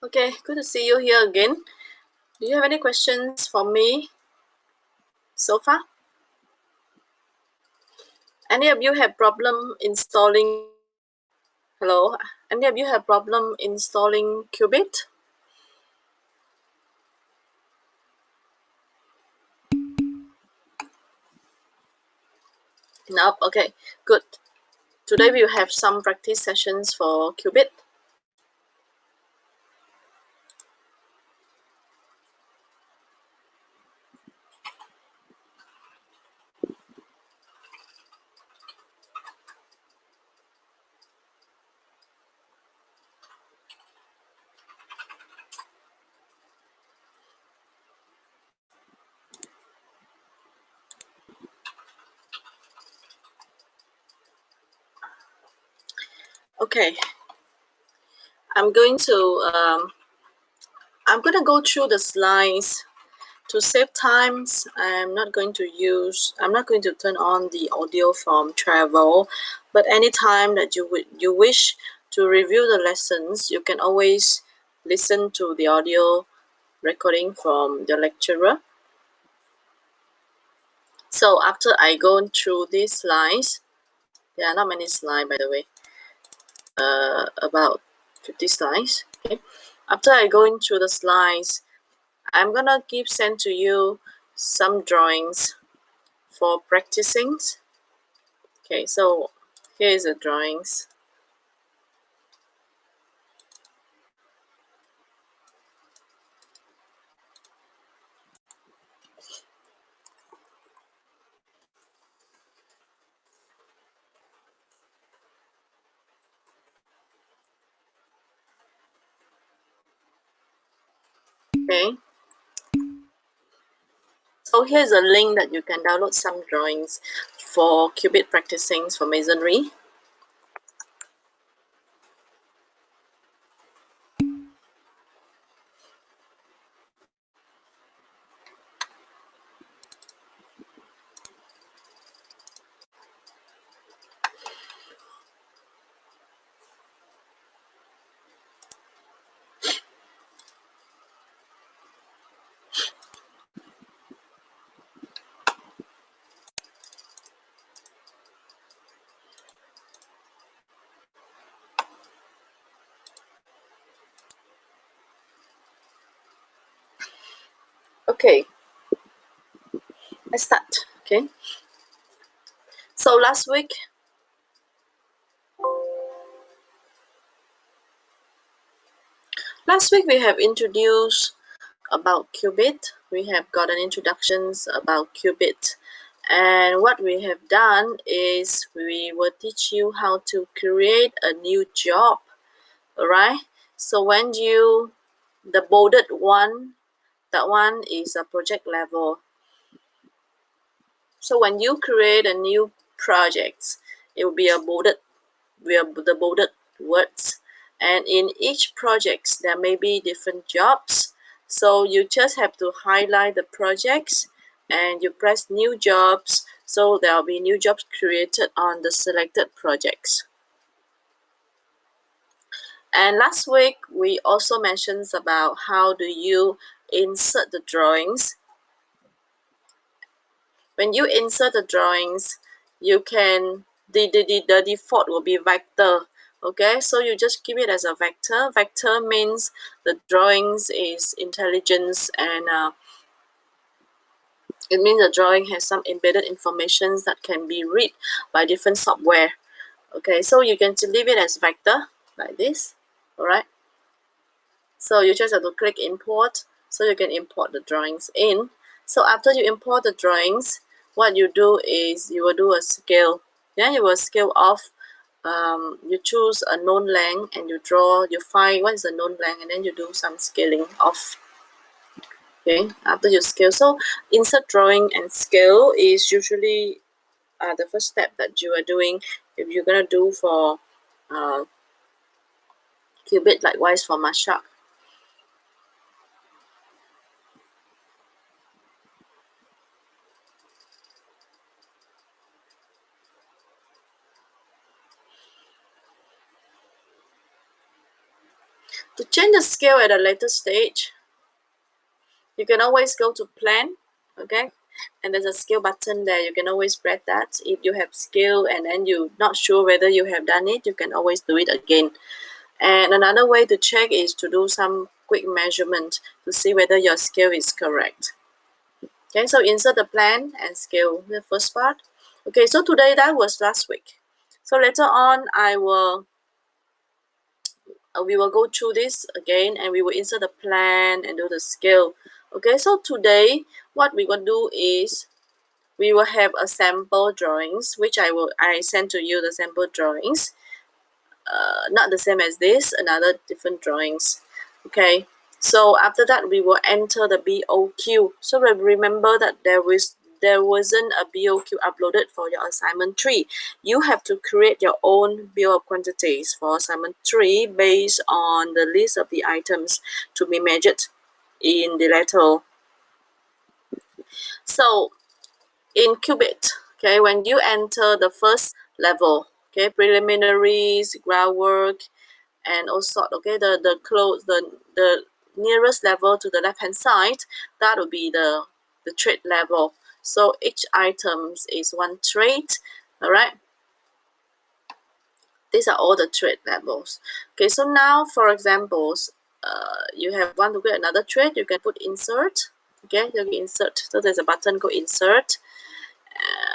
Okay, good to see you here again. Do you have any questions for me so far? Any of you have problem installing? Hello? Any of you have problem installing Qubit? Nope. Okay, good. Today we will have some practice sessions for Qubit. Okay, I'm going to go through the slides. To save times, I'm not going to turn on the audio from Travel, but anytime that you wish to review the lessons, you can always listen to the audio recording from the lecturer. So after I go through these slides, there are not many slides by the way, about 50 slides. Okay. After I go through the slides, I'm gonna send to you some drawings for practicing. Okay, so here is the drawings. Okay, so here's a link that you can download some drawings for Qubit practicing for masonry. Okay, let's start. Okay, so last week we have introduced about Qubit. We have got an introductions about Qubit, and what we have done is we will teach you how to create a new job. All right, so when the bolded one, that one is a project level. So when you create a new project, it will be the bolded words, and in each project there may be different jobs. So you just have to highlight the projects and you press new jobs, so there will be new jobs created on the selected projects. And last week we also mentioned about how do you insert the drawings. When you insert the drawings, you can the default will be vector. Okay, so you just keep it as a vector. Vector means the drawings is intelligence, and it means the drawing has some embedded information that can be read by different software. Okay, so you can leave it as vector like this. All right, so you just have to click import, so you can import the drawings in. So after you import the drawings, what you do is you will do a scale. Then you will scale off. You choose a known length and you find what is the known length, and then you do some scaling off. Okay, after you scale, so insert drawing and scale is usually the first step that you are doing if you're gonna do for Qubit, likewise for Mashak. To change the scale at a later stage, you can always go to plan, okay? And there's a scale button there. You can always press that. If you have scale and then you're not sure whether you have done it, you can always do it again. And another way to check is to do some quick measurement to see whether your scale is correct. Okay, so insert the plan and scale, the first part. Okay, so today that was last week. So later on, we will go through this again and we will insert the plan and do the scale. Okay, so today what we will do is we will have a sample drawings, which I send to you the sample drawings. Not the same as this, another different drawings. Okay, so after that we will enter the BOQ. So remember that there wasn't a BOQ uploaded for your assignment 3. You have to create your own bill of quantities for assignment 3 based on the list of the items to be measured in the lateral. So in Qubit, okay, when you enter the first level, okay, preliminaries, groundwork, and also, okay, the nearest level to the left hand side, that will be the trade level. So each item is one trade. All right, these are all the trade levels. Okay, so now for examples, you have want to get another trade, you can put insert. Okay, you can insert. So there's a button called insert.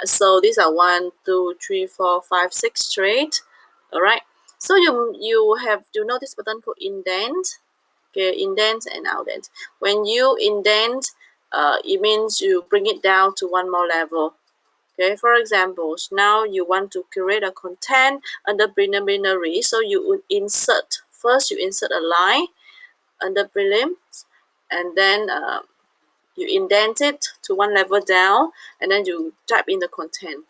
So these are 1, 2, 3, 4, 5, 6 trade. All right, so you have to know this button called indent. Okay, indent and outdent. When you indent, it means you bring it down to one more level. Okay, for examples, now you want to create a content under preliminary, so you would insert. First, you insert a line under prelims, and then you indent it to one level down, and then you type in the content.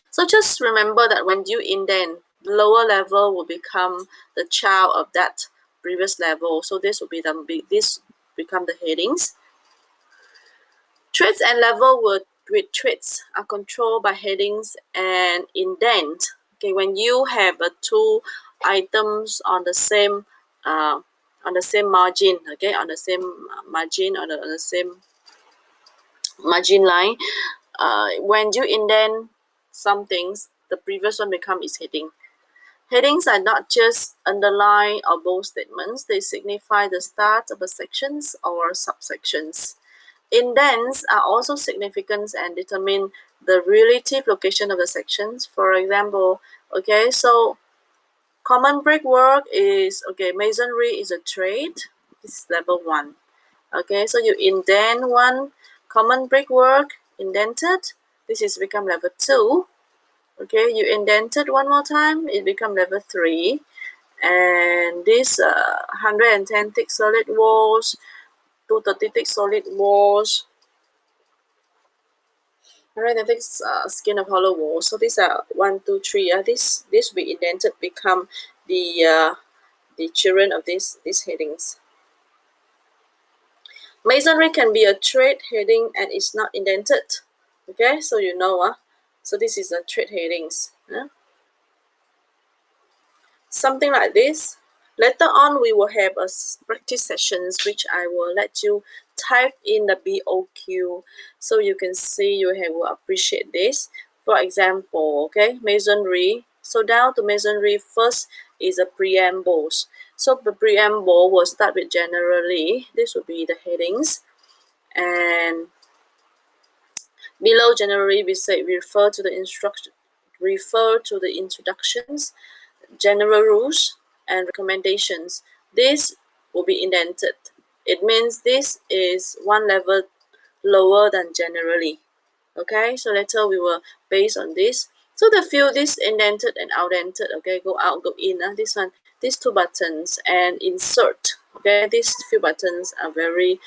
So just remember that when you indent, the lower level will become the child of that previous level. So this will be this become the headings. Traits and level with traits are controlled by headings and indent. Okay, when you have two items on the same margin, okay, on the same margin, on the same margin line, when you indent some things, the previous one become its heading. Headings are not just underline or bold statements, they signify the start of a sections or subsections. Indents are also significant and determine the relative location of the sections. For example, okay, so common brickwork is, okay, masonry is a trade, this is level 1. Okay, so you indent one, common brickwork, indented, this is become level 2. Okay, you indented one more time, it become level 3. And this 110 thick solid walls, 230 thick solid walls, 110 thick skin of hollow walls. So these are 1, 2, 3. This we indented become the children of these headings. Masonry can be a trade heading and it's not indented. Okay, so you know, so this is a trade headings. Something like this. Later on, we will have a practice sessions which I will let you type in the BOQ so you can see, you will appreciate this. For example, okay, masonry. So down to masonry, first is a preambles. So the preamble will start with generally. This will be the headings, and below generally we say refer to the introductions, general rules, and recommendations. This will be indented. It means this is one level lower than generally. Okay, so later we will base on this. So the field is indented and outdented. Okay, go out, go in. This one, these two buttons and insert. Okay, these few buttons are very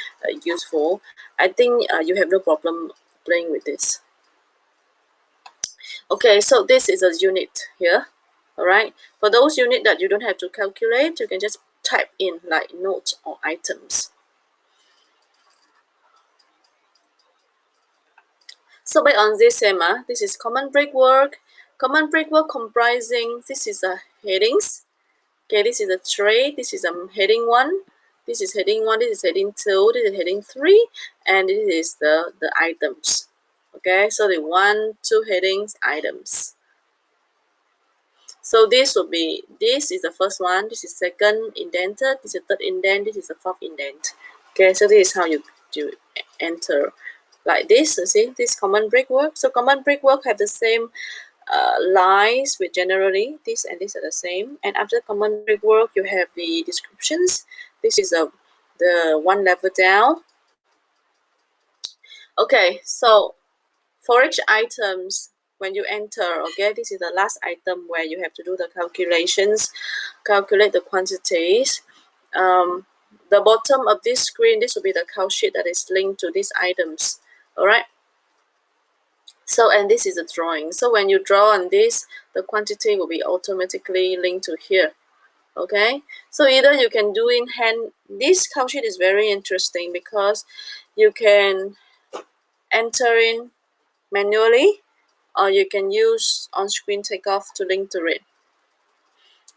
useful. I think you have no problem playing with this. Okay, so this is a unit here. All right, for those units that you don't have to calculate, you can just type in like notes or items. So based on this same, this is common brickwork. Common brickwork comprising, this is a headings. Okay, this is a tray, this is a heading 1, this is heading 1, this is heading 2, this is heading 3, and this is the items. Okay, so the 1, 2 headings, items. So this will be, this is the first one, this is second indented, this is third indent, this is the fourth indent. Okay, so this is how you enter like this. You see, this command break work. So command break work have the same lines with generally this and this are the same. And after command break work, you have the descriptions. This is the one level down. Okay, so for each items, when you enter, okay, this is the last item where you have to do the calculations, calculate the quantities. The bottom of this screen, this will be the count sheet that is linked to these items. All right. So, and this is the drawing. So when you draw on this, the quantity will be automatically linked to here. Okay. So either you can do in hand. This count sheet is very interesting because you can enter in manually, or you can use on-screen takeoff to link to it.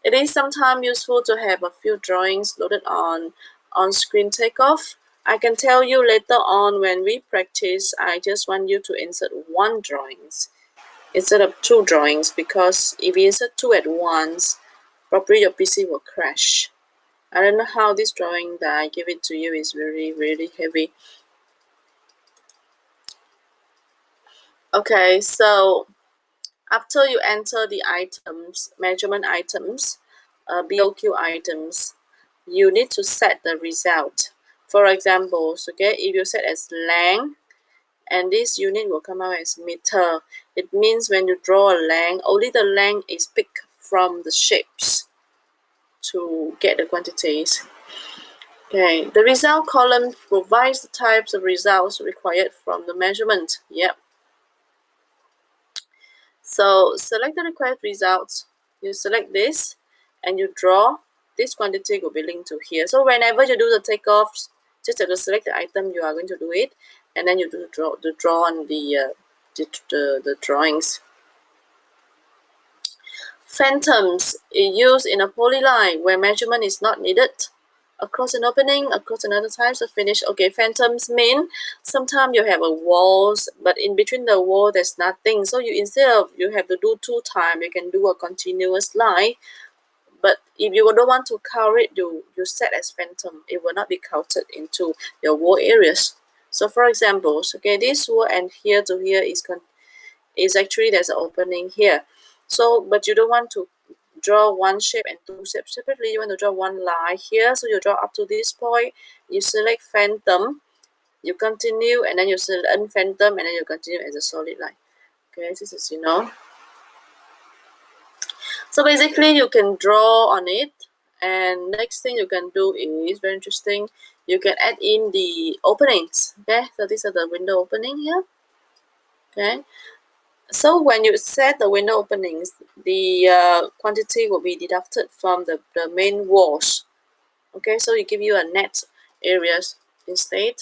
It is sometimes useful to have a few drawings loaded on-screen takeoff. I can tell you later on when we practice, I just want you to insert one drawings instead of two drawings, because if you insert two at once, probably your PC will crash. I don't know how this drawing that I give it to you is really, really heavy. Okay, so after you enter the items, measurement items, BOQ items, you need to set the result. For example, okay, if you set as length, and this unit will come out as meter, it means when you draw a length, only the length is picked from the shapes to get the quantities. Okay, the result column provides the types of results required from the measurement. Yep. So select the required results, you select this, and you draw. This quantity will be linked to here. So whenever you do the takeoffs, just have to select the item you are going to do it, and then you do the draw on the drawings. Phantoms is used in a polyline where measurement is not needed. Across an opening, across another types of finish. Okay, phantoms mean sometimes you have a walls, but in between the wall there's nothing. So you, instead of you have to do 2 times, you can do a continuous line. But if you don't want to count it, you set as phantom. It will not be counted into your wall areas. So for example, okay, this wall and here to here is actually there's an opening here. So, but you don't want to draw one shape and two shapes separately. You want to draw one line here, so you draw up to this point, you select phantom, you continue, and then you select unphantom, and then you continue as a solid line. Okay, this is, you know. So basically you can draw on it, and next thing you can do is very interesting, you can add in the openings. Okay, so these are the window opening here. Okay, so when you set the window openings, the quantity will be deducted from the main walls. Okay, so it give you a net areas instead.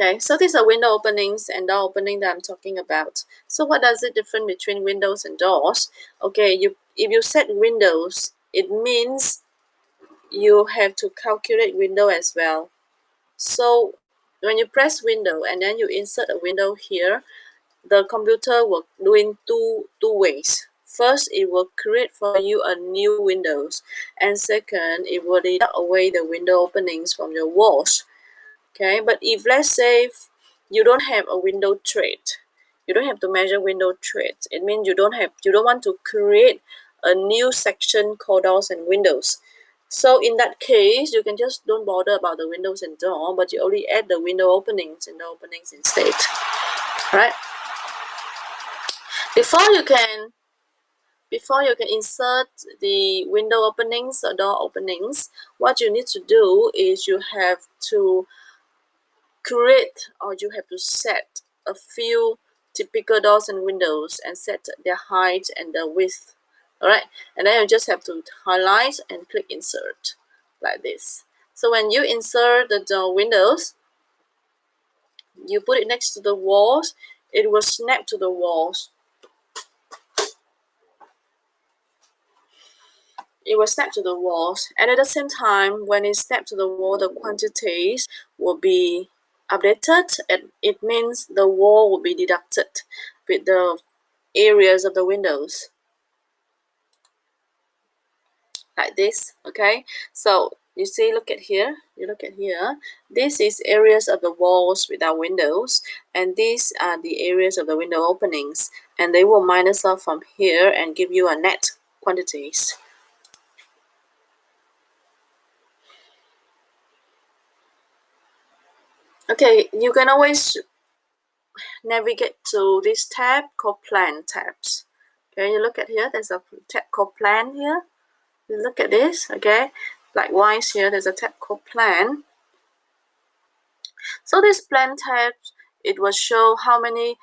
Okay, so these are window openings and door opening that I'm talking about. So what does it different between windows and doors? Okay, if you set windows, it means you have to calculate window as well. So when you press window and then you insert a window here, the computer will do in two ways. First, it will create for you a new windows, and second, it will deduct away the window openings from your walls. Okay, but if let's say you don't have a window trait, you don't have to measure window traits. It means you don't want to create a new section called doors and windows. So in that case, you can just don't bother about the windows and door, but you only add the window openings and door openings instead. Right? Before you can insert the window openings or door openings, what you need to do is you have to create, or you have to set a few typical doors and windows and set their height and the width. All right, and then you just have to highlight and click insert like this. So when you insert the windows, you put it next to the walls, it will snap to the walls. It will snap to the walls, and at the same time, when it snaps to the wall, the quantities will be updated, and it means the wall will be deducted with the areas of the windows, like this. Okay, so you see, look at here, you look at here, this is areas of the walls without windows, and these are the areas of the window openings, and they will minus off from here and give you a net quantities. Okay, you can always navigate to this tab called Plan tabs. Okay, you look at here, there's a tab called Plan here. You look at this, okay. Likewise here, there's a tab called Plan. So this Plan tab, it will show how many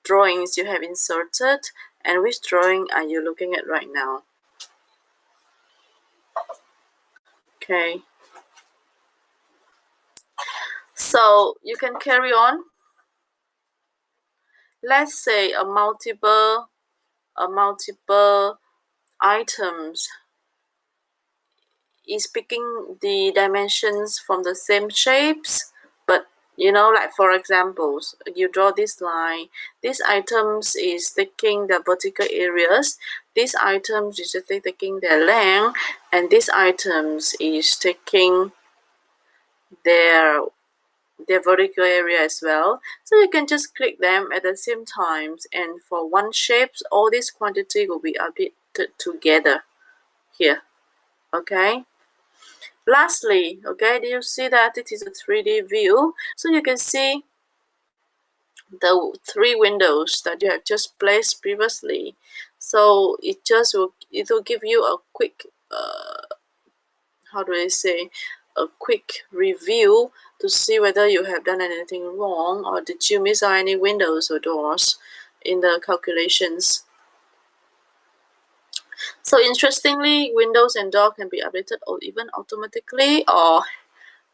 drawings you have inserted and which drawing are you looking at right now. Okay. So you can carry on. Let's say a multiple items is picking the dimensions from the same shapes, but you know, like for examples, you draw this line, these items is taking the vertical areas, these items is taking their length, and these items is taking their vertical area as well. So you can just click them at the same times, and for one shape, all this quantity will be updated together here. Okay. Lastly, okay, do you see that it is a 3D view? So you can see the three windows that you have just placed previously. So it will give you a quick how do I say, a quick review to see whether you have done anything wrong, or did you miss out any windows or doors in the calculations. So interestingly, windows and door can be updated or even automatically or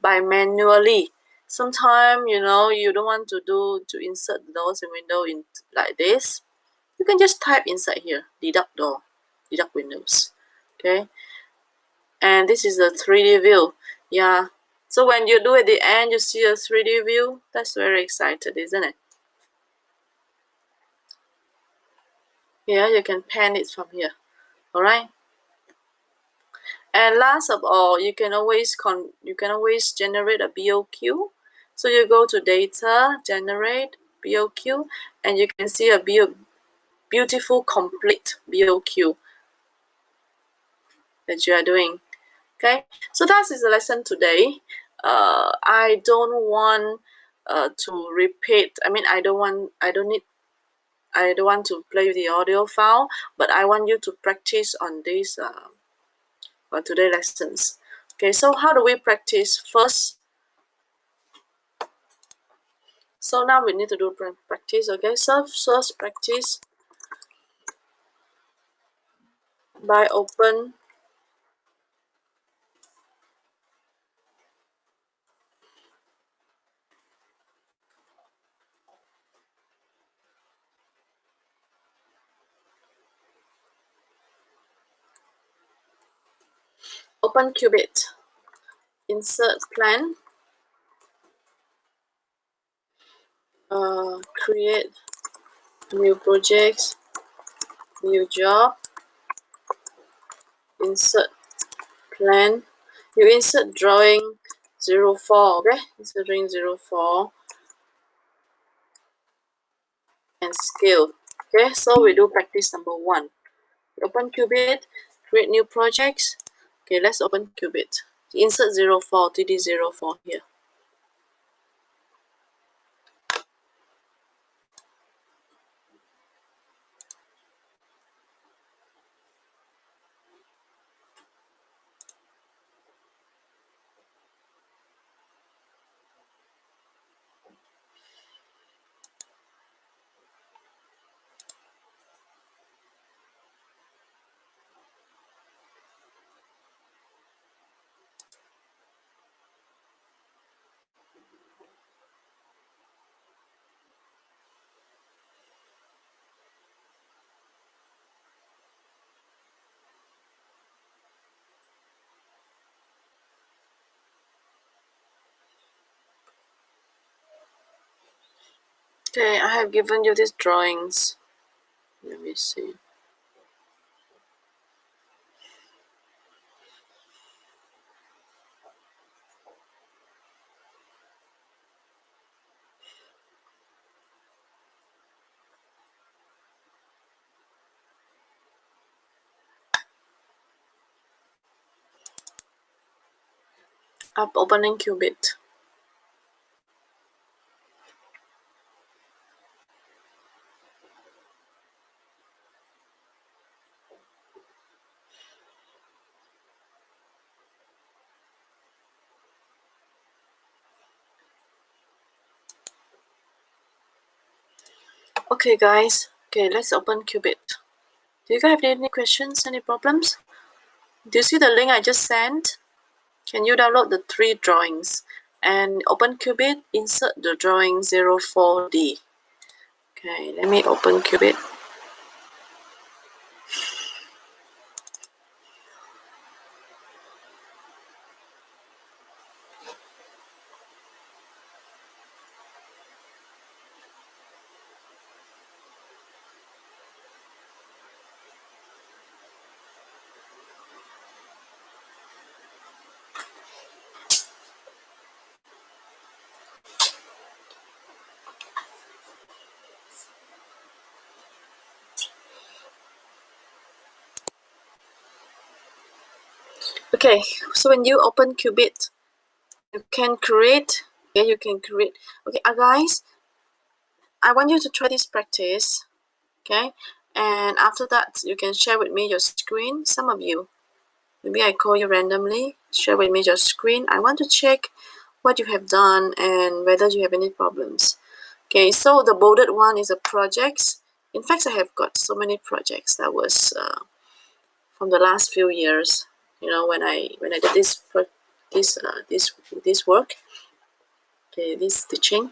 by manually. Sometimes, you know, you don't want to insert the doors and window in like this. You can just type inside here, deduct door, deduct windows. Okay. And this is the 3D view. Yeah. So when you do at the end, you see a 3D view. That's very excited, isn't it? Yeah, you can pan it from here. All right. And last of all, you can always generate a BOQ. So you go to Data, Generate BOQ, and you can see a beautiful, complete BOQ that you are doing. Okay, so that is the lesson today. I don't want to repeat. I mean, I don't want to play the audio file, but I want you to practice on these today lessons. Okay, so how do we practice first? So now we need to do practice. Okay, so first practice by open Qubit, insert plan, create new projects, new job, insert plan. You insert drawing 04, okay? Insert drawing 04 and scale. Okay, so we do practice number 1. Open Qubit, create new projects. Okay, let's open Qubit. Insert 04, TD04 here. Okay, I have given you these drawings. Let me see. I'm opening Qubit. Okay, guys. Okay, let's open Qubit. Do you guys have any questions, any problems? Do you see the link I just sent? Can you download the 3 drawings and open Qubit, insert the drawing 04D. Okay, let me open Qubit. Okay, so when you open Qubit, you can create, okay, guys, I want you to try this practice, okay, and after that, you can share with me your screen. Some of you, maybe I call you randomly, share with me your screen. I want to check what you have done and whether you have any problems. Okay, so the bolded one is a projects. In fact, I have got so many projects that was from the last few years. You know, when I did this work, okay, this teaching.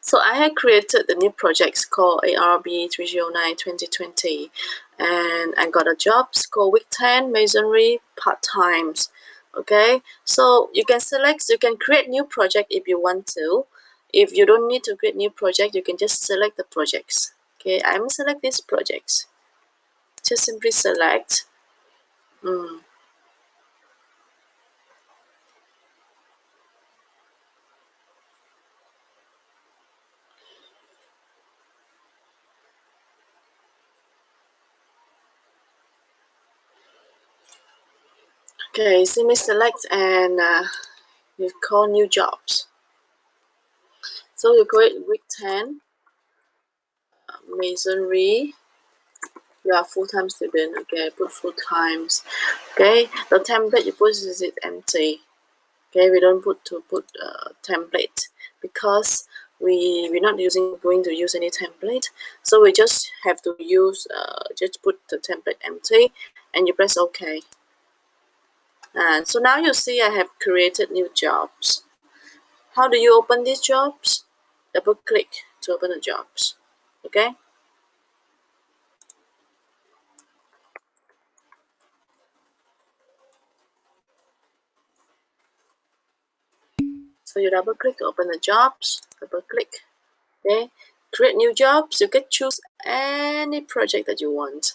So I had created the new projects called ARB 309 2020, and I got a job called week 10 masonry part-times. Okay, so you can select, you can create new project if you want to. If you don't need to create new project, you can just select the projects. Okay, I'm select these projects. Just simply select. Okay, simply select and you call new jobs. So you create week 10 masonry. You are full-time student. Okay, put full-times. Okay, the template you put is it empty. Okay, we don't put template because we're not going to use any template, so we just have to use just put the template empty and you press OK. And so now you see I have created new jobs. How do you open these jobs? Double click to open the jobs. Okay, so you double click to open the jobs, double click. Okay, create new jobs. You can choose any project that you want.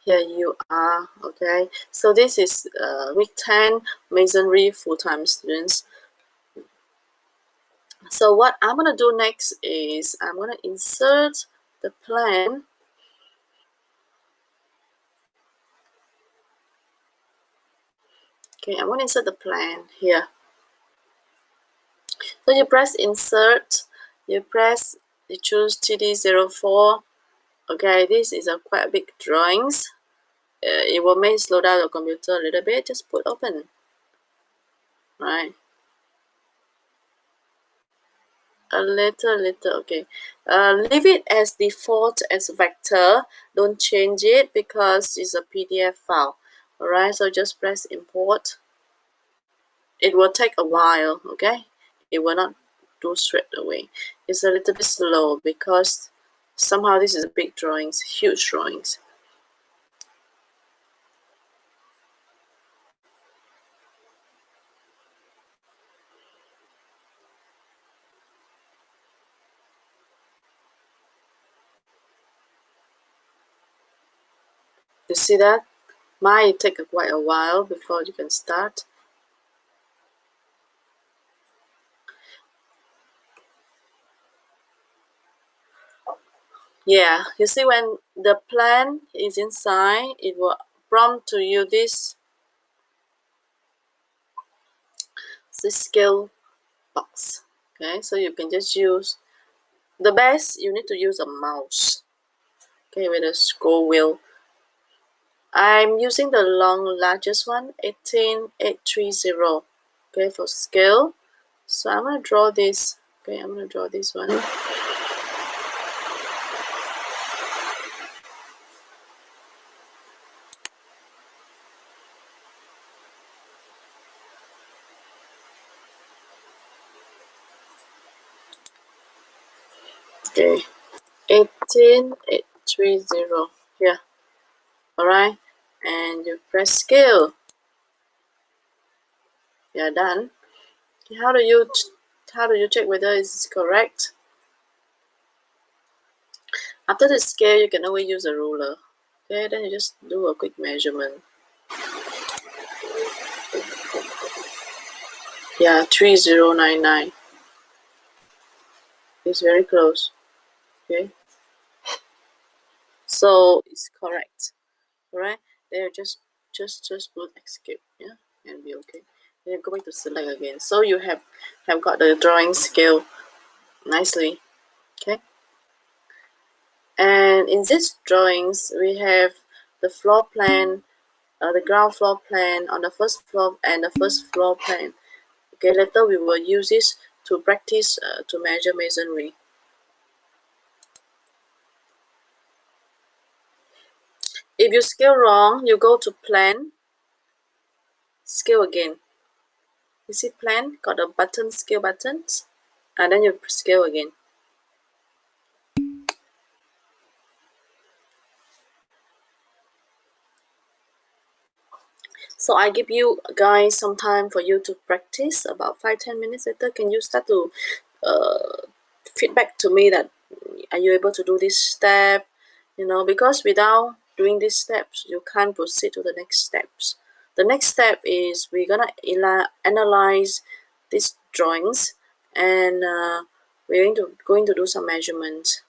Here you are. Okay, so this is week 10 masonry full-time students. So what I'm gonna do next is I'm gonna insert the plan. Okay, I'm gonna insert the plan here. So you press insert, you choose TD04. Okay, this is a quite big drawings. It will may slow down your computer a little bit. Just put open. Right. A little, okay. Leave it as default as vector. Don't change it because it's a PDF file. Alright, so just press import. It will take a while, okay? It will not do straight away. It's a little bit slow because somehow this is a big drawings, huge drawings. You see that? Might take quite a while before you can start. Yeah, you see when the plan is inside, it will prompt to you this scale box. Okay, so you can just use the best. You need to use a mouse. Okay, with a scroll wheel. I'm using the largest one, 18830. Okay, for scale. So I'm gonna draw this. Okay, I'm gonna draw this one. Okay, 18830 here. Alright, and you press scale. You're done. Okay, how do you check whether it's correct? After the scale, you can always use a ruler. Okay, then you just do a quick measurement. Yeah, 3099. It's very close. Okay, so it's correct. Alright, then you just put escape. Yeah, and be okay. Then go back to select again. So you have got the drawing scale nicely. Okay, and in these drawings we have the floor plan, the ground floor plan on the first floor and the first floor plan. Okay, later we will use this to practice to measure masonry. If you scale wrong, you go to plan, scale again. You see plan, got a button, scale buttons, and then you scale again. So I give you guys some time for you to practice. About 5-10 minutes later, can you start to feedback to me that are you able to do this step? You know, because without doing these steps, you can't proceed to the next steps. The next step is we're gonna analyze these drawings, and we're going to do some measurements.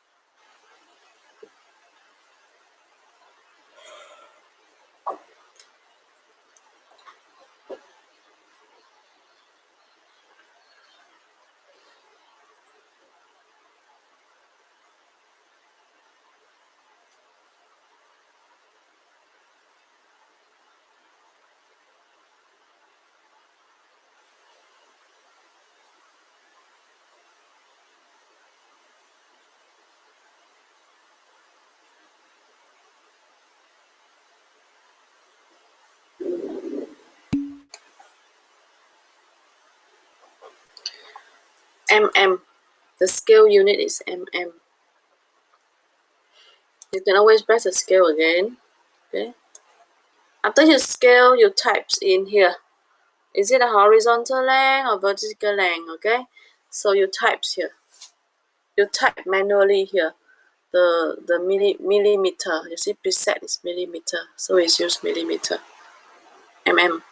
mm. The scale unit is mm. You can always press the scale again. Okay. After you scale, you types in here. Is it a horizontal length or vertical length? Okay. So you types here. You type manually here. The millimeter. You see preset is millimeter. So it's use millimeter. mm.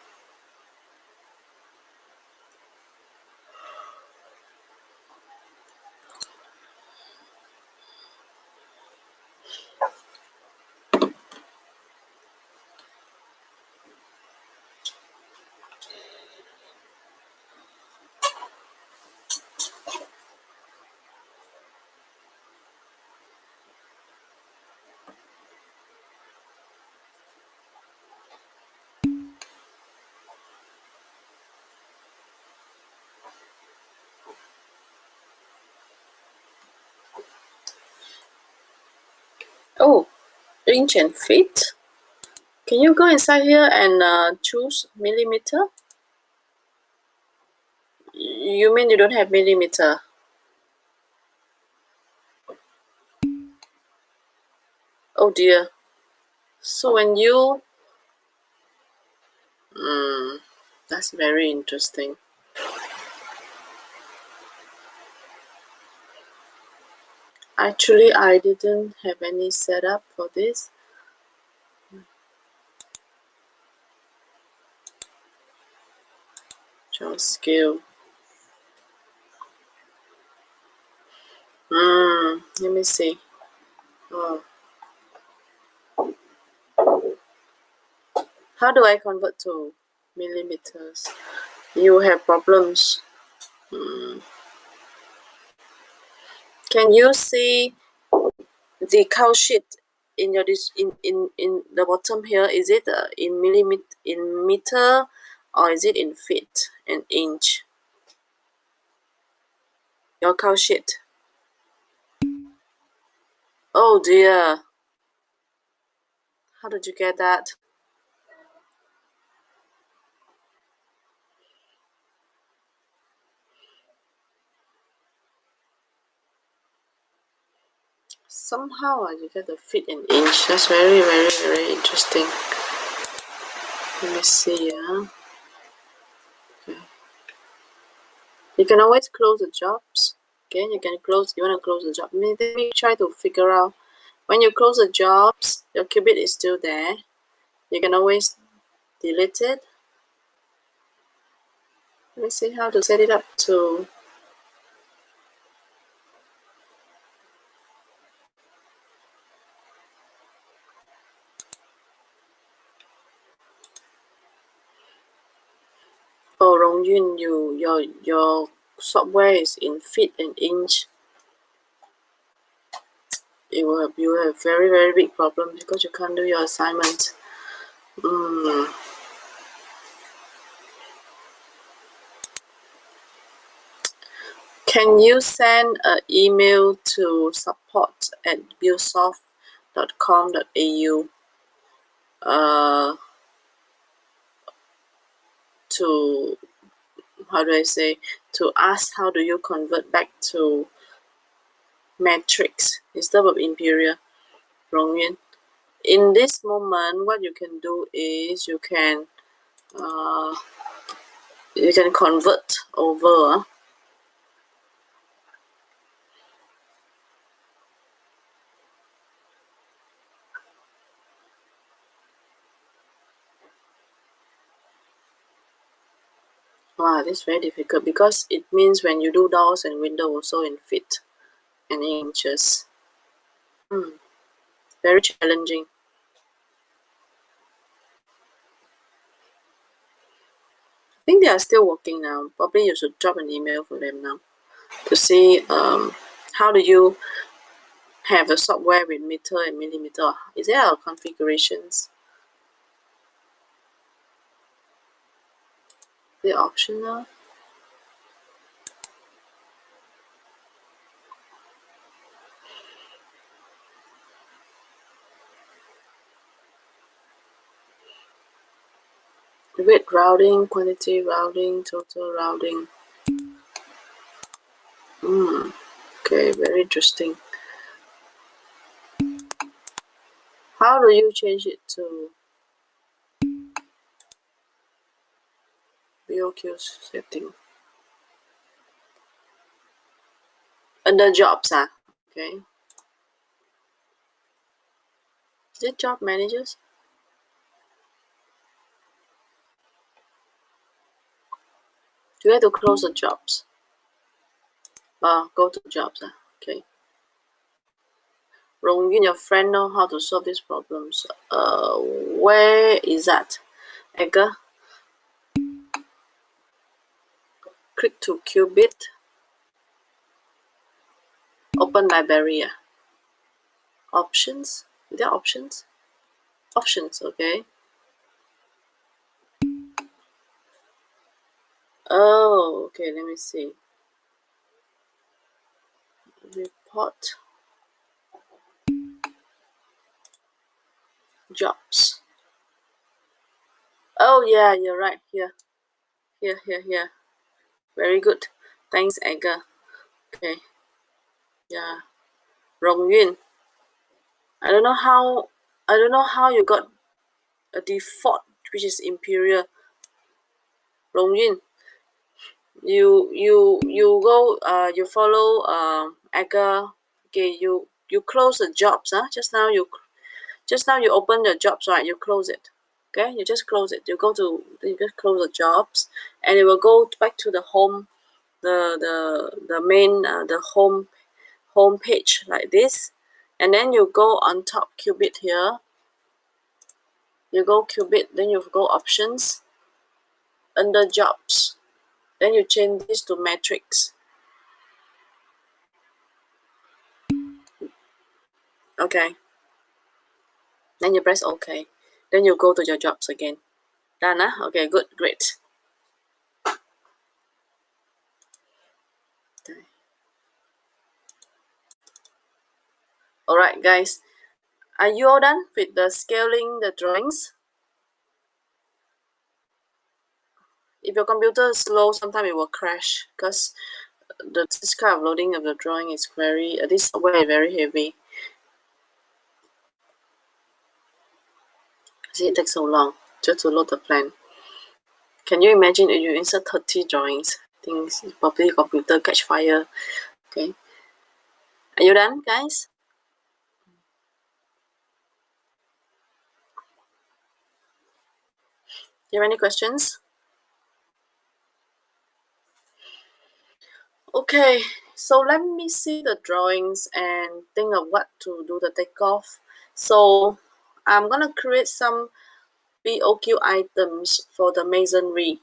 Oh, inch and feet. Can you go inside here and choose millimeter? You mean you don't have millimeter? Oh dear. So when you that's very interesting. Actually, I didn't have any setup for this. Social skill. Let me see. Oh. How do I convert to millimeters? You have problems. Can you see the cow sheet in your in the bottom here? Is it in meter or is it in feet and inch? Your cow sheet. Oh dear. How did you get that? Somehow you get the feet in inch. That's very, very, very interesting. Let me see. Okay. You can always close the jobs. Okay, you want to close the job. Let me try to figure out. When you close the jobs, your qubit is still there. You can always delete it. Let me see how to set it up to. Oh, Rongyun, your software is in feet and inch. You have very, very big problem because you can't do your assignment. Can you send an email to support@billsoft.com.au to, how do I say, to ask how do you convert back to matrix instead of imperial, Rongyun? In this moment, what you can do is you can convert over. Wow, this is very difficult because it means when you do doors and window also in feet and inches. Very challenging. I think they are still working now. Probably you should drop an email for them now to see how do you have the software with meter and millimeter. Is there our configurations? The optional. Width routing, quantity routing, total routing. Okay, very interesting. How do you change it to BOQ setting? Under jobs, okay. Is it job managers? Do you have to close the jobs? Go to jobs, okay. Rongyun, your friend know how to solve these problems. Where is that? Edgar? Click to qubit. Open library. Options? Is there options? Options, okay. Oh, okay, let me see. Report. Jobs. Oh yeah, you're right. Here. Very good. Thanks, Edgar. Okay. Yeah. Rongyun. I don't know how you got a default which is imperial. Rongyun. You go you follow Edgar. Okay, you close the jobs, just now you open the jobs, right? You close it. Okay, you just close it. You just close the jobs, and it will go back to the home, the main the home page like this. And then you go on top Qubit here. You go Qubit, then you go options under jobs. Then you change this to matrix. Okay. Then you press OK. Then you go to your jobs again. Done, huh? Okay, good, great. Okay. Alright, guys. Are you all done with the scaling the drawings? If your computer is slow, sometimes it will crash because this kind of loading of the drawing is very, this software is very heavy. See, it takes so long just to load the plan. Can you imagine if you insert 30 drawings? Things probably computer catch fire. Okay. Are you done, guys? You have any questions? Okay, so let me see the drawings and think of what to do the takeoff. So I'm gonna create some BOQ items for the masonry.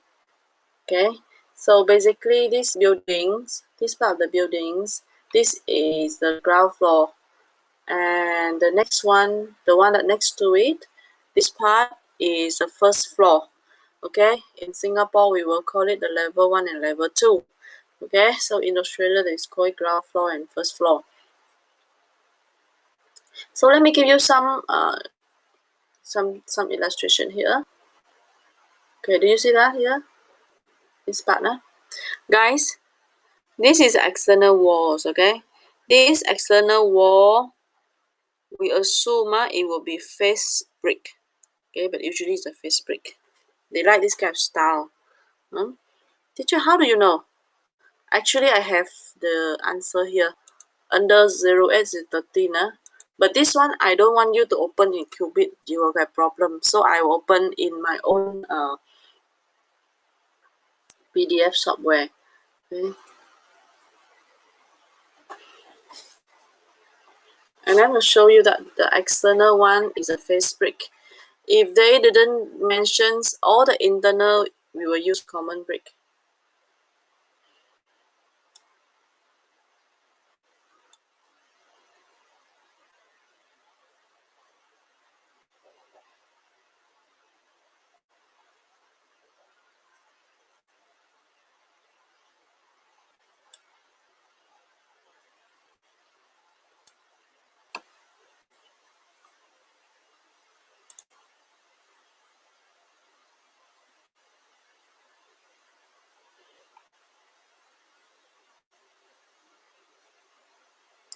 Okay, so basically these buildings, this part of the buildings, this is the ground floor, and the next one, the one that next to it, this part is the first floor. Okay, in Singapore we will call it the level 1 and level 2. Okay, so in Australia they call it ground floor and first floor. So let me give you some illustration here. Okay, do you see that here? This part, guys, this is external walls. Okay, this external wall we assume it will be face brick. Okay, but usually it's a face brick. They like this kind of style. Teacher, how do you know? Actually, I have the answer here. Under 0813, but this one I don't want you to open in Qubit. You will have problem. So I will open in my own PDF software. Okay. And I will show you that the external one is a face brick. If they didn't mention all the internal, we will use common brick.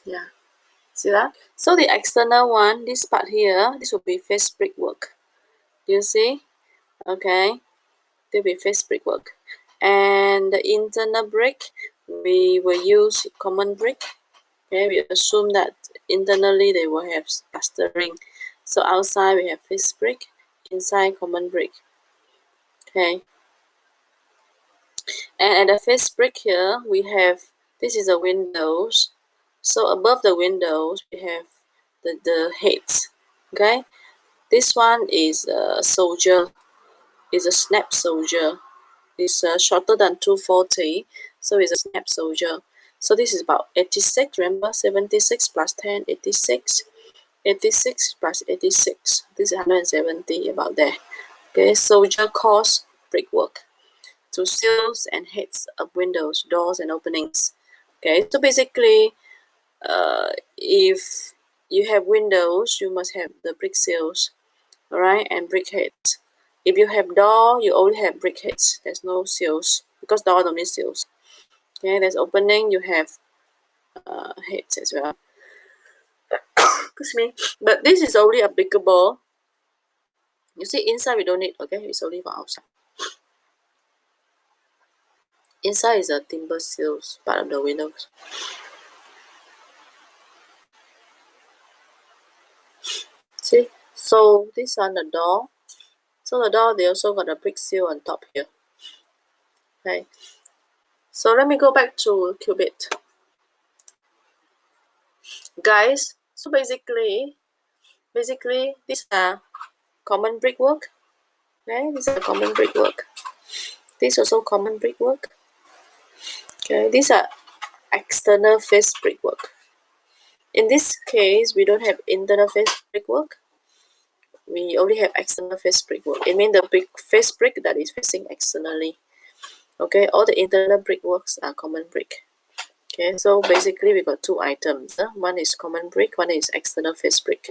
Yeah, see that? So the external one, this part here, this will be face brick work. Do you see? Okay, there will be face brick work. And the internal brick, we will use common brick. Okay, we assume that internally they will have plastering. So outside we have face brick, inside common brick. Okay. And at the face brick here, we have, this is the windows. So above the windows, we have the heads. Okay. This one is a soldier, is a snap soldier. It's shorter than 240, so it's a snap soldier. So this is about 86, remember 76 plus 10, 86. 86 plus 86, this is 170, about there. Okay, soldier cause brickwork to sills and heads of windows, doors and openings. Okay, so basically if you have windows, you must have the brick sills, alright, and brick heads. If you have door, you only have brick heads, there's no sills, because door don't need sills. Okay, there's opening, you have heads as well. Excuse me. But this is only applicable. You see, inside we don't need, okay? It's only for outside. Inside is a timber sills, part of the windows. See? So this on the door. So the door, they also got a brick seal on top here. Okay. So let me go back to Qubit. Guys, so basically these are common brickwork. Okay, these are common brickwork. These also common brickwork. Okay, these are external face brickwork. In this case, we don't have internal face brickwork. We only have external face brickwork. It means the face brick that is facing externally. Okay, all the internal brickworks are common brick. Okay, so basically we got two items. One is common brick, one is external face brick.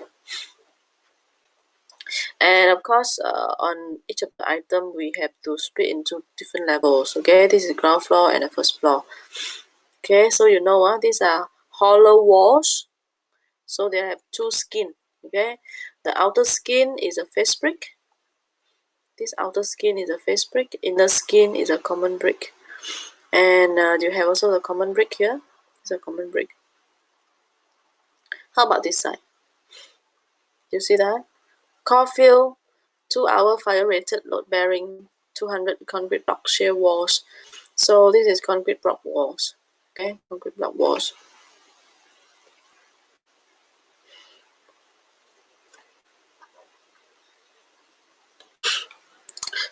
And of course, on each of the item, we have to split into different levels. Okay, this is ground floor and the first floor. Okay, so you know, these are hollow walls. So they have two skin. Okay, the outer skin is a face brick. This outer skin is a face brick. Inner skin is a common brick. And you have also the common brick here. It's a common brick. How about this side? You see that? Core fill, 2-hour fire rated, load bearing, 200 concrete block shear walls. So this is concrete block walls. Okay, concrete block walls.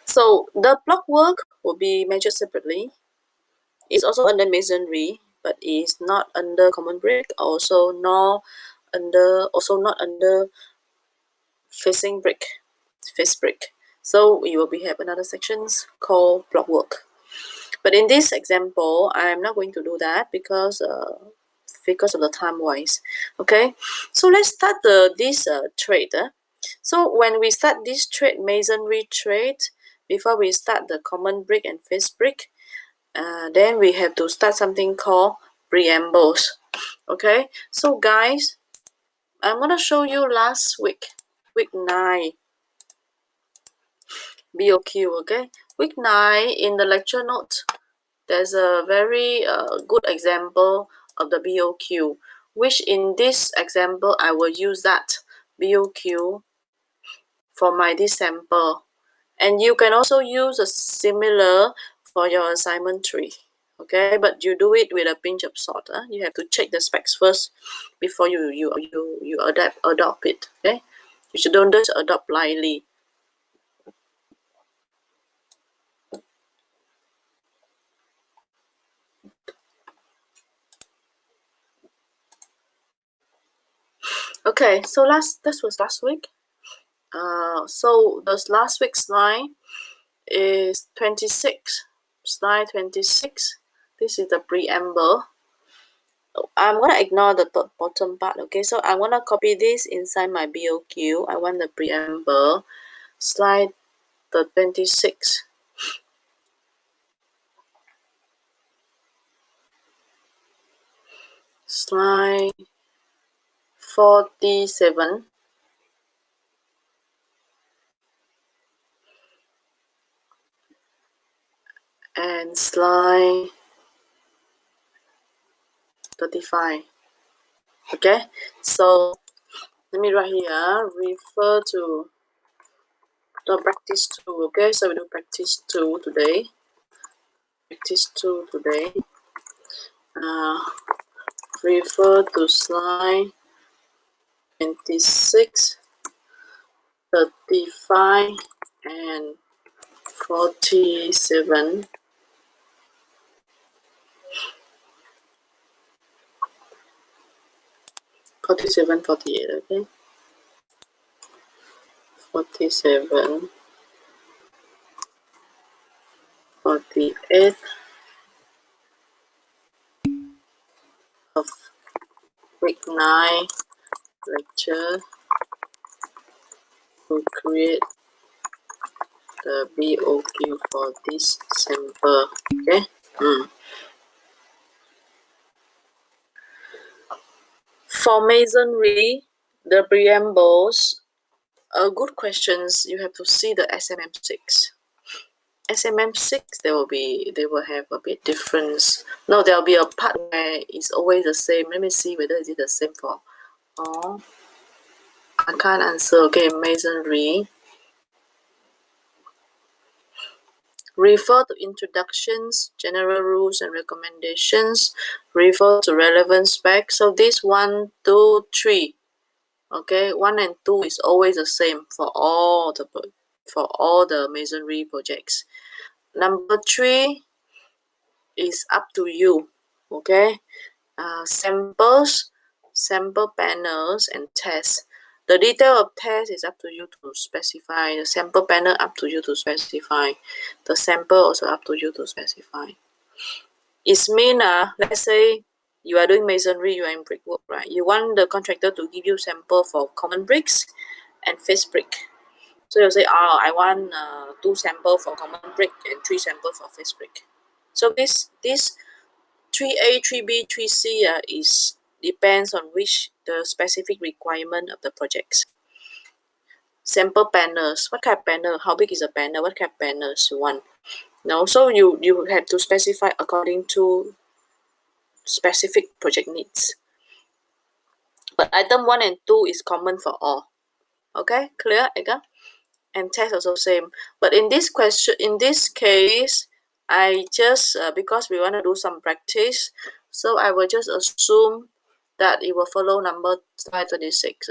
So the block work will be measured separately. It's also under masonry, but is not under common brick, also not under facing brick, face brick. So we will have another sections called block work. But in this example, I'm not going to do that because of the time wise. Okay, so let's start this trade. So when we start this trade, masonry trade, before we start the common brick and face brick, then we have to start something called preambles. Okay, so guys, I'm gonna show you last week, week 9 BOQ. Okay, week 9 in the lecture notes, there's a very good example of the BOQ, which in this example I will use that BOQ for my this sample, and you can also use a similar for your assignment 3. Okay, but you do it with a pinch of salt. You have to check the specs first before you adopt it. Okay, you should don't just adopt blindly. Okay, so this was last week. So this last week's line is 26. Slide 26. This is the preamble. I'm gonna ignore the bottom part. Okay, so I'm gonna copy this inside my BOQ. I want the preamble. Slide the 26. Slide 47. And slide 35. Okay, so let me write here, refer to the practice 2. Okay, so we do practice 2 today. Practice 2 today. Refer to slide 26, 35, and 47. Forty-seven, 48, okay? 47, 48 of week 9 lecture to create the BOQ for this sample. Okay. For masonry, the preambles are good questions. You have to see the SMM6. SMM6, they will have a bit difference. No, there will be a part where it's always the same. Let me see whether is it the same for all. I can't answer. Okay, masonry. refer to introductions, general rules and recommendations, refer to relevant specs. So this 1, 2, 3, okay, 1 and 2 is always the same for all the masonry projects. Number 3 is up to you, okay. Samples, sample panels and tests. The detail of test is up to you to specify. The sample panel up to you to specify. The sample also up to you to specify. It's mean, let's say you are doing masonry, you are in brickwork, right? You want the contractor to give you sample for common bricks and face brick. So you'll say, oh, I want 2 sample for common brick and 3 sample for face brick. So this 3A, 3B, 3C is depends on which the specific requirement of the projects. Sample panels. What kind of panel? How big is the panel? What kind of panels you want? No, so you have to specify according to specific project needs. But item 1 and 2 is common for all. Okay, clear, Ega? And test also same. But in this case, I just because we want to do some practice, so I will just assume that it will follow number 526.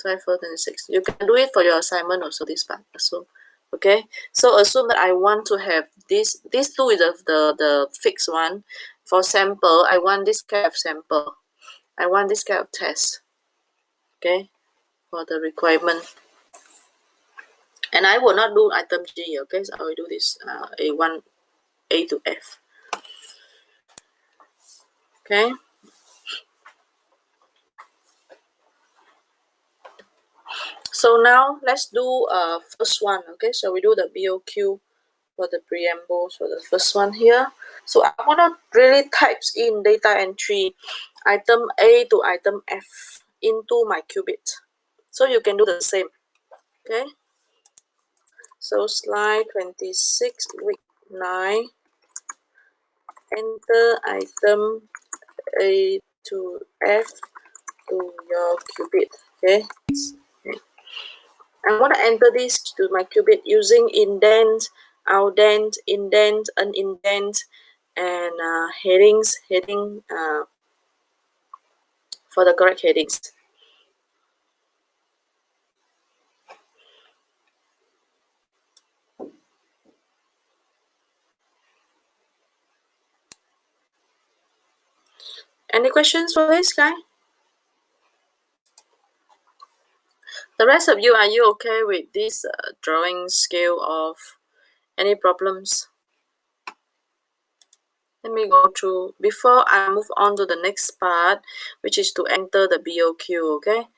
Slide 426. You can do it for your assignment also, this part. So, okay. So assume that I want to have this. These two is the fixed one. For sample, I want this kind of sample. I want this kind of test. Okay, for the requirement. And I will not do item G. Okay, so I will do this A1, A to F. Okay. So now let's do first one. Okay, so we do the BOQ for the preambles for the first one here. So I want to really types in data entry item A to item F into my qubit. So you can do the same. Okay. So slide 26, week 9. Enter item A to F to your qubit. Okay. I want to enter this to my qubit using indent, outdent, indent, unindent, and heading for the correct headings. Any questions for this guy? The rest of you, are you okay with this drawing scale of any problems? Let me go through before I move on to the next part, which is to enter the BOQ, okay?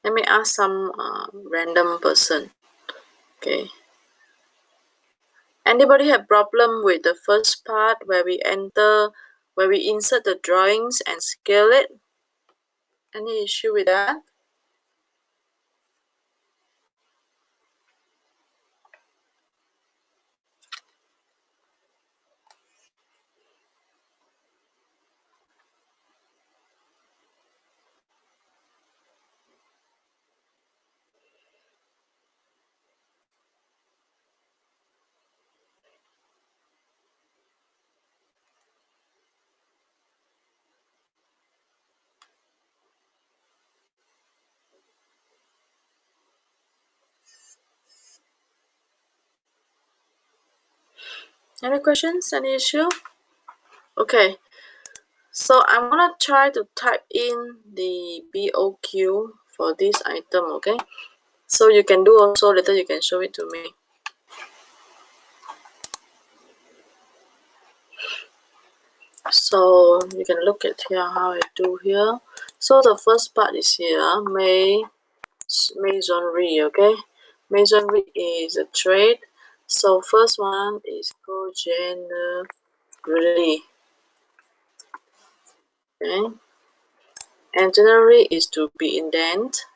Let me ask some random person, okay? Anybody have problem with the first part where we insert the drawings and scale it? Any issue with that? Any questions? Any issue? Okay. So I'm gonna try to type in the BOQ for this item, okay? So you can do also later, you can show it to me. So you can look at here how I do here. So the first part is here, masonry, okay? Masonry is a trade. So first one is called generally, okay? And generally is to be indent.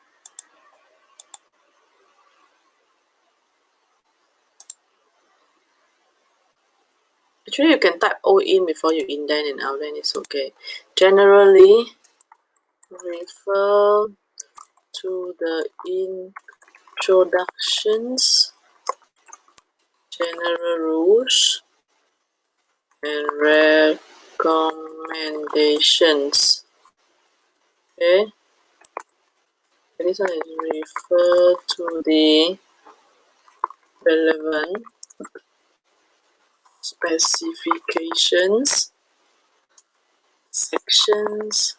Actually, you can type O in before you indent and outline, it's okay. Generally, refer to the introductions, general rules, and recommendations. Okay, and this one is refer to the relevant specifications, sections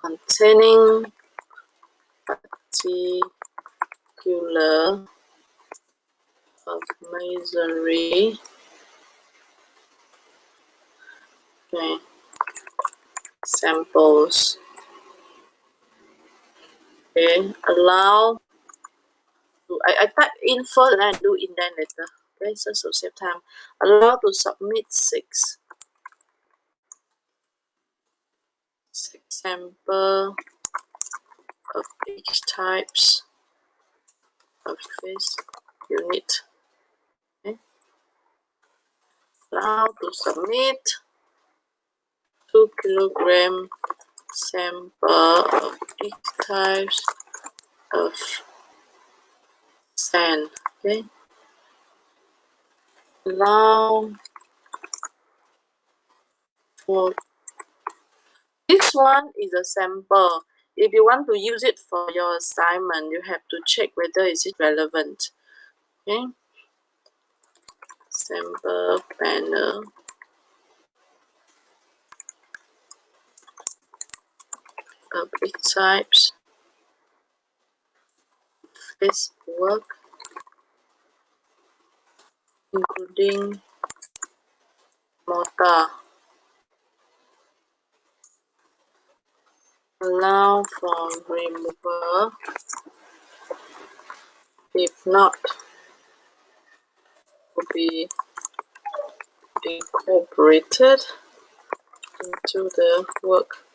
containing particular of masonry. Okay, samples. Okay, allow. I type in first and I do indent later. Okay, so save time. Allow to submit six sample of each types of face unit. Okay. Allow to submit 2 kilogram sample of each types of sand. Okay. Allow for this one is a sample. If you want to use it for your assignment, you have to check whether is it relevant. Okay. Sample panel of each types face work, including mortar. Allow for removal if not to be incorporated into the work.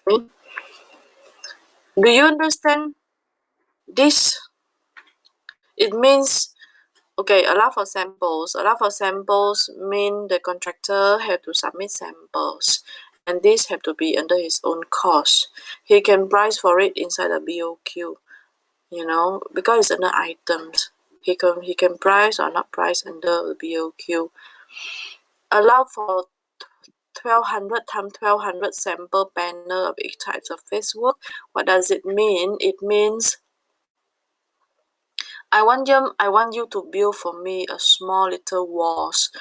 Okay. Do you understand this? It means, okay, allow for samples. Allow for samples mean the contractor have to submit samples, and these have to be under his own cost. He can price for it inside the BOQ, you know, because it's under items. He can price or not price under the BOQ. Allow for 1200 times 1200 sample panel of each type of face work. What does it mean? It means I want you to build for me a small little walls,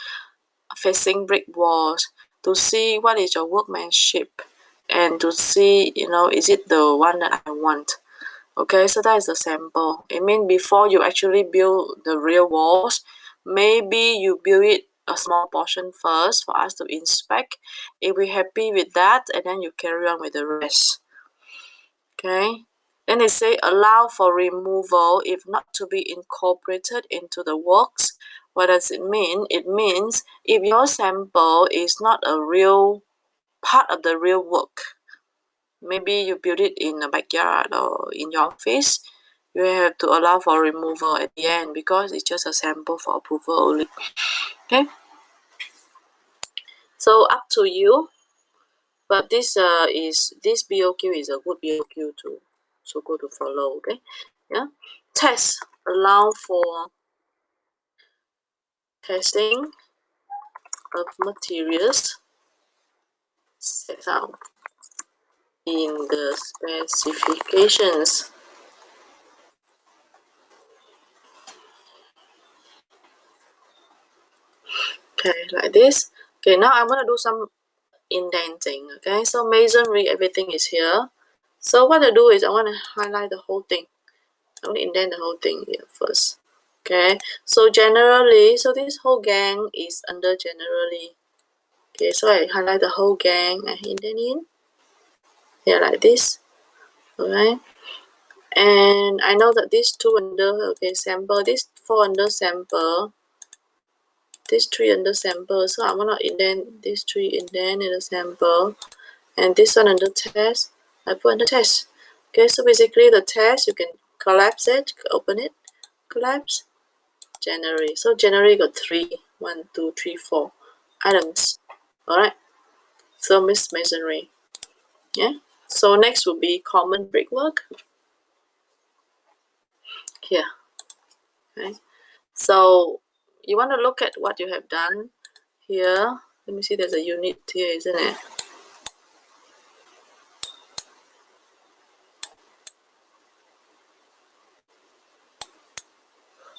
facing brick walls, to see what is your workmanship and to see, you know, is it the one that I want. Okay, so that is a sample. It means before you actually build the real walls, maybe you build it a small portion first for us to inspect. If we're happy with that, and then you carry on with the rest. Okay. Then they say allow for removal if not to be incorporated into the works. What does it mean? It means if your sample is not a real part of the real work, maybe you build it in a backyard or in your office, you have to allow for removal at the end because it's just a sample for approval only. Okay. So up to you. But this BOQ is a good BOQ too. So go to follow, okay? Yeah. Test. Allow for testing of materials set out in the specifications. Okay, like this. Okay, now I'm gonna do some indenting. Okay, so masonry, everything is here. So what I do is I want to highlight the whole thing. I want to indent the whole thing here first. Okay, so generally, so this whole gang is under generally. Okay, so I highlight the whole gang, I indent in here like this. Alright, and I know that these two under, okay, sample, this 4 under sample, this 3 under sample, so I'm gonna indent this 3 indent in the sample, and this one under test, I put under test. Okay, so basically the test, you can collapse it, open it, collapse, January. So January got 3, 1, 2, 3, 4 items. Alright. So mixed masonry. Yeah. So next will be common brickwork. Here. Okay. So you want to look at what you have done here. Let me see, there's a unit here, isn't it?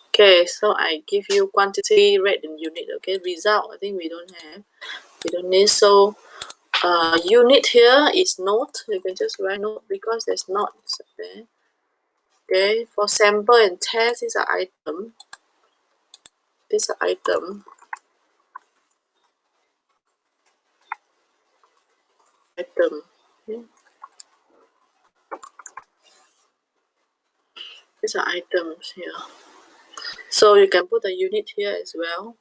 Okay, so I give you quantity, rate, and unit. Okay, result, I think we don't have. We don't need. So unit here is note. You can just write note because there's not there. Okay, for sample and test, these are item. These are item. Item. Okay. These are items here. So you can put a unit here as well.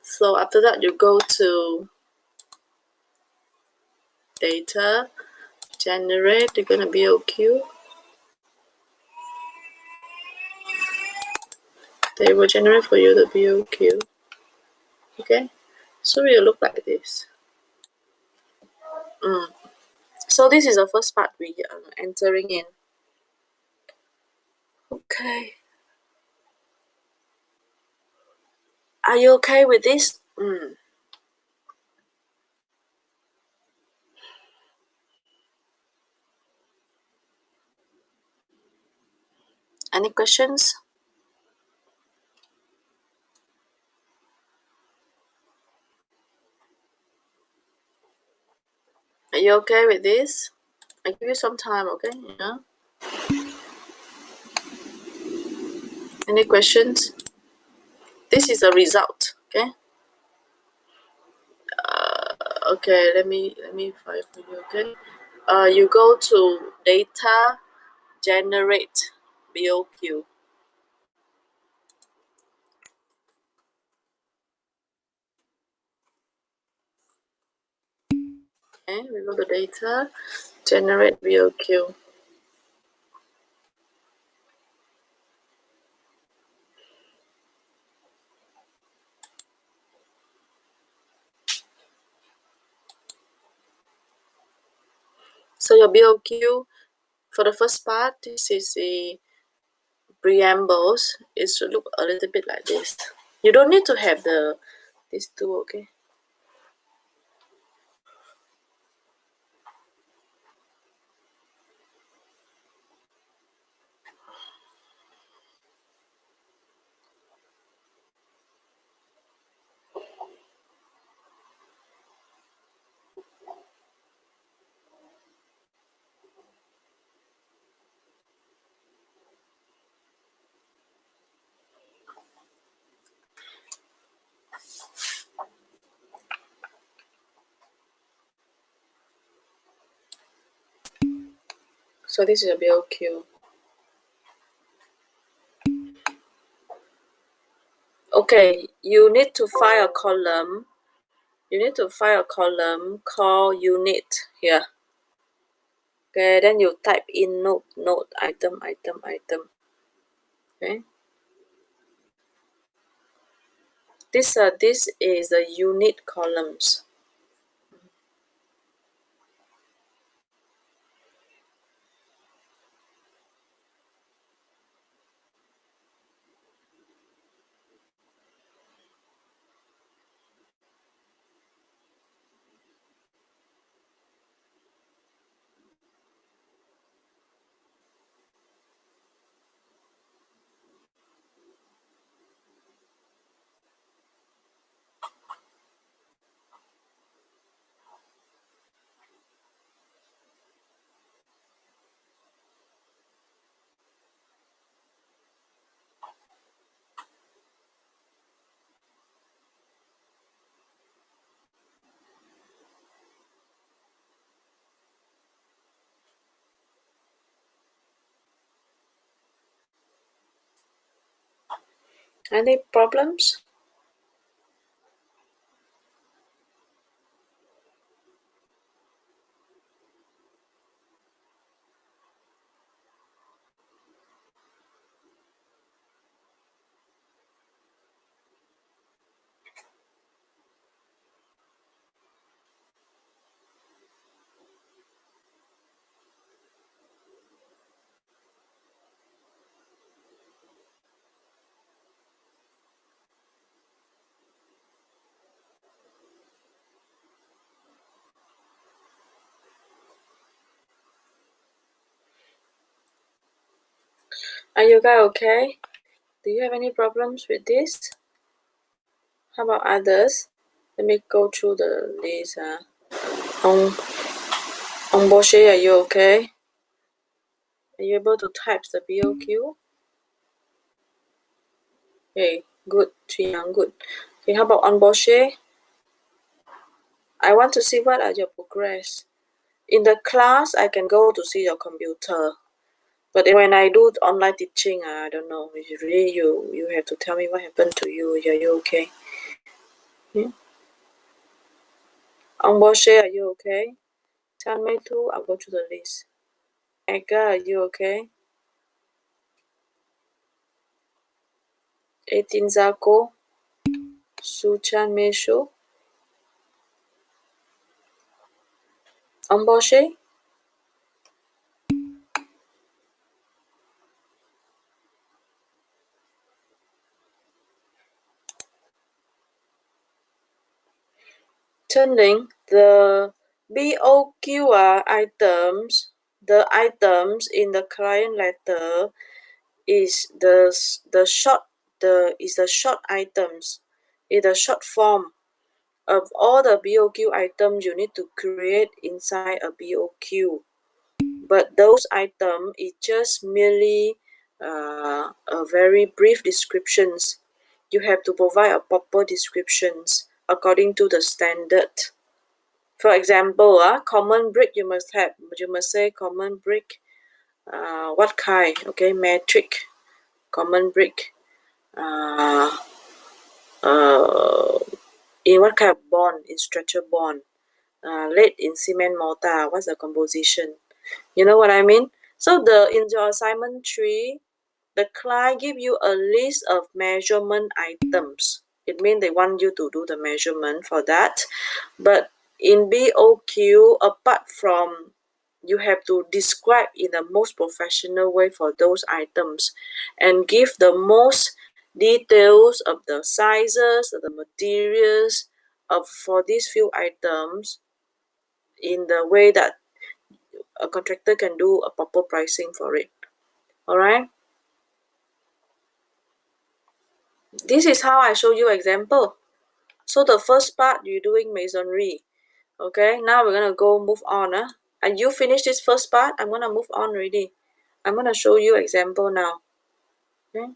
So after that, you go to data, generate. You're gonna BOQ. They will generate for you the BOQ. Okay, so it will look like this. So this is the first part we are entering in. Okay. Are you okay with this? Any questions? Are you okay with this? I give you some time, okay? Yeah. Any questions? This is a result, okay? Okay, let me find for you, okay? You go to data, generate, BOQ. Okay, we go to data, generate BOQ. So your BOQ for the first part, this is the preambles. It should look a little bit like this. You don't need to have these two, okay? So this is a BOQ. Okay, you need to find a column. You need to find a column called unit here. Okay, then you type in note, item. Okay. This is the unit columns. Any problems? Are you guys okay? Do you have any problems with this? How about others? Let me go through the list. Embauché, are you okay? Are you able to type the BOQ? Okay, good. Triang, good. Okay, how about embauché? I want to see what are your progress. In the class, I can go to see your computer. But when I do online teaching, I don't know. It's really you have to tell me what happened to you. Are you okay? Embauché, are you okay? Tell me too. I'll go to the list. Edgar, are you okay? 18 Zako, Suchan Mesho, Embauché. Turning the BOQ items, the items in the client letter is the short items, is the short form of all the BOQ items you need to create inside a BOQ. But those items is just merely a very brief descriptions. You have to provide a proper descriptions according to the standard. For example, common brick you must say common brick. What kind? Okay, metric, common brick. Uh, uh, in what kind of bond? In structure bond. Lead in cement mortar. What's the composition? You know what I mean? So in your assignment 3, the client give you a list of measurement items. It means they want you to do the measurement for that. But in BOQ, apart from you have to describe in the most professional way for those items and give the most details of the sizes, of the materials of for these few items in the way that a contractor can do a proper pricing for it. All right. This is how I show you example. So the first part you're doing masonry. Okay, now we're gonna go move on. And you finish this first part, I'm gonna move on already. I'm gonna show you example now. Okay.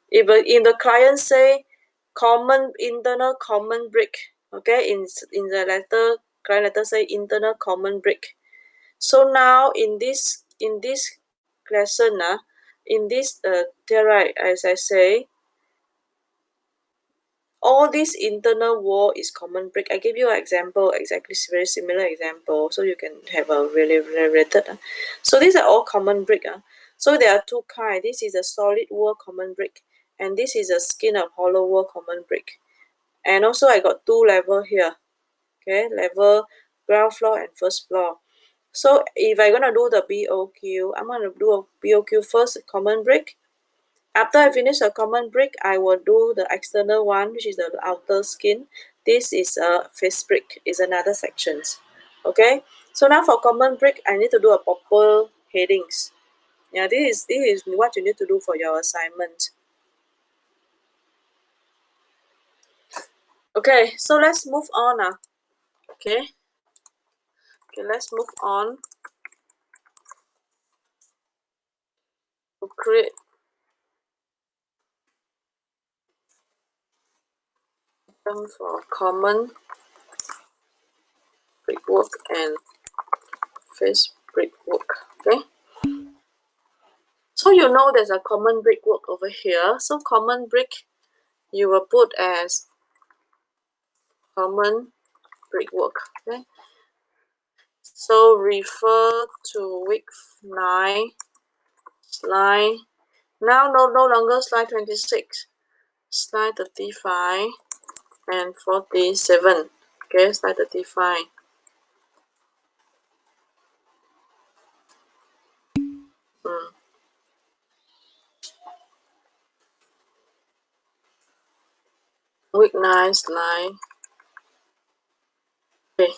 If in the client say common internal common brick, okay, in the letter client letter say internal common brick. So now in this lesson, in this theory, as I say, all this internal wall is common brick. I give you an example, exactly very similar example, so you can have a really related. So these are all common brick. So there are two kinds. This is a solid wall common brick, and this is a skin of hollow wall common brick. And also I got two level here. Okay, level ground floor and first floor. So if I'm gonna do the BOQ, I'm gonna do a BOQ first, common brick. After I finish the common brick, I will do the external one, which is the outer skin. This is a face brick, is another sections. Okay, so now for common brick, I need to do a proper headings. Yeah, this is what you need to do for your assignment. Okay, so let's move on now. Okay, let's move on to create them for common brickwork and face brickwork. Okay, so you know there's a common brickwork over here. So common brick you will put as common brickwork. Okay, so refer to week 9 slide. Now no longer slide 26, slide 35 and 47. Okay, slide 35. Week 9 slide. Okay,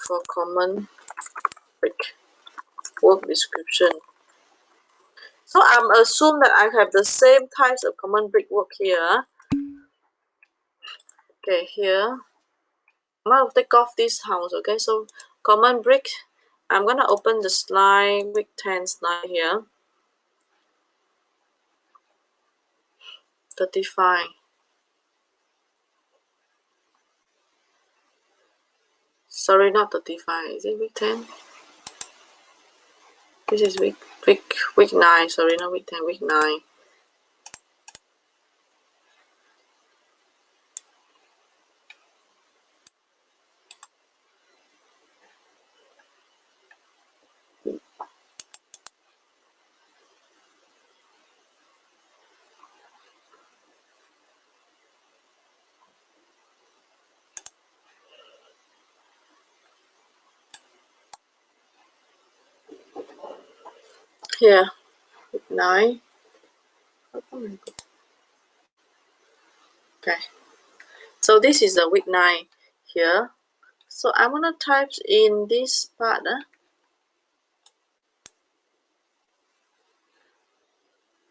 for common brick work description. So I'm assume that I have the same types of common brickwork here. Okay, here I'm gonna take off this house. Okay, so common brick. I'm gonna open the slide, week 10 slide here. 35. Sorry, not 35. Is it week 10? This is week 9. Sorry, not week 10. Week 9. Here, week 9. Okay. So this is the week 9 here. So I'm gonna type in this part.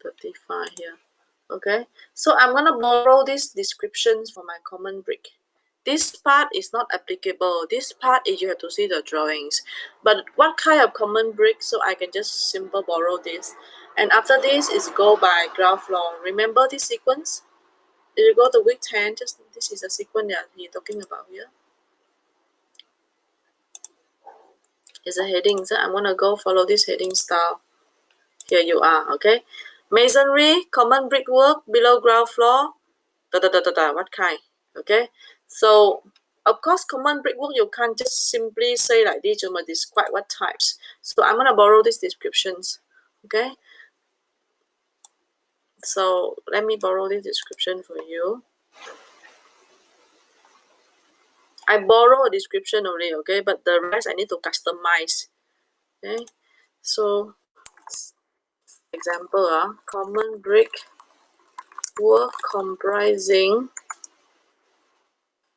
35 here. Okay, so I'm gonna borrow these descriptions for my common brick. This part is not applicable. This part is you have to see the drawings. But what kind of common brick? So I can just simple borrow this. And after this is go by ground floor. Remember this sequence? If you go to week 10, just this is the sequence that he's talking about here. It's a heading. So I'm gonna go follow this heading style. Here you are, okay? Masonry, common brickwork, below ground floor, what kind, okay? So, of course, common brickwork, you can't just simply say like this, you must describe what types. So, I'm gonna borrow these descriptions, okay? So, let me borrow this description for you. I borrow a description only, okay? But the rest I need to customize, okay? So, example, common brick work comprising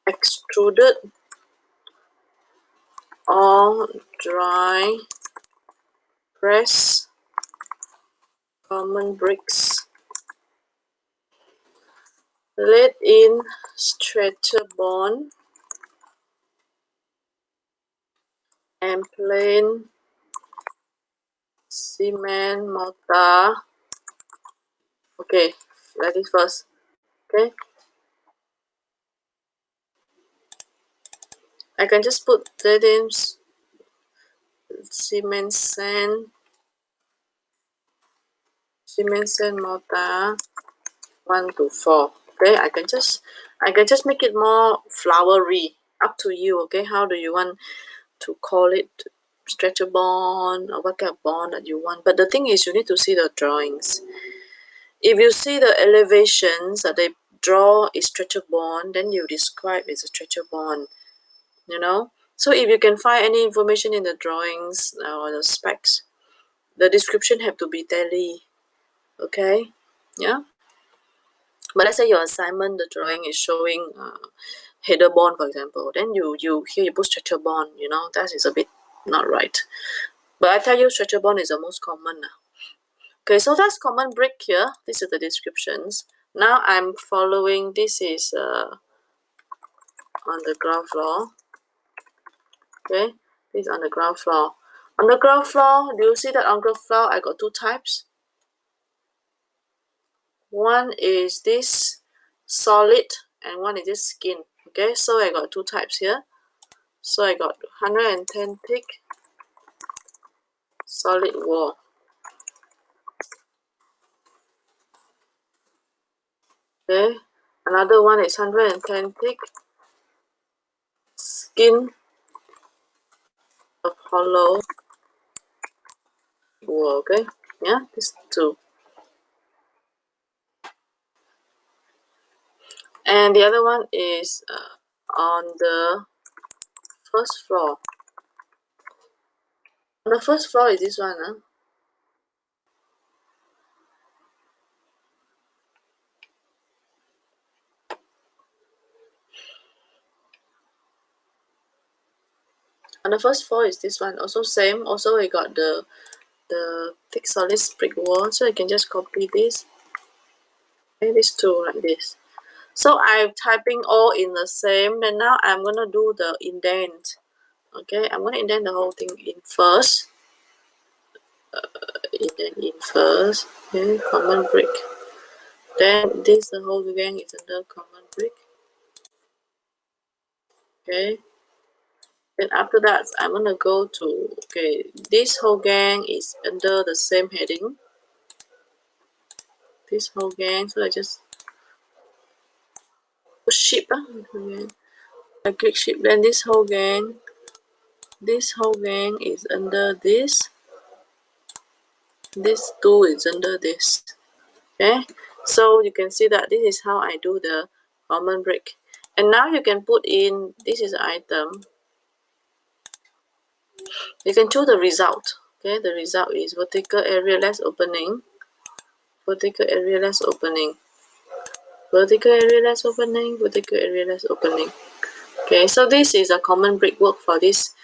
extruded or dry press common bricks laid in stretcher bond and plain cement mortar. Okay, let it first. Okay, I can just put that in cement sand mortar 1 to 4. Okay, I can just make it more flowery. Up to you. Okay, how do you want to call it? Stretcher bond or what kind of bond that you want? But the thing is, you need to see the drawings. If you see the elevations that they draw a stretcher bond, then you describe it's a stretcher bond, you know. So if you can find any information in the drawings or the specs, the description have to be tally. Okay, yeah. But let's say your assignment, the drawing is showing header bond, for example, then you here you put stretcher bond, you know, that is a bit not right. But I tell you, stretcher bond is the most common. Okay, so that's common brick here. These are the descriptions. Now I'm following, this is on the ground floor. Okay, this is on the ground floor. On the ground floor, do you see that on ground floor I got two types? One is this solid and one is this skin. Okay, so I got two types here. So I got 110 thick solid wall. Okay, another one is 110 thick skin of hollow wall. Okay, yeah, these two. And the other one is on the first floor. On the first floor is this one. On the first floor is this one. Also same. Also we got the the thick solid brick wall. So you can just copy this. Okay, these two like this. So I'm typing all in the same, and now I'm gonna do the indent. Okay, I'm gonna indent the whole thing in first. Indent in first. Okay, common brick. Then this the whole gang is under common brick. Okay. Then after that, I'm gonna go to, okay, this whole gang is under the same heading. This whole gang, so I just put ship. I click ship. Then this whole gang is under this. This two is under this. Okay, so you can see that this is how I do the common brick. And now you can put in, this is the item. You can choose the result. Okay, the result is vertical area less opening, vertical area less opening, vertical area less opening, vertical area less opening. Okay, so this is a common brickwork for this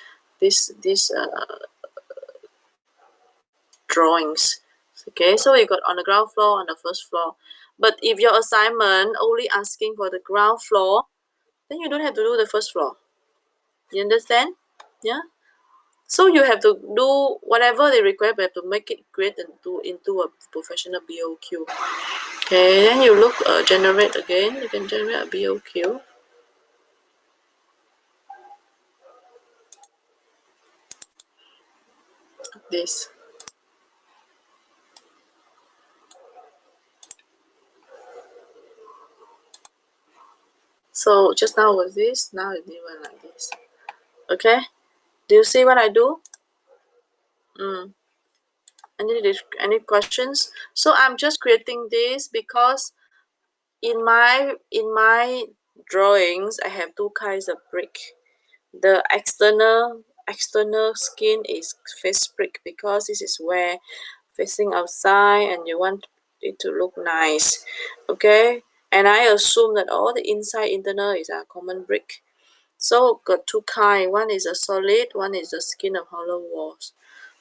drawings. Okay, so you got on the ground floor, on the first floor. But if your assignment only asking for the ground floor, then you don't have to do the first floor. You understand? Yeah. So you have to do whatever they require, but you have to make it great and do into a professional BOQ. Okay, then you look generate again. You can generate a BOQ. This. So just now was this, now it's even like this. Okay, do you see what I do? Any questions? So I'm just creating this because in my drawings I have two kinds of brick. The external skin is face brick because this is where facing outside and you want it to look nice. Okay, and I assume that all the inside internal is a common brick. So got two kind. One is a solid, one is the skin of hollow walls.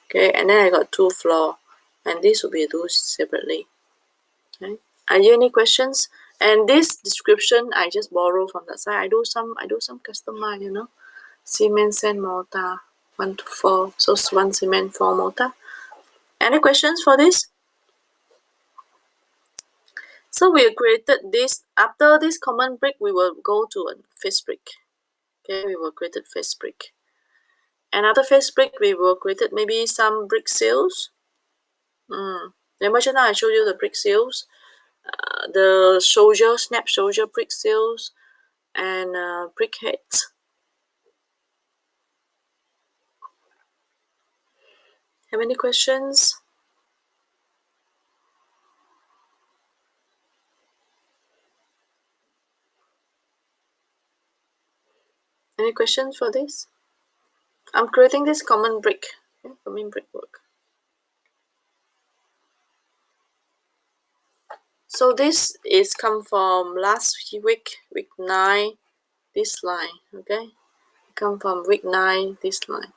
Okay, and then I got two floor, and this will be do separately. Okay, are you any questions? And this description I just borrow from that side. I do some customize, you know, cement, sand, mortar, 1 to 4. So 1 cement, 4 mortar. Any questions for this? So we created this. After this common brick, we will go to a face brick. Okay, we will create face brick. And after face brick, we will create maybe some brick seals. Remember just now I showed you the brick seals, the soldier, snap soldier brick seals, and brick heads. Have any questions? Any questions for this? I'm creating this common brick, okay, common brickwork. So this is come from last week, week 9, this line, okay? Come from week 9, this line.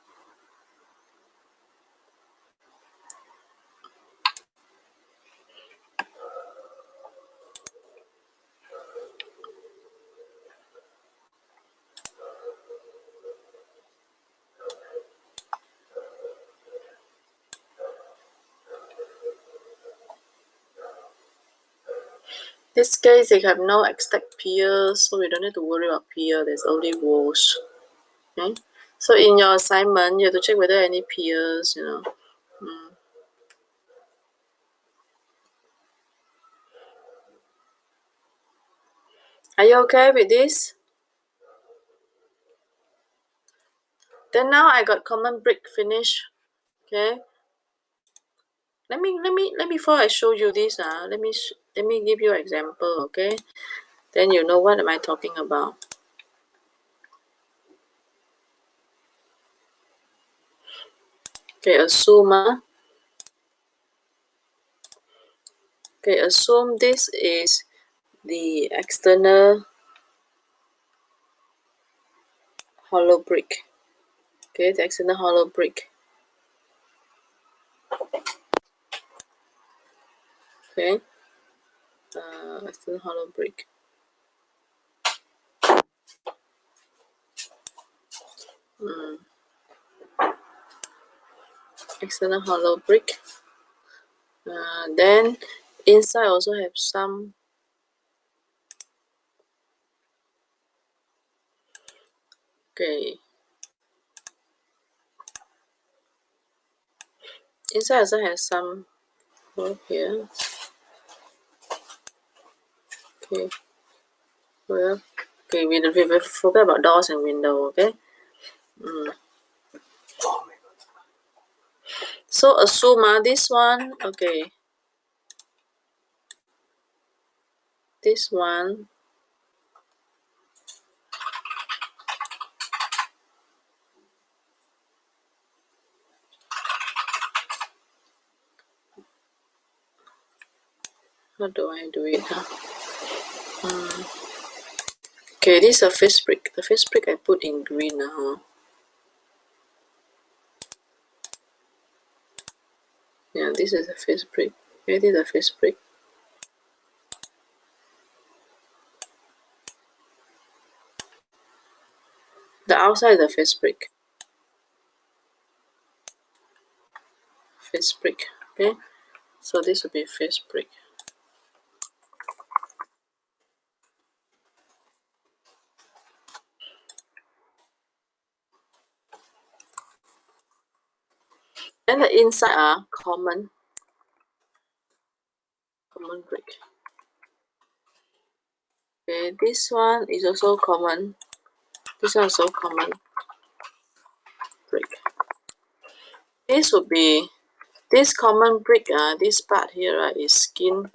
This case, they have no exact piers, so we don't need to worry about pier. There's only walls. Okay. So in your assignment, you have to check whether any piers, you know. Are you okay with this? Then now I got common brick finish. Okay. Let me before I show you this, let me give you an example, okay? Then you know what am I talking about. Okay, assume okay, assume this is the external hollow brick. Okay, the external hollow brick. Okay. External hollow brick. External hollow brick. Then inside also have some. Okay. Inside also has some hole here. Okay. Well, okay, we forget about doors and window, okay? So assume this one, okay. This one, how do I do it? Okay, this is a face brick. The face brick I put in green now. Yeah, this is a face brick. Okay, this is a face brick. The outside is a face brick. Face brick. Okay, so this will be face brick. And the inside are common brick. Okay, this one is also common. This one is also common brick. This would be this common brick. This part here, right, is skin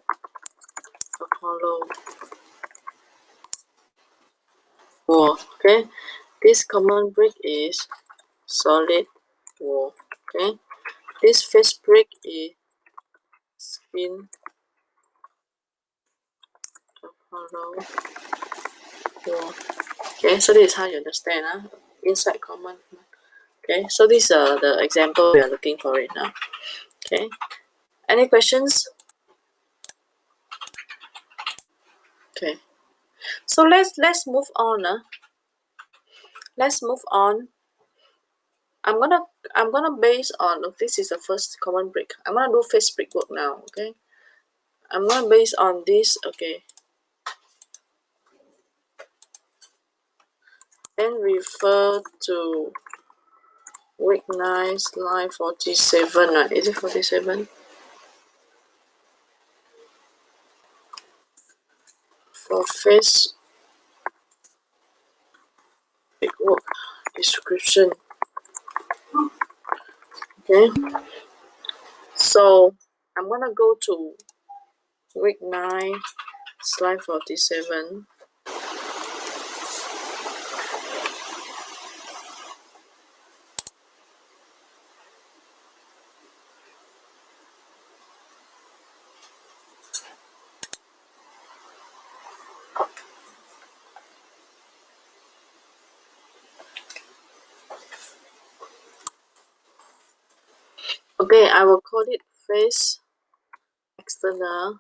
of hollow wall. Okay, this common brick is solid wall. Okay, this face brick is skin of hollow wall. Okay, so this is how you understand. Inside common. Okay, so these are the example we are looking for right now. Okay, any questions? Okay, so let's move on. Let's move on. I'm gonna base on, this is the first common brick. I'm gonna do face brick work now. Okay, I'm gonna base on this. Okay, and refer to week 9 slide 47. Right? Is it 47? For face brick work description. Okay, so I'm gonna go to week 9 slide 47. Okay, I will call it face external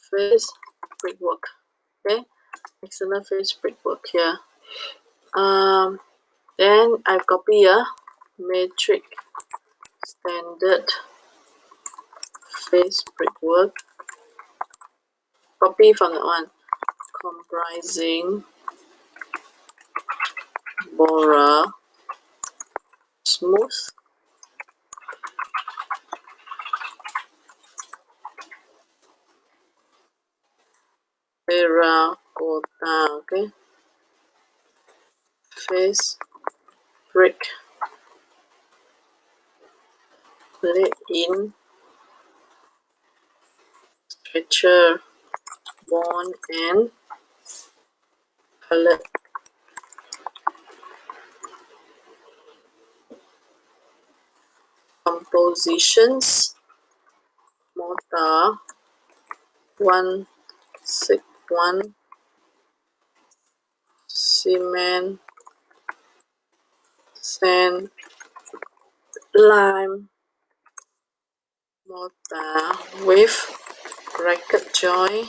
face brickwork. Okay, external face brickwork here. Then I copy a metric standard face brickwork. Copy from the one comprising Bora smooth terracotta. Okay, face brick laid in stretcher bond and colored. Compositions mortar 161 cement sand lime mortar with bracket joint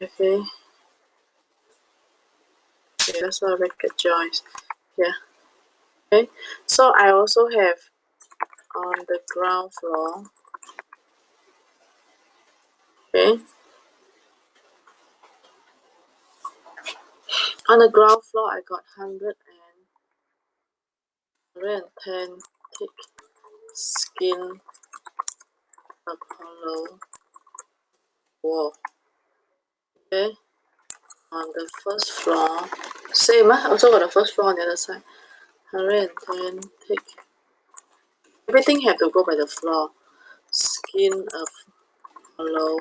okay. Okay, that's what bracket joints. Yeah. Okay. So I also have on the ground floor. Okay. On the ground floor I got 110 thick skin hollow wall. Okay. On the first floor. Same, also got the first floor on the other side. 110 thick. Everything have to go by the floor. Skin of hollow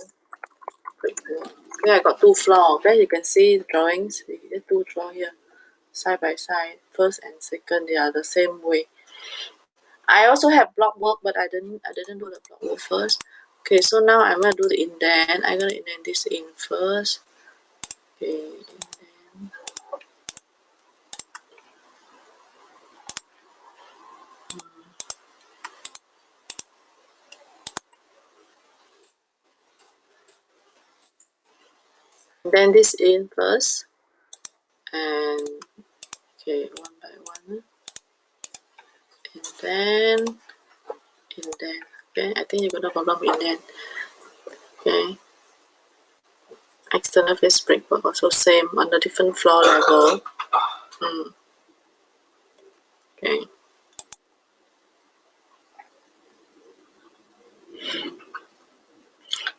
brick wall. Okay, I got two floor. Okay, you can see the drawings. We get two draw here, side by side. First and second, they are the same way. I also have block work, but I didn't do the block work first. Okay, so now I'm gonna do the indent. I'm gonna indent this in first. Okay, indent. Indent this in first, and okay, one by one. Indent. Okay, I think you got no problem with indent. Okay. External face brickwork also same on the different floor level. Okay.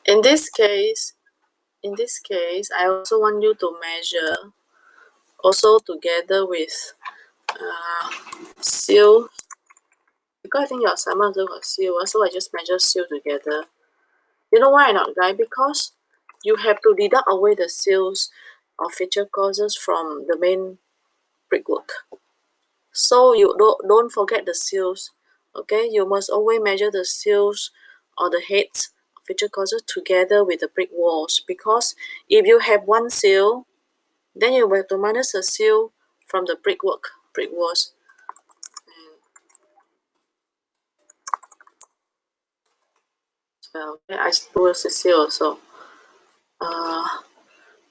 In this case, I also want you to measure also together with seal, because I think your assignment also got seal, so I just measure seal together. You know why not, guys? Because you have to deduct away the seals or feature causes from the main brickwork. So you don't forget the seals. Okay, you must always measure the seals or the heads feature causes together with the brick walls, because if you have one seal, then you have to minus the seal from the brick walls. Okay, I do the seal also.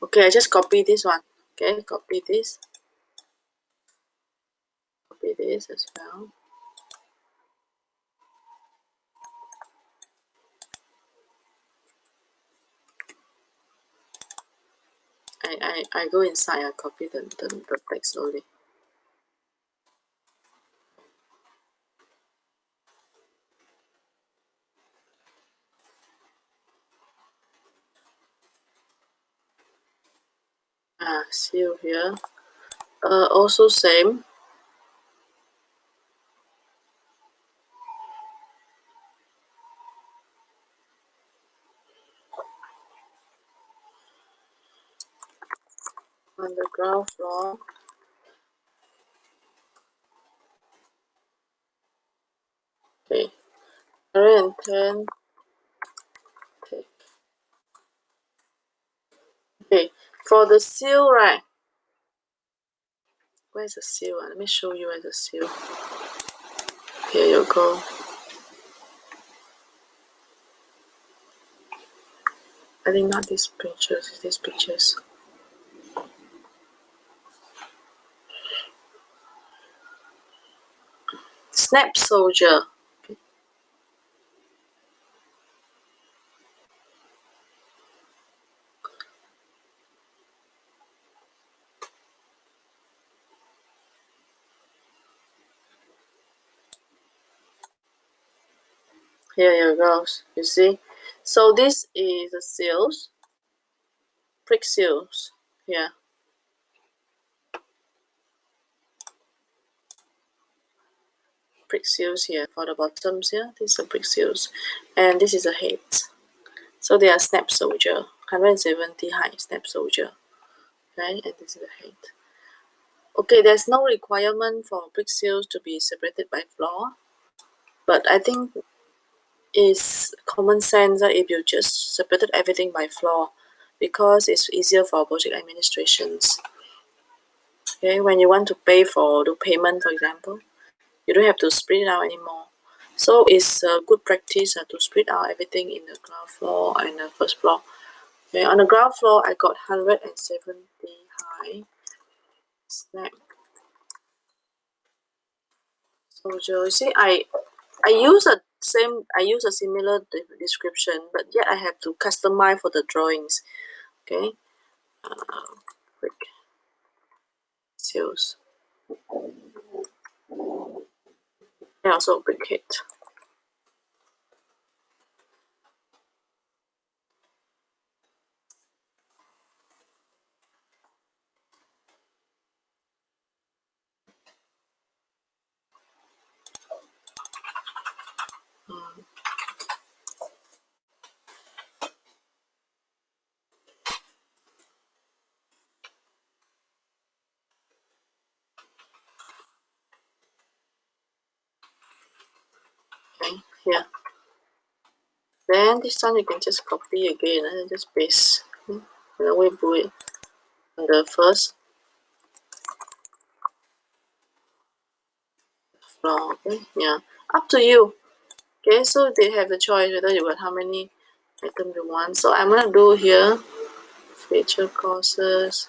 Okay, I just copy this one. Okay, copy this as well. I go inside, I copy the text only. Seal here. Also same. On the ground floor. Okay, 110. Okay, for the seal, right? Where's the seal? Let me show you where's the seal. Here you go. I think not these pictures, these pictures. Snap soldier. Okay. Here you go. You see? So this is the seals. Brick seals. Here. Brick seals here for the bottoms here. These are brick seals. And this is a head. So they are snap soldier. 170 high snap soldier. Okay, and this is the head. Okay, there's no requirement for brick seals to be separated by floor. But I think it's common sense that if you just separated everything by floor, because it's easier for project administrations. Okay, when you want to pay for the payment, for example, you don't have to split it out anymore. So it's a good practice to split out everything in the ground floor and the first floor. Okay, on the ground floor, I got 170 high. Snap. So you see, I use a similar description, but yet I have to customize for the drawings. Okay, brick sales. And also brick hit. Okay, here. Then this one you can just copy again and just paste. And then we put it on the first floor. Okay, yeah, up to you. Okay, so they have the choice whether you want how many items you want. So I'm gonna do here feature courses.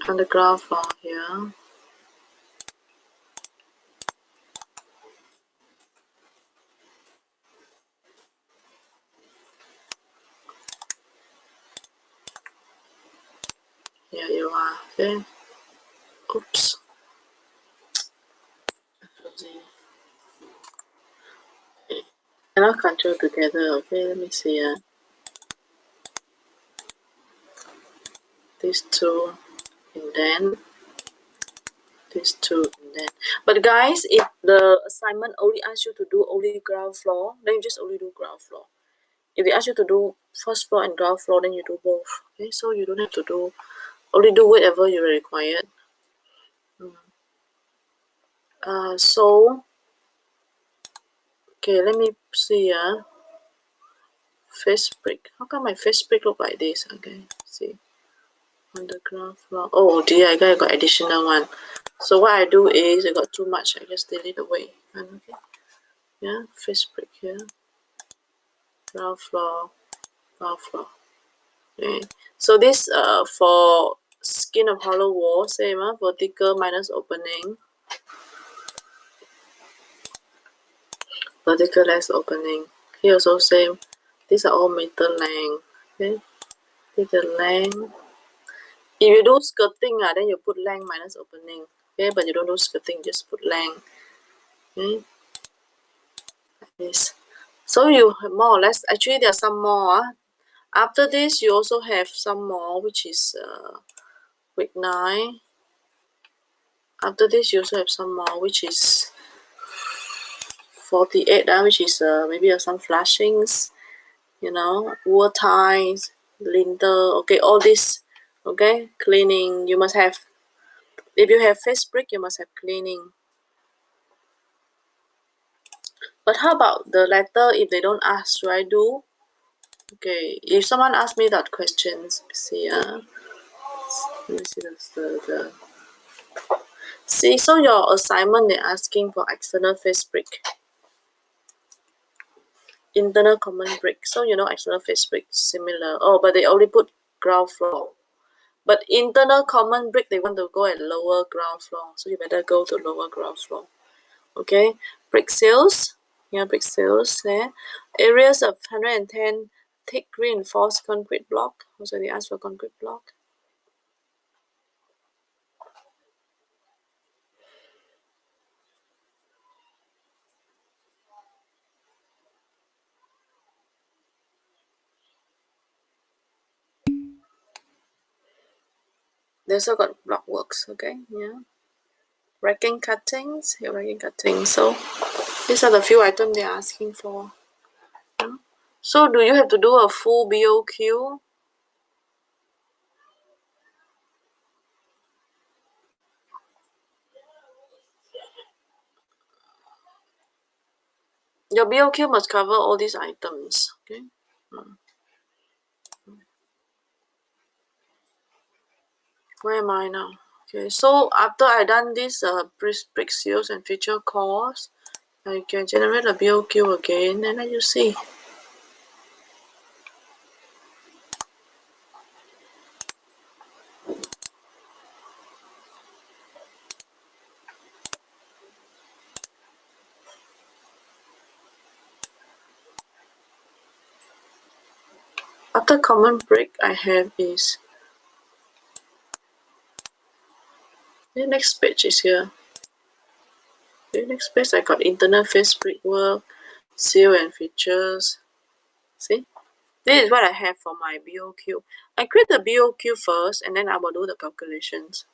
On the ground floor here. Here you are. Okay. Oops. Okay. Cannot control together. Okay, let me see. These two, and then these two, and then. But guys, if the assignment only asks you to do only ground floor, then you just only do ground floor. If they ask you to do first floor and ground floor, then you do both. Okay, so you don't have to do only do whatever you required. So okay, let me see. Face brick. How come my face brick look like this? Okay, see. On the ground floor. Oh dear, I got additional one. So what I do is I got too much. I just delete away. Okay. Yeah, face brick here. Ground floor. Ground floor. Okay. So this for skin of hollow wall, same vertical minus opening. Vertical less opening. Here also same. These are all meter length. Okay. Meter length. If you do skirting, then you put length minus opening. Okay, but you don't do skirting, just put length. Okay. Like this. So you have more or less, actually there are some more. After this, you also have some more, which is week 9. After this, you also have some more, which is 48, which is maybe some flashings, wool ties, lintel, okay, all this, okay, cleaning, you must have. If you have face brick, you must have cleaning. But how about the letter if they don't ask, should I do? Okay, if someone asks me that questions, see, let me see the see, so your assignment they're asking for external face brick, internal common brick. So external face brick similar. Oh, but they only put ground floor. But internal common brick they want to go at lower ground floor. So you better go to lower ground floor. Okay, brick sales. Yeah, brick sales there. Areas of 110 thick reinforced concrete block. Also they ask for concrete block. They also got block works, okay, yeah. Racking cuttings, yeah, racking cuttings. So these are the few items they're asking for. Yeah. So do you have to do a full BOQ? Your BOQ must cover all these items. Okay. Where am I now? Okay, so after I done this brick seals and feature calls, I can generate a BOQ again, and then you see. After common break, I have is the next page is here. The next page I got internal face brickwork, seal and features. See, this is what I have for my BOQ. I create the BOQ first, and then I will do the calculations.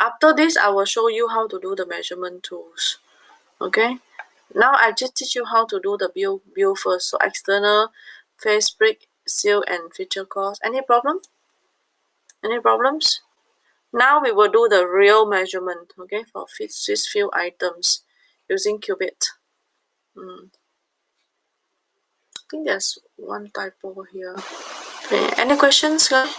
After this, I will show you how to do the measurement tools. Okay. Now I just teach you how to do the build first. So external, face brick, seal, and feature cost. Any problem? Any problems? Now we will do the real measurement, okay, for Swiss field items using Qubit. I think there's one typo here. Okay, any questions, guys?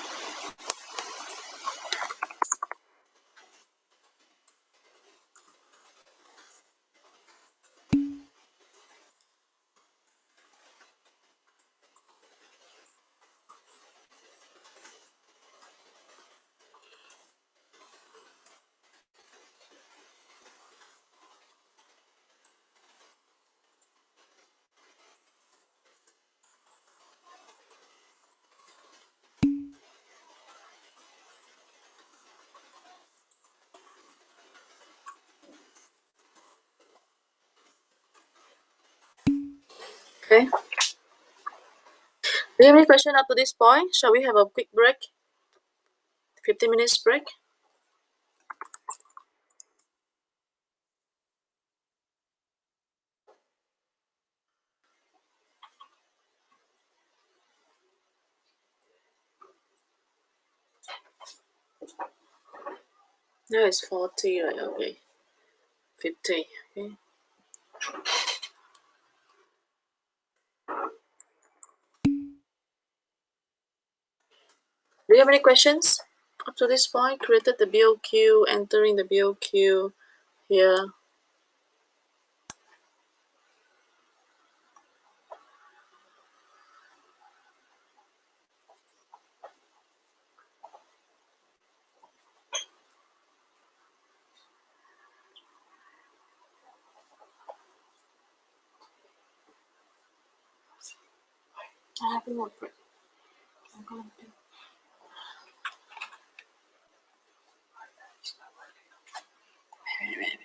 Okay. Do you have any question up to this point? Shall we have a quick break? 15 minutes break? No, it's 40, right? Okay. 50. Okay. Do you have any questions up to this point? Created the BOQ, entering the BOQ here. I have one break. I'm going to. Wait.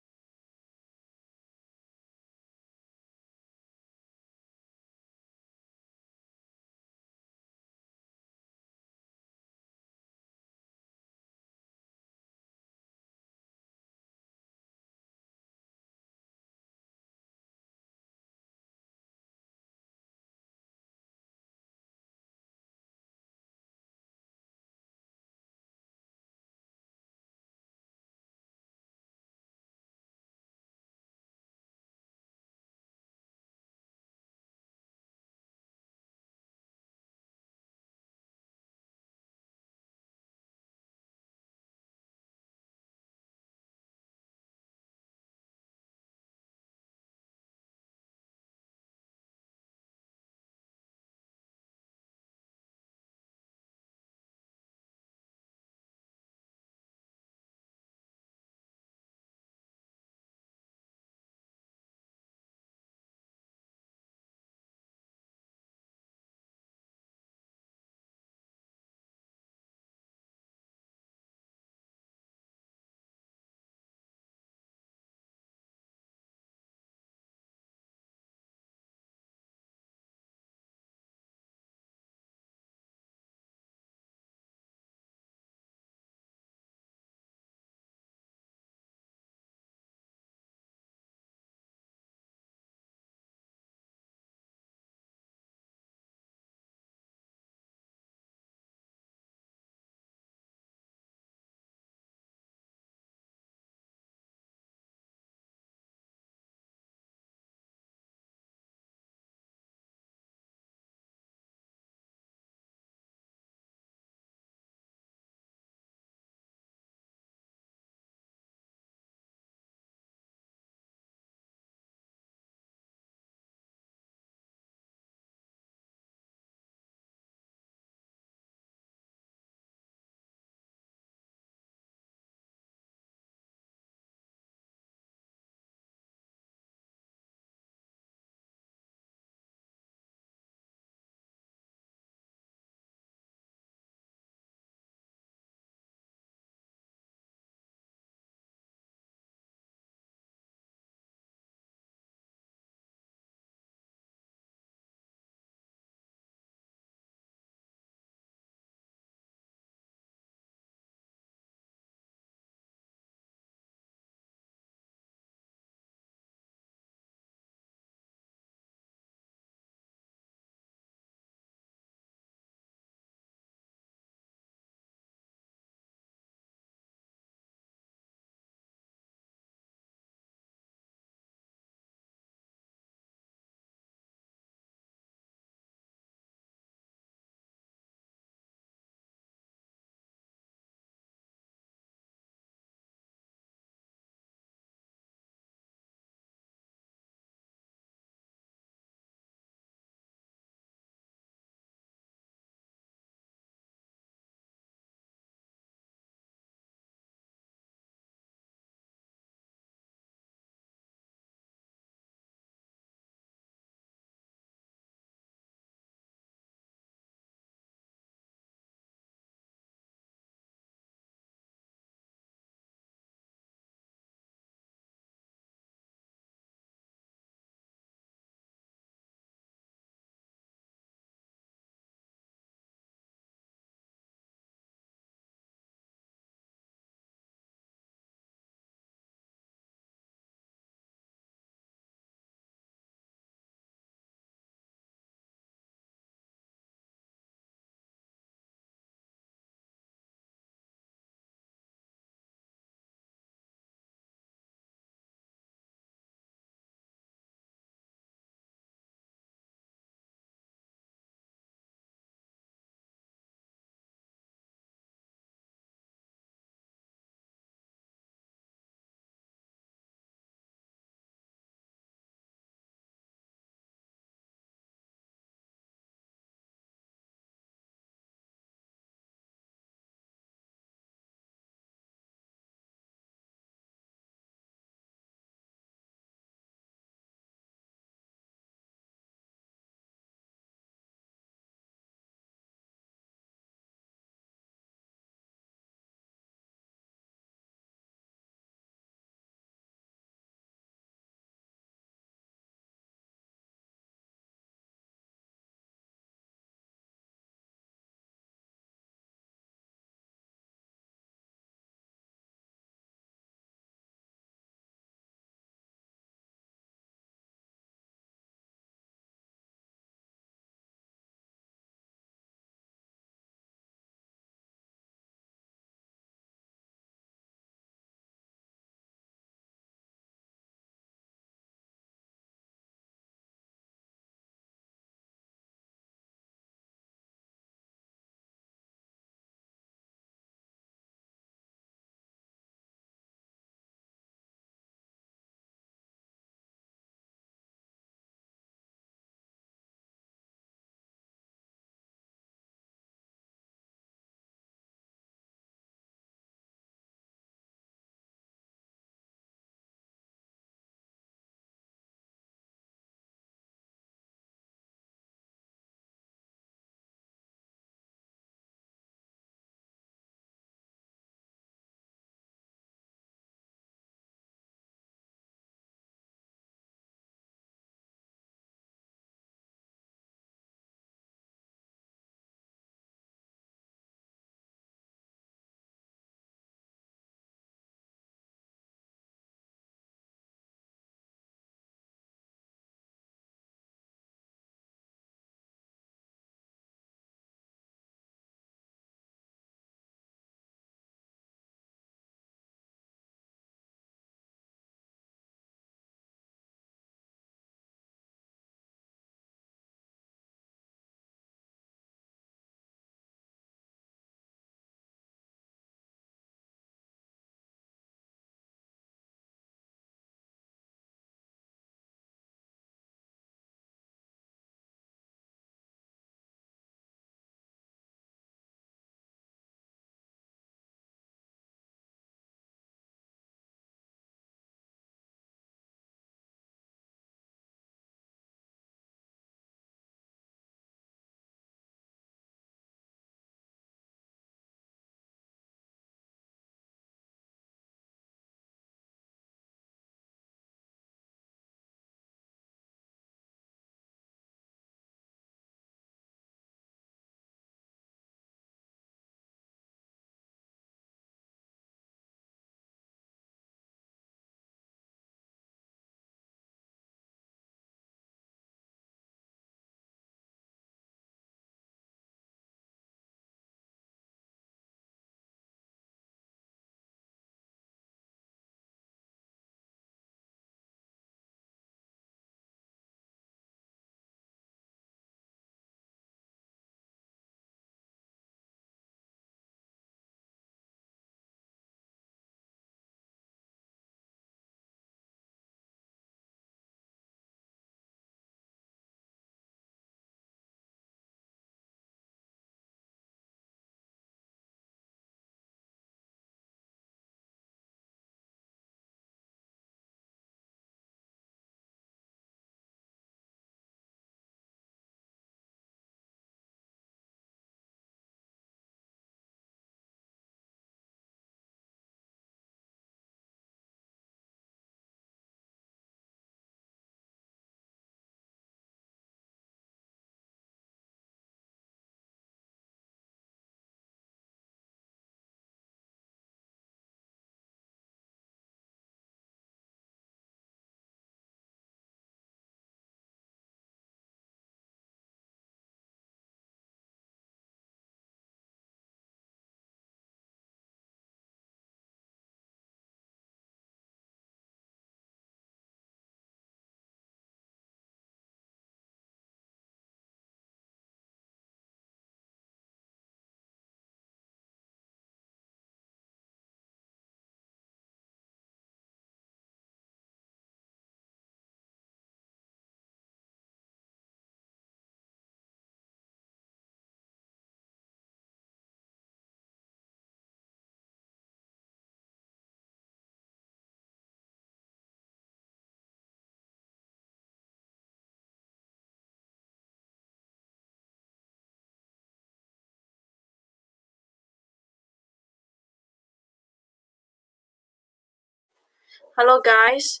Hello guys.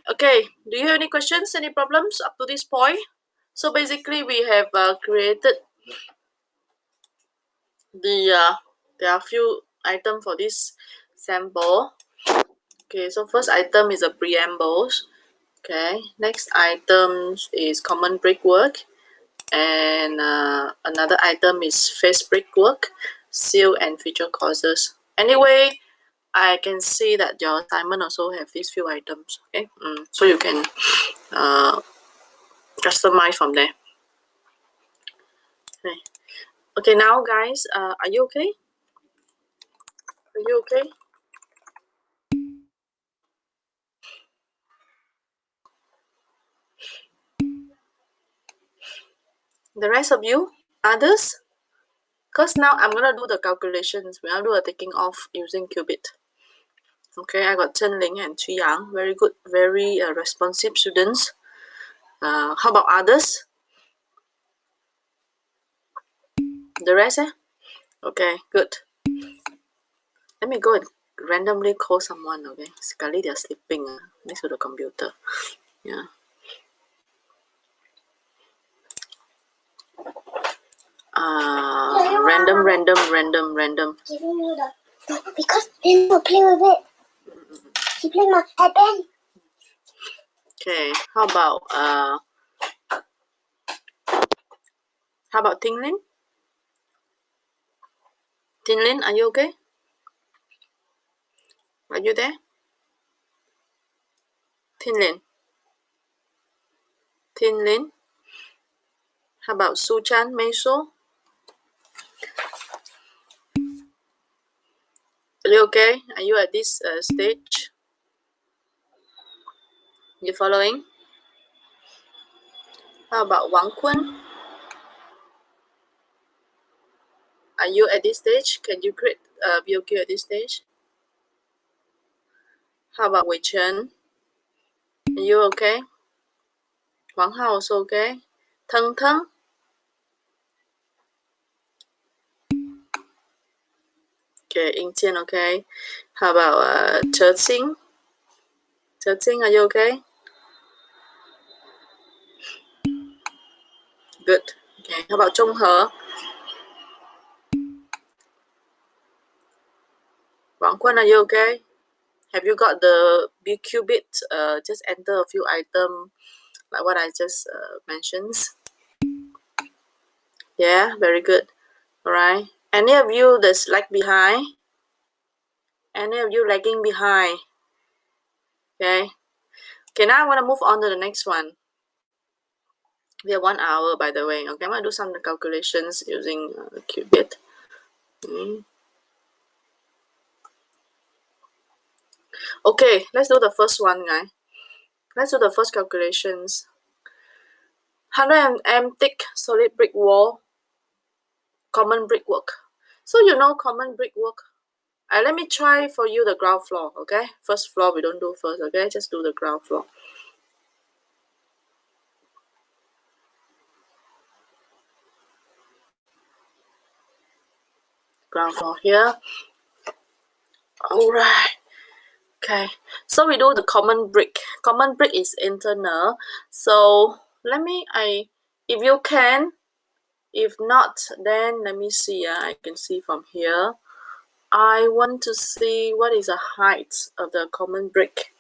Okay, do you have any questions, any problems up to this point? So basically we have created there are few items for this sample. Okay, so first item is a preambles. Okay, next item is common brickwork, and another item is face brickwork, seal and feature causes. Anyway, I can see that your assignment also have these few items. Okay, so you can uh, customize from there. Okay. Okay, now guys, are you okay? Are you okay? The rest of you, others? Because now I'm gonna do the calculations. We're gonna do a taking off using qubit. Okay, I got Chen Ling and Qi Yang. Very good, very responsive students. How about others? The rest, eh? Okay, good. Let me go and randomly call someone, okay? Sekali they're sleeping next to the computer. Yeah. Random. Giving me the no, because they will play with it. She played my headband. Okay, how about Tinglin? Tinlin, are you okay? Are you there? Tinlin. How about Suchan Meiso? Are you okay? Are you at this stage? You following? How about Wang Kun? Are you at this stage? Can you create BOQ at this stage? How about Wei Chen? Are you okay? Wang Hao also okay? Teng Teng? Okay, Ying Qian okay? How about Che Qing? Che Qing, are you okay? Good. Okay, how about Zhong He? Wang Kun, are you okay? Have you got the BQ bit? Just enter a few items like what I just mentioned. Yeah, very good. All right. Any of you that's lag behind? Any of you lagging behind? Okay. Okay, now I want to move on to the next one. We have 1 hour, by the way. Okay, I'm going to do some calculations using qubit. Okay, let's do the first one, guys. Let's do the first calculations. 100 mm thick solid brick wall, common brickwork. So you know common brickwork. Let me try for you the ground floor, okay? First floor we don't do first, okay? Just do the ground floor. Ground floor here. All right. Okay, so we do the common brick. Common brick is internal. So let me, if you can, if not, then let me see. I can see from here. I want to see what is the height of the common brick.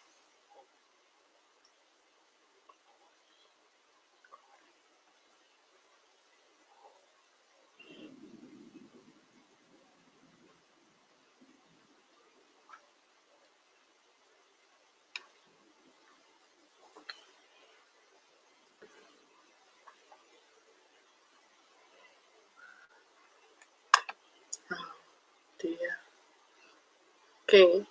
Dear. Okay,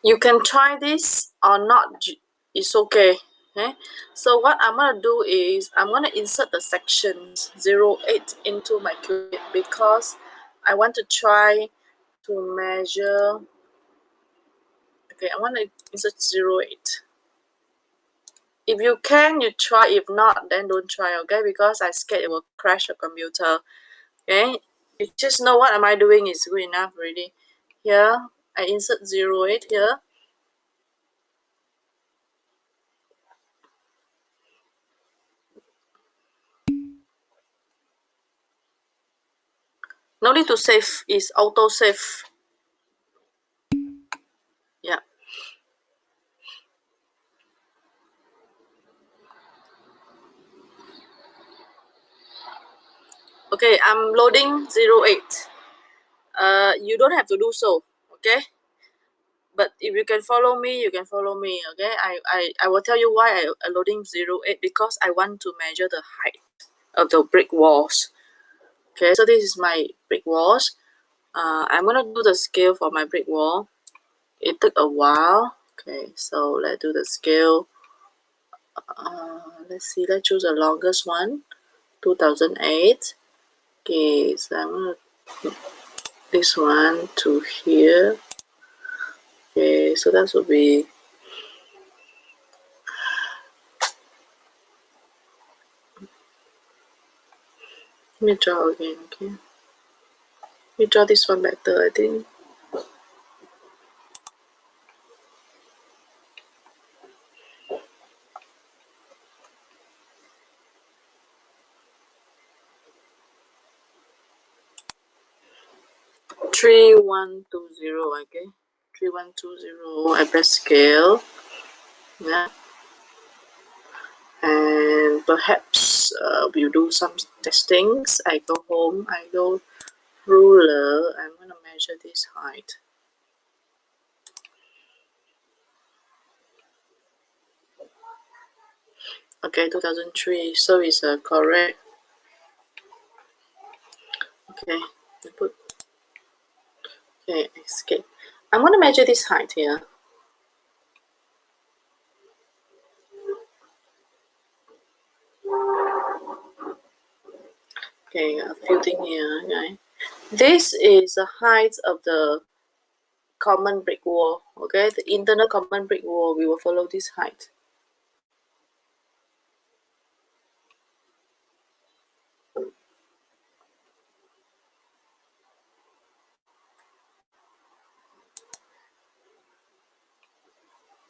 you can try this or not, it's okay. Okay, so what I'm gonna do is I'm gonna insert the sections 08 into my qubit because I want to try to measure. Okay, I want to insert 08. If you can, you try. If not, then don't try, okay? Because I scared it will crash your computer. Okay, you just know what am I doing is good enough already. Here, I insert 08 here. No need to save, it's auto save. Yeah. Okay, I'm loading 08. You don't have to do so, okay? But if you can follow me, you can follow me, okay? I will tell you why I'm loading 08, because I want to measure the height of the brick walls. Okay, so this is my brick walls. I'm gonna do the scale for my brick wall. It took a while. Okay, so let's do the scale. Let's see, let's choose the longest one, 2008. Okay, so I'm gonna put this one to here. Okay, so that would be, let me draw again, okay? Let me draw this one better, I think. Three one two zero, okay? 3120. I press scale. Yeah. And perhaps we'll do some testings. I go home, I go ruler, I'm gonna measure this height. Okay, 2003, so it's correct. Okay, I put, okay, escape. I'm gonna measure this height here. Okay, a few things here, okay. This is the height of the common brick wall, okay? The internal common brick wall, we will follow this height.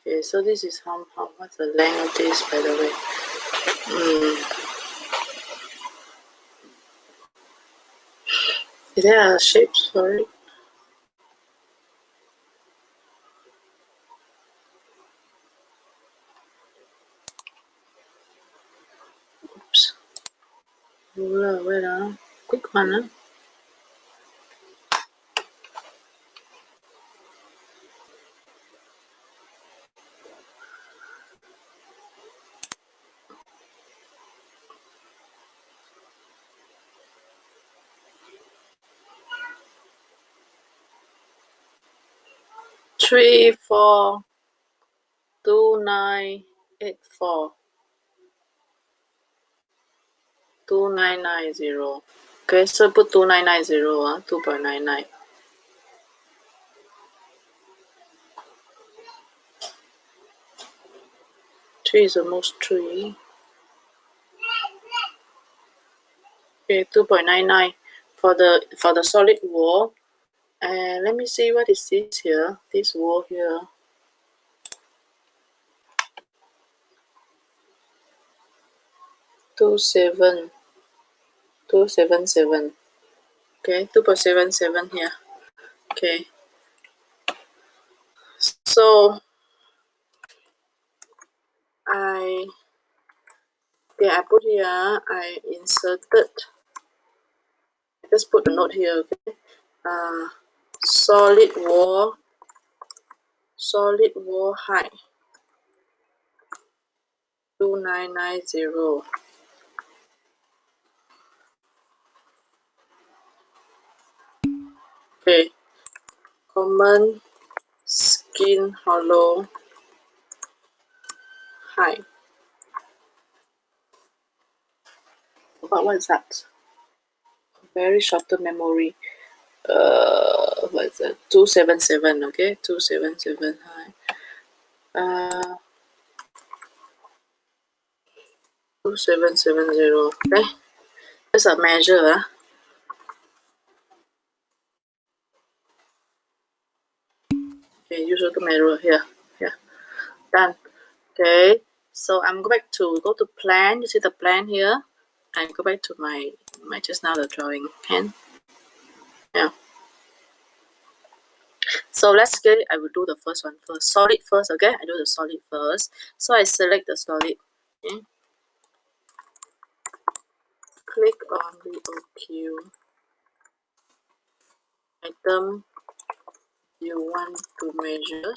Okay, so this is how what's the length of this, by the way? Is there a shapes for it? Oops. Ruler, wait, quick one, 342984 2990. Okay, so put 2990, 2.99. 3 is almost 3. Okay, 2.99 for the solid wall. And let me see what is this here. This wall here. 277. Okay, 2.77 here. Okay. So I put here, I inserted, I just put a note here, okay? Solid wall height 2990. Okay, common skin hollow height. What is that? Very short-term memory. What is that? 277. Okay, 277 high. 2770. Okay, that's a measure. Okay, use the mirror here. Yeah, done. Okay, so I'm go to plan. You see the plan here, and go back to my just now the drawing pen. Yeah. So let's get it. I will do the first one first. Solid first, okay? I do the solid first. So I select the solid. Okay. Click on the OQ item you want to measure.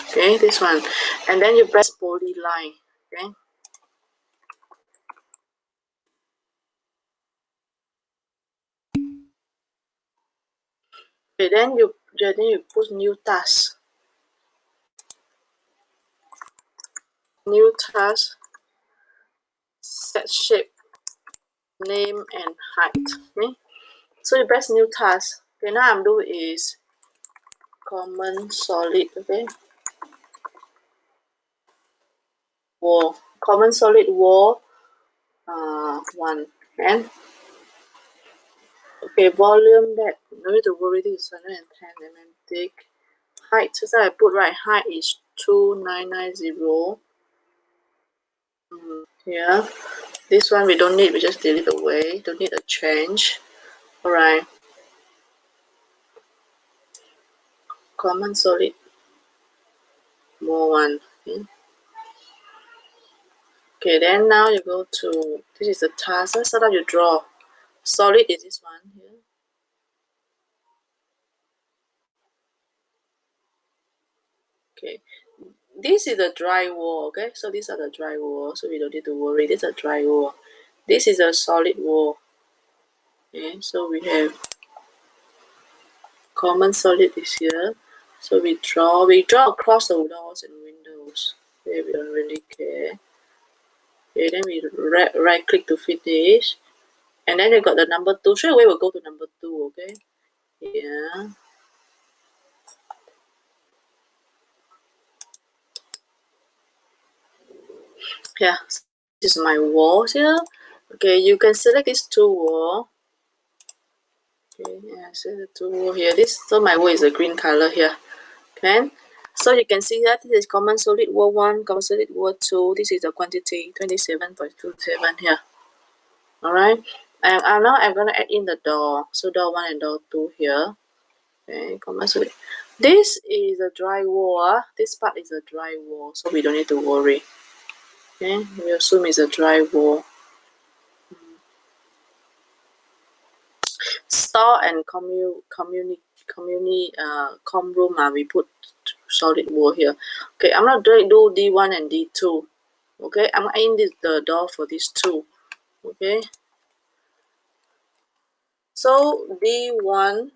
Okay, this one. And then you press polyline. Okay. Okay, then you put new task. New task, set shape, name and height. Okay. So you press new task. Okay, now I'm doing is common solid, okay? Wall. Common solid wall 1. And okay, volume that no need to worry, this is 110 mm thick. Height, so I put right height is 2990. Here. This one we don't need, we just delete away. Don't need a change. Alright. Common solid more 1. Okay, then now you go to this is the task. So now you draw. Solid is this one here. Okay. This is a dry wall, okay? So these are the dry wall, so we don't need to worry. This is a dry wall. This is a solid wall. Okay, so we have common solid is here. So we draw across the doors and windows. Okay, we don't really care. Okay, then we right click to finish. And then you got the number 2. Straight away we'll go to number 2, okay? Yeah. Yeah, so this is my wall here. Okay, you can select these 2 wall. Okay, yeah, so the 2 wall here. So my wall is a green color here. Okay, so you can see that this is common solid wall 1, common solid wall 2. This is the quantity 27.27 here. Alright, and now I'm gonna add in the door. So door 1 and door 2 here. Okay, common solid. This is a dry wall. This part is a dry wall, so we don't need to worry. Okay, we assume it's a dry wall. Store and com room, we put solid wall here. Okay, I'm not going to do D1 and D2. Okay, I'm in the door for these 2. Okay, so D1,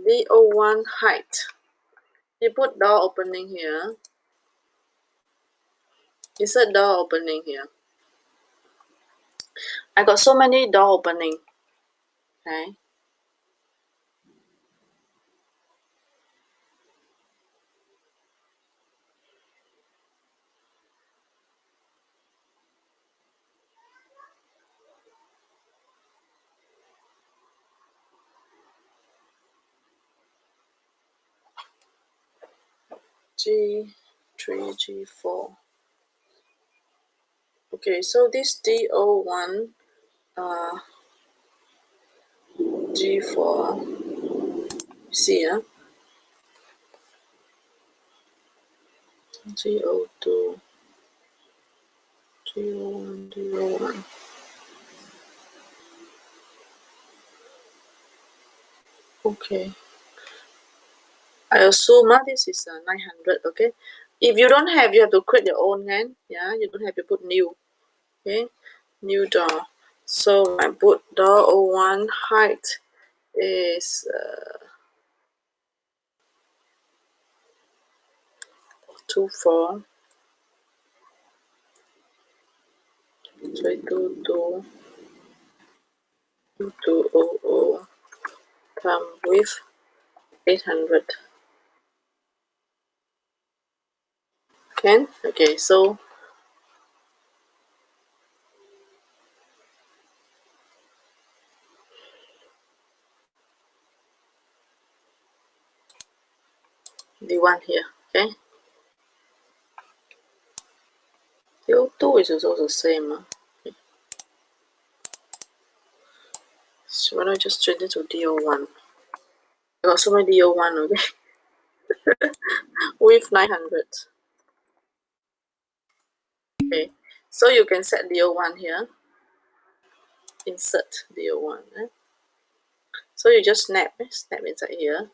D01 height. You put door opening here. Insert door opening here. I got so many door opening. Okay. G3, G4. Okay, so this D01, G4, see, G02, G01, G01. Okay. I assume this is 900, okay? If you don't have, you have to create your own hand. Yeah, you don't have to put new. Okay, new door. So I put door 01 height is 24. So 2200 come with 800. Can? Okay, so the one here. Okay, DO2 is also the same. Okay. So why don't I just change it to DO1? I got so many DO1, okay, with 900. Okay, so you can set DO1 here. Insert DO1. So you just snap inside here.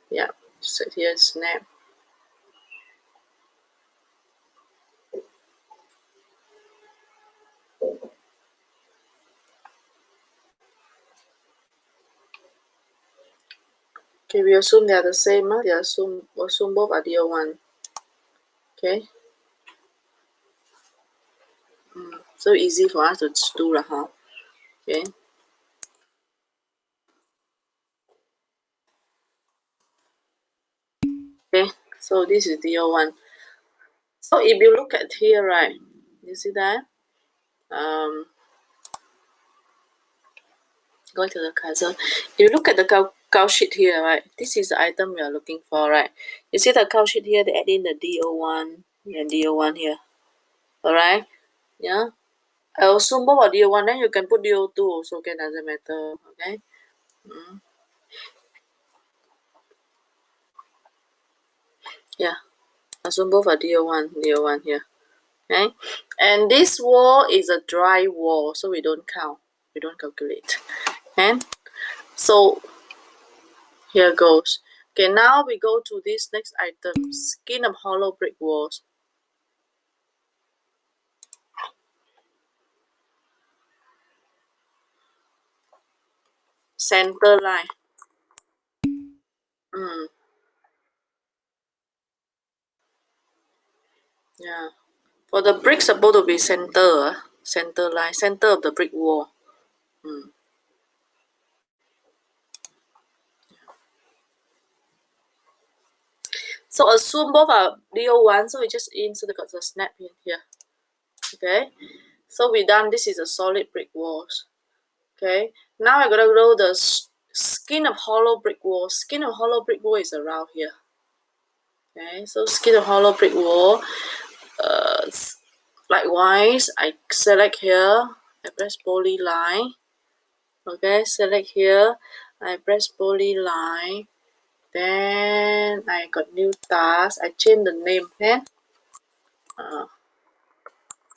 Yeah, set here, snap. Okay, we assume they are the same. They assume both are DO1. Okay. So easy for us to do lah, huh? Okay. Okay, so this is DO1. So if you look at here, right, you see that? Go to the cursor. If you look at the cow sheet here, right, this is the item we are looking for, right? You see the cow sheet here, they add in the DO1 and DO1 here. Alright? Yeah. I assume both are DO1, then you can put DO2 also, okay, doesn't matter. Okay. Yeah. Assume both are DO1 here. Okay. And this wall is a dry wall, so we don't count. We don't calculate. And so here goes. Okay, now we go to this next item, skin of hollow brick walls. Center line. Yeah. For the brick supposed to be center line, center of the brick wall. So assume both are DO1, so we just insert the snap in here. Okay. So we done, this is a solid brick walls. Okay. Now I gotta roll the skin of hollow brick wall. Skin of hollow brick wall is around here. Okay, so skin of hollow brick wall. Likewise, I select here, I press polyline. Okay, select here, I press polyline. Then I got new task. I change the name. Then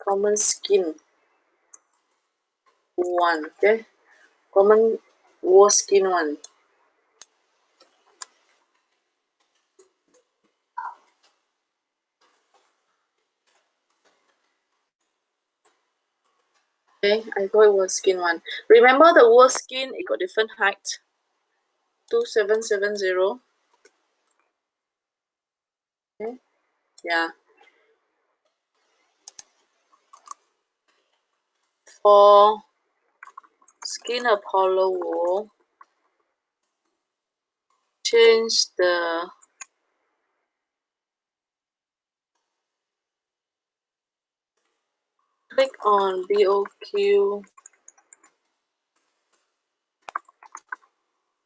common skin 1. Okay, common wall skin 1. Okay, I got wall skin 1. Remember the wall skin, it got different height. 2770. Okay, yeah. For skin of hollow wall, change the click on BOQ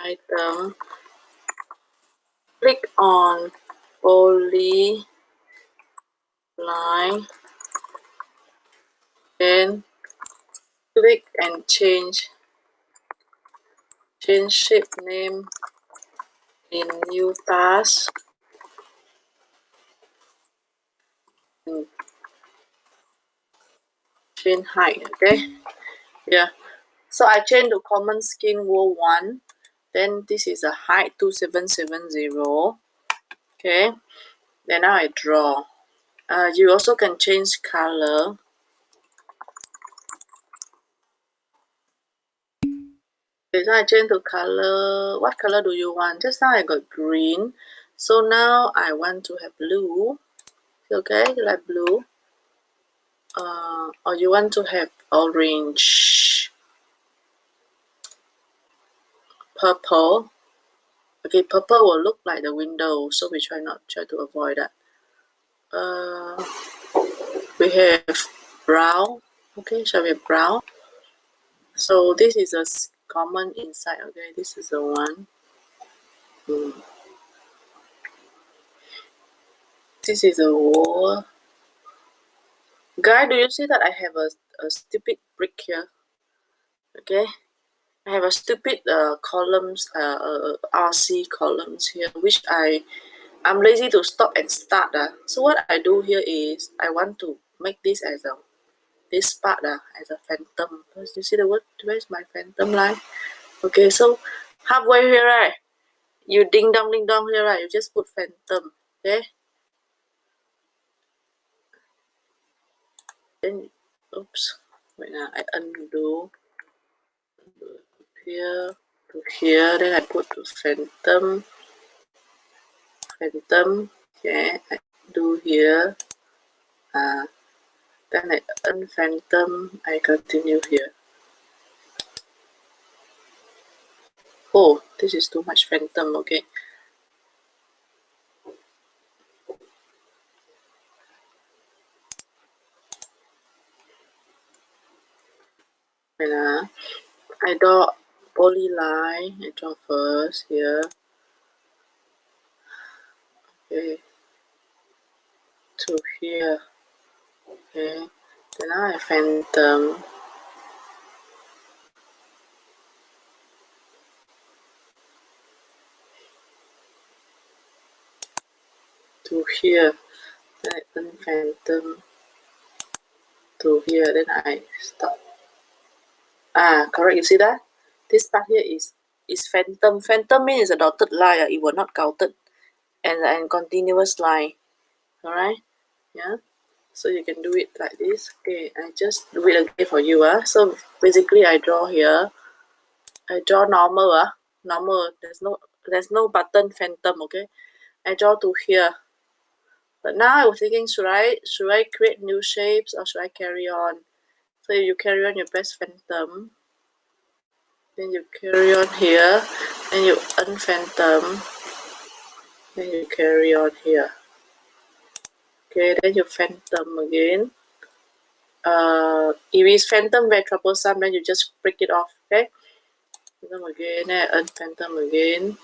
item, click on polyline, then click and change shape name in new task. Change height. Okay, yeah. So I change to common skin wall 1. Then this is a height 2770. Okay, then now I draw. You also can change color. Okay, so I change to color. What color do you want? Just now I got green. So now I want to have blue. Okay, you like blue. Or you want to have orange. Purple. Okay, purple will look like the window, so we try to avoid that. We have brown. Okay, shall we have brown? So this is a common inside. Okay, this is the one. This is a wall. Guy, do you see that I have a stupid brick here? Okay, I have a stupid columns, RC columns here, which I'm lazy to stop and start. So what I do here is I want to make this as this part as a phantom. You see the word? Where's my phantom line? Okay, so halfway here, right? You ding dong here, right? You just put phantom. Okay. Then, oops. Wait now, I undo here to here. Then I put to phantom. Okay, I do here. Then I unphantom. I continue here. Oh, this is too much phantom. Okay. And I draw polyline. I draw first here. Okay. To here. Okay. Then I phantom. To here. Then I unphantom. To here. Then I stop. Correct. You see that? This part here is phantom. Phantom means a dotted line. It will not counted. And continuous line. Alright? Yeah. So you can do it like this. Okay, I just do it again for you. So basically I draw here. I draw normal. Normal. There's no button phantom, okay? I draw to here. But now I was thinking, should I create new shapes or should I carry on? So you carry on, you press phantom. Then you carry on here. Then you unphantom. Then you carry on here. Okay, then you phantom again. If it's phantom very troublesome, then you just break it off. Okay, phantom again, then unphantom again.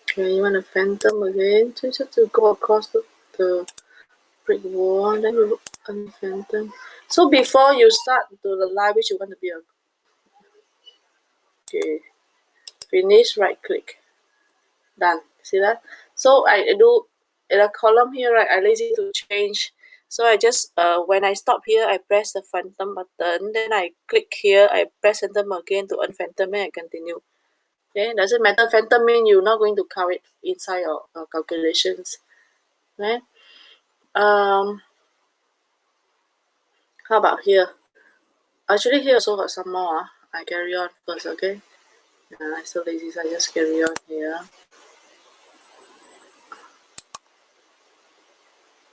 Okay, you want to phantom again, just have to go across the brick wall, then you unphantom. So before you start to the line which you want to be okay, finish, right click, done. See that? So I do in a column here, right? I lazy to change. So I just when I stop here, I press the phantom button. Then I click here. I press phantom again to unphantom and I continue. Okay, doesn't matter. Phantom mean you're not going to count it inside your calculations. Okay. How about here? Actually, here also got some more. I carry on first. Okay. I'm so lazy, so I just carry on here.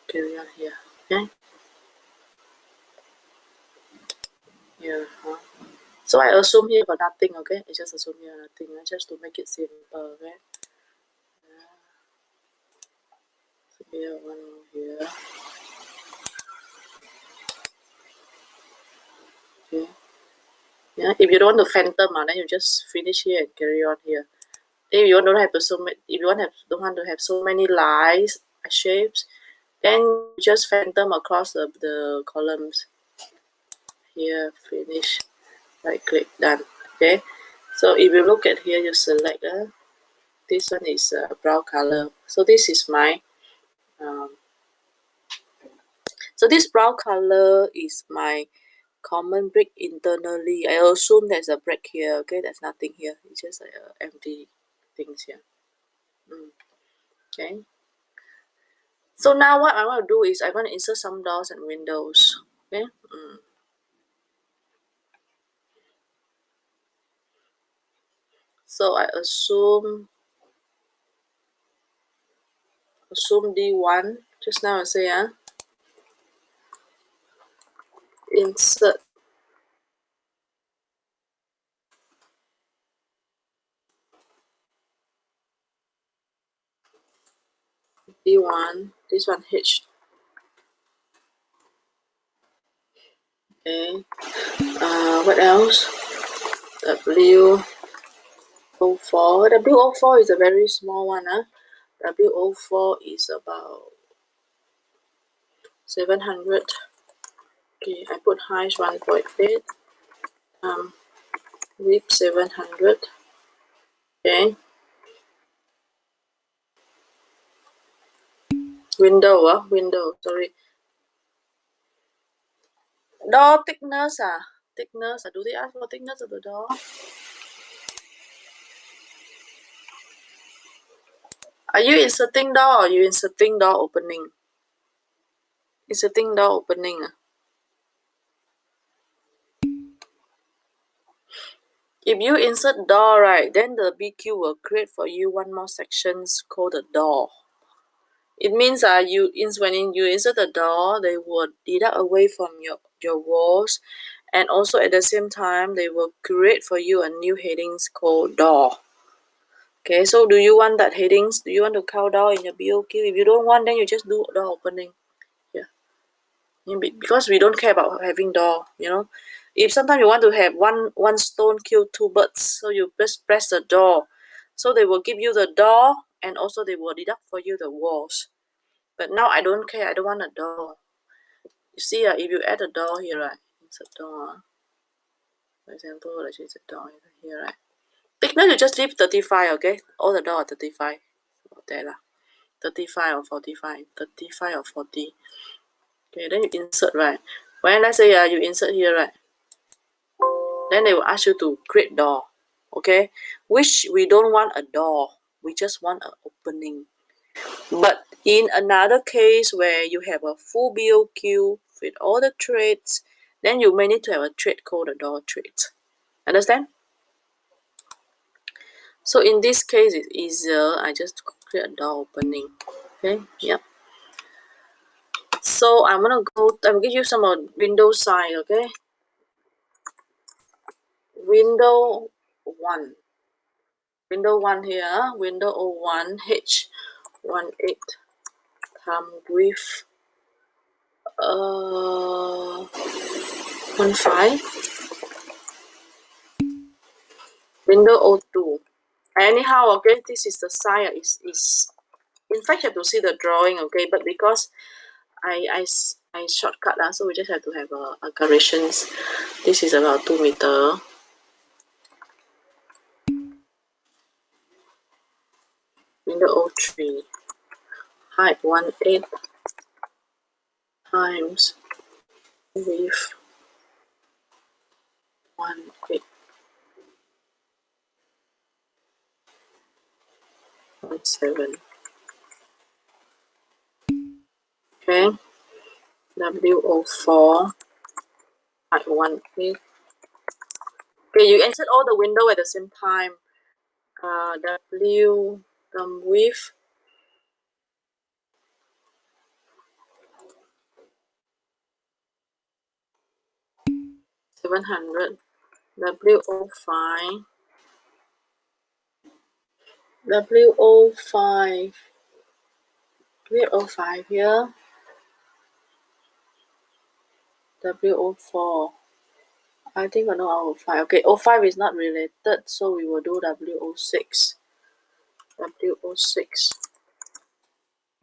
Carry on here. Okay. Yeah. So I assume here got nothing, okay? I just assume here nothing, just to make it simple, okay? So here, one more here. Okay. Yeah, if you don't want to phantom, then you just finish here and carry on here. If you don't have to don't want to have so many lines, shapes, then just phantom across the columns. Here, finish, right click, done. Okay. So if you look at here, you select this one is brown color. So this is my so this brown color is my common brick internally. I assume there's a brick here. Okay, there's nothing here. It's just empty things here. Okay. So now what I want to do is I want to insert some doors and windows. Okay. So I assume D1. Just now I say insert D1. This one H. Okay. What else? W04. W04 is a very small one. W04 is about 700. Okay, I put highs 1.8. Width 700. Okay. Window, sorry. Door thickness, thickness. Do they ask for thickness of the door? Are you inserting door or you inserting door opening? Inserting door opening. If you insert door, right, then the BQ will create for you one more sections called the door. It means when you insert the door, they will deduct away from your walls, and also at the same time they will create for you a new headings called door. Okay, so do you want that headings? Do you want to count down in your BOQ? If you don't want, then you just do door opening. Yeah, because we don't care about having door. If sometimes you want to have one stone kill two birds, so you just press the door. So they will give you the door, and also they will deduct for you the walls. But now I don't care. I don't want a door. You see, if you add a door here, right? It's a door. For example, let's use a door here, right? Thickness you just leave 35, okay? All the door are 35. There lah. 35 or 45. 35 or 40. Okay, then you insert, right? When let's say you insert here, right? Then they will ask you to create door. Okay? Which we don't want a door. We just want an opening. But in another case where you have a full BOQ with all the traits, then you may need to have a trait called a door trait. Understand? So in this case, it's easier. I just create a door opening. Okay, yep. So I'm gonna give you some window size, okay? Window 1. Window 1 here, window 01 H18 with 15. Window 02. Anyhow, okay, this is the size. Is in fact you have to see the drawing, okay, but because I shortcut so we just have to have calculations. This is about 2 meter. Window 03. Height 18 times width 18.7. Okay. W04 height 18. Okay, you insert all the window at the same time. W width 700. W05 W05 W05 here. W04. I think I know W05. Okay, 05 is not related, so we will do W06. W06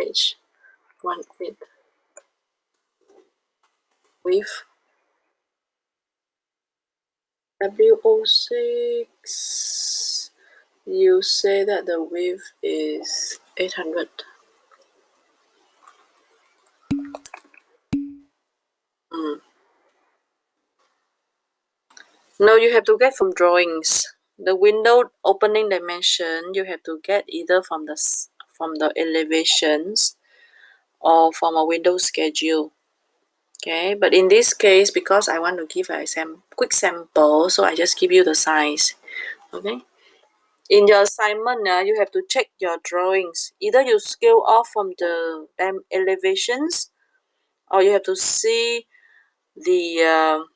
H18 width. W06, you say that the width is 800. No, you have to get from drawings. The window opening dimension you have to get either from the elevations or from a window schedule. Okay, but in this case, because I want to give a quick sample, so I just give you the size. Okay, in your assignment, you have to check your drawings. Either you scale off from the elevations, or you have to see the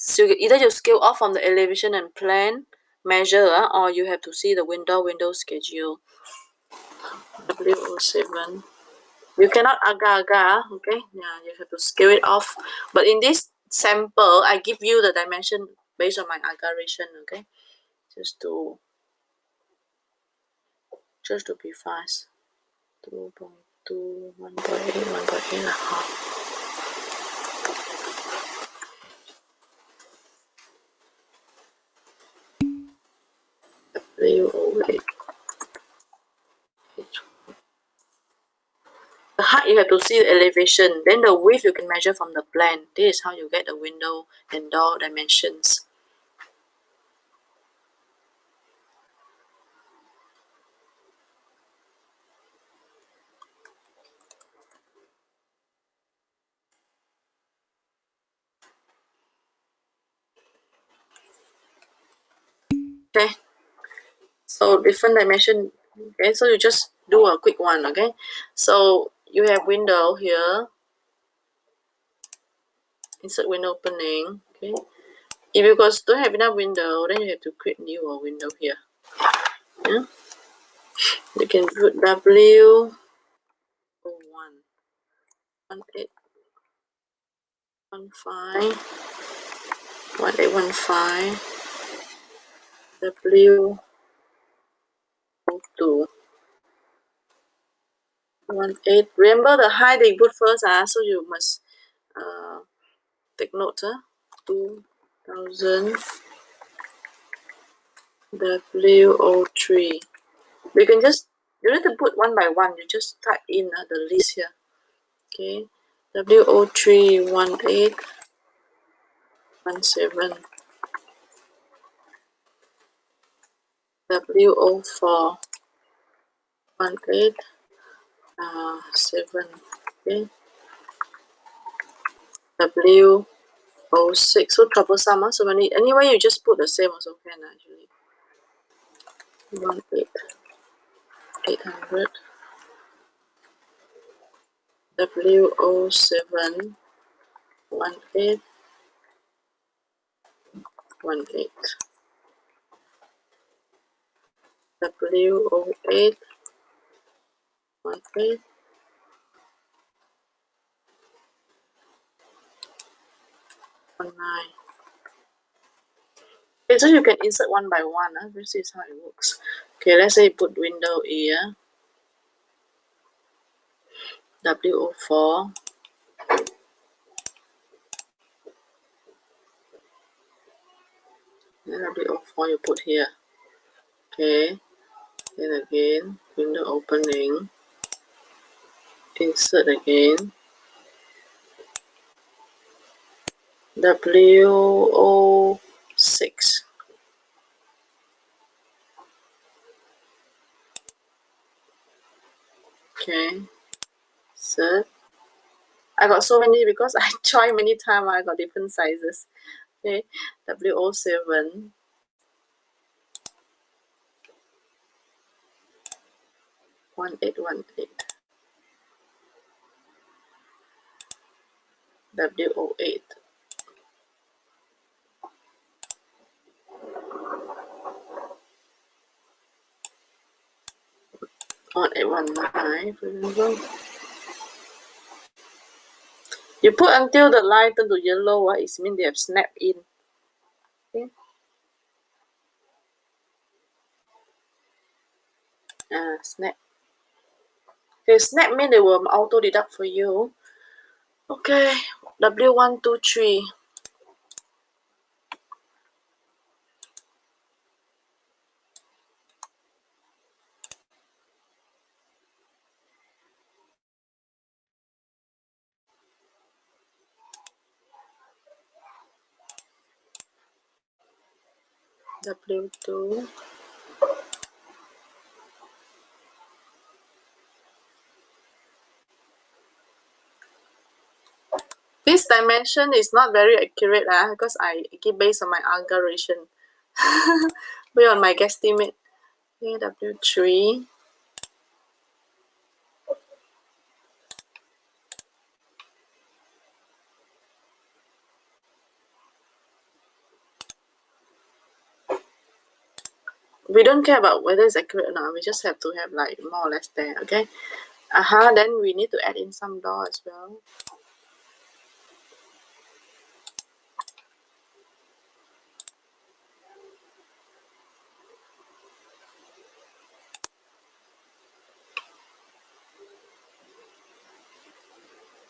so either you scale off from the elevation and plan measure, or you have to see the window schedule. W07 You cannot agar-agar, okay? Yeah, you have to scale it off. But in this sample, I give you the dimension based on my agaration, okay? Just to be fast. 2.2, 1.8, 1.8. W08. The height you have to see the elevation. Then the width you can measure from the plan. This is how you get the window and door dimensions. Okay. So different dimension. Okay, so you just do a quick one, okay? So you have window here. Insert window opening. Okay. If you guys don't have enough window, then you have to create new window here. Yeah. You can put W01, 1815, 1815, W02, 18. Remember the height they put first, so you must take note. 2000 W03. You can just, you need to put one by one. You just type in the list here. Okay, W03, 1817, W04, 187. Okay, W06. So troublesome. So many. Anyway, you just put the same also can actually. 800. W07, 1818. W08, 1819. Okay, so you can insert one by one. This is how it works. Okay, let's say put window here. W04. Then W04 you put here. Okay. Then again, window opening. Insert again. W06. Okay. Insert. I got so many because I try many times. I got different sizes. Okay. W07. One eight one eight. W08. 1819, for example. You put until the line turn to yellow, it means they have snapped in. Okay. Snap. Okay, snap means they will auto deduct for you. Okay, W123. W2. This dimension is not very accurate because I keep based on my algorithm. Based on my guesstimate. Okay, W3. We don't care about whether it's accurate or not. We just have to have like more or less there. Okay. Then we need to add in some door as well.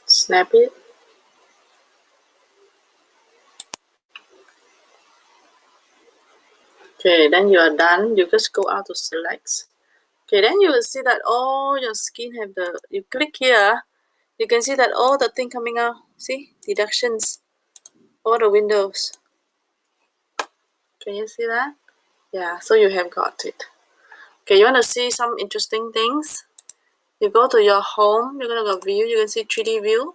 Snap it. Okay, then you are done. You just go out to select. Okay, then you will see that all your skin have the, you click here, you can see that all the thing coming out. See, deductions, all the windows. Can you see that? Yeah, so you have got it. Okay, you want to see some interesting things? You go to your home, you're going to go view, you can see 3D view.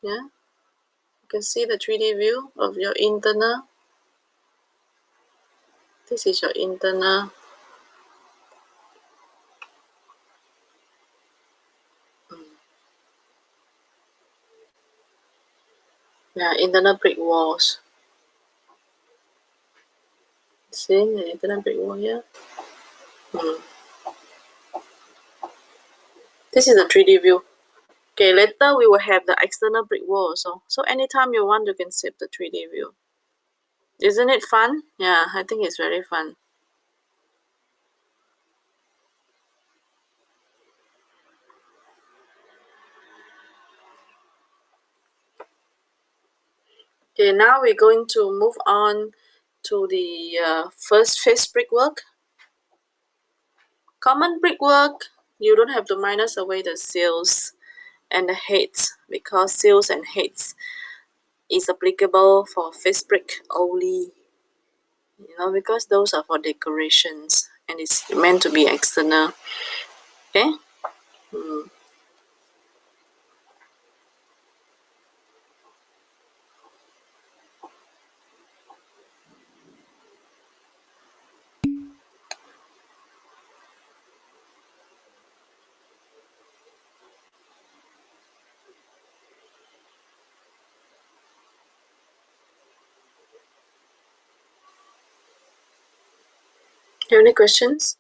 Yeah, you can see the 3D view of your internal. This is your internal. Yeah, internal brick walls. See the internal brick wall here? This is a 3D view. Okay, later we will have the external brick wall also. So anytime you want, you can save the 3D view. Isn't it fun? Yeah, I think it's very fun. Okay, now we're going to move on to the first phase brickwork. Common brickwork, you don't have to minus away the sills and the heads, because sills and heads is applicable for face brick only, because those are for decorations and it's meant to be external. Okay. Do you have any questions?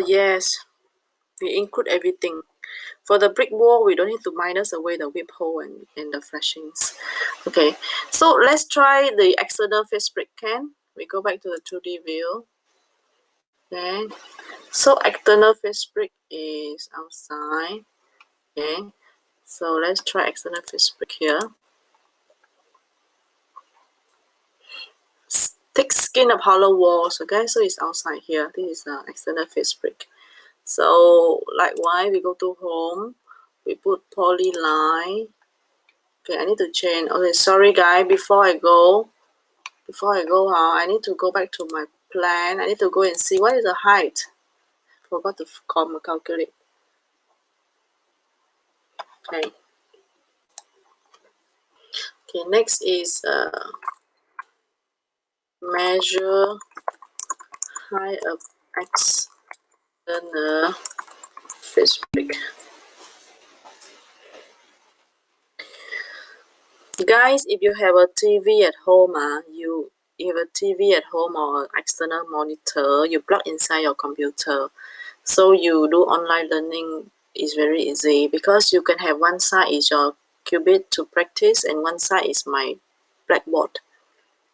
Yes, we include everything. For the brick wall, we don't need to minus away the whip hole and the flashings. Okay, so let's try the external face brick can. We go back to the 2D view. Okay, so external face brick is outside. Okay, so let's try external face brick here. Thick skin of hollow walls. Okay, so it's outside here. This is the external face brick. So likewise, we go to home. We put polyline. Okay, I need to change. Okay, sorry guys, before I go, I need to go back to my plan. I need to go and see what is the height. Forgot to calculate. Okay. Okay, next is measure height of external face brick. Guys, if you have a TV at home, you have a TV at home or external monitor, you plug inside your computer. So you do online learning is very easy, because you can have one side is your qubit to practice and one side is my blackboard.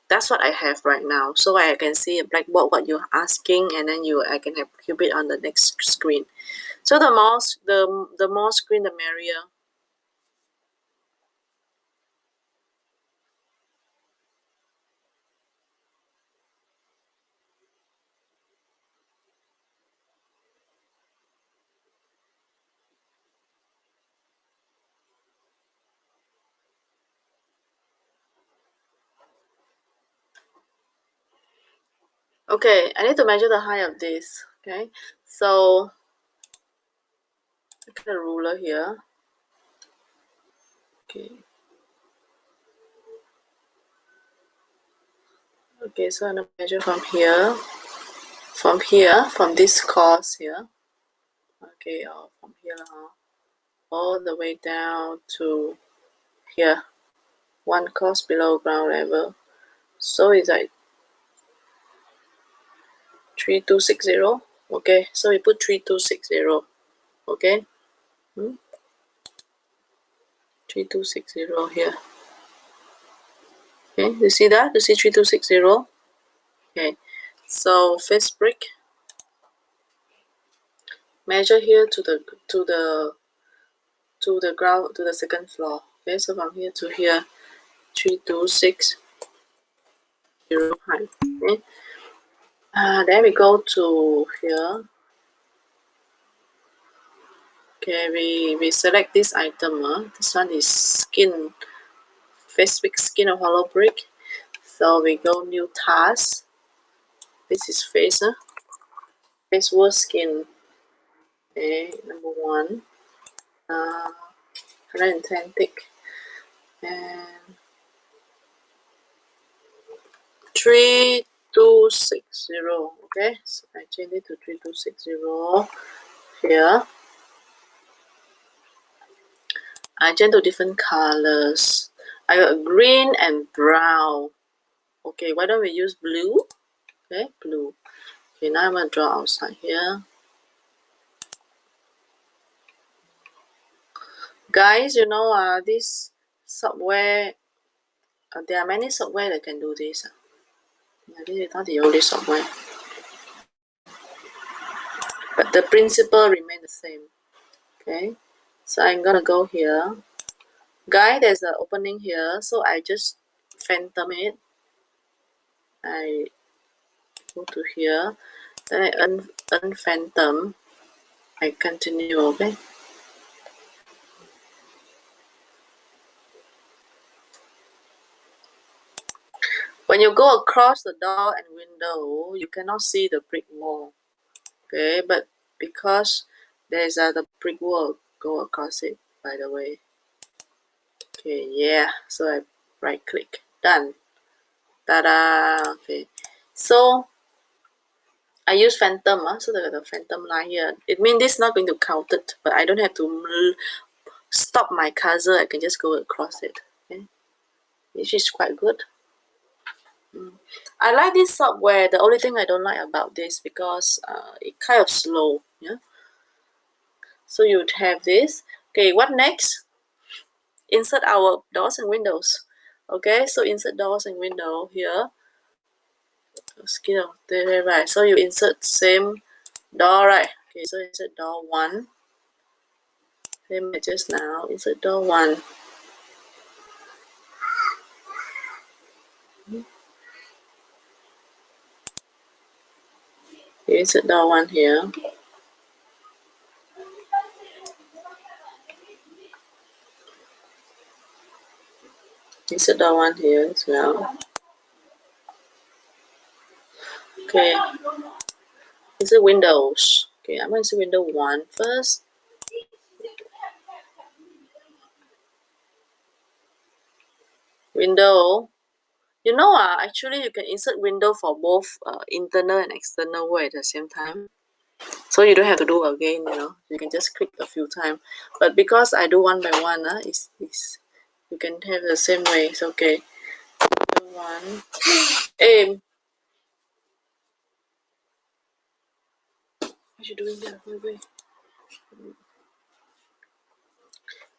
That's what I have right now. So I can see a blackboard what you're asking, and then I can have qubit on the next screen. So the more screen the merrier. Okay, I need to measure the height of this. Okay, so I get a ruler here. Okay. Okay, so I'm gonna measure from here. from here, from this course here, okay, or from here all the way down to here, one course below ground level. So it's like 3260. Okay, so we put 3260. Okay, 3260 here. Okay, you see that? You see 3260? Okay, so first brick, measure here to the ground, to the second floor. Okay, so from here to here, 3260 height. Okay, then we go to here. Okay, we select this item. This one is skin, Facebook skin of hollow brick. So we go new task. This is face, face wool skin. Okay, number 1, 110 thick, and 3260. Okay, so I change it to 3260 here. I change to different colors. I got green and brown. Okay, why don't we use blue? Okay, blue. Okay, now I'm gonna draw outside here. Guys, you know this software, there are many software that can do this. Yeah, this is not the only software. But the principle remains the same. Okay, so I'm gonna go here. Guys, there's an opening here, so I just phantom it. I go to here, then I unphantom. I continue, okay? When you go across the door and window, you cannot see the brick wall. Okay, but because there's the brick wall go across it, by the way. Okay, yeah, so I right click, done. Ta-da! Okay, so I use phantom, so the phantom line here. It means this is not going to count it, but I don't have to stop my cursor. I can just go across it. Okay, which is quite good. I like this software. The only thing I don't like about this because it kind of slow. Yeah. So you would have this. Okay, what next? Insert our doors and windows. Okay, so insert doors and window here. Skill there, right? So you insert same door, right? Okay, so insert door 1. Same as just now. Insert door 1. You insert door 1 here. Insert door 1 here as well. Okay. Insert windows. Okay, I'm going to insert window 1 first. Window. You know, actually you can insert window for both internal and external wall at the same time. So you don't have to do again, you can just click a few times. But because I do one by one, you can have the same way. It's okay. One. Aim. What you doing there? Wait.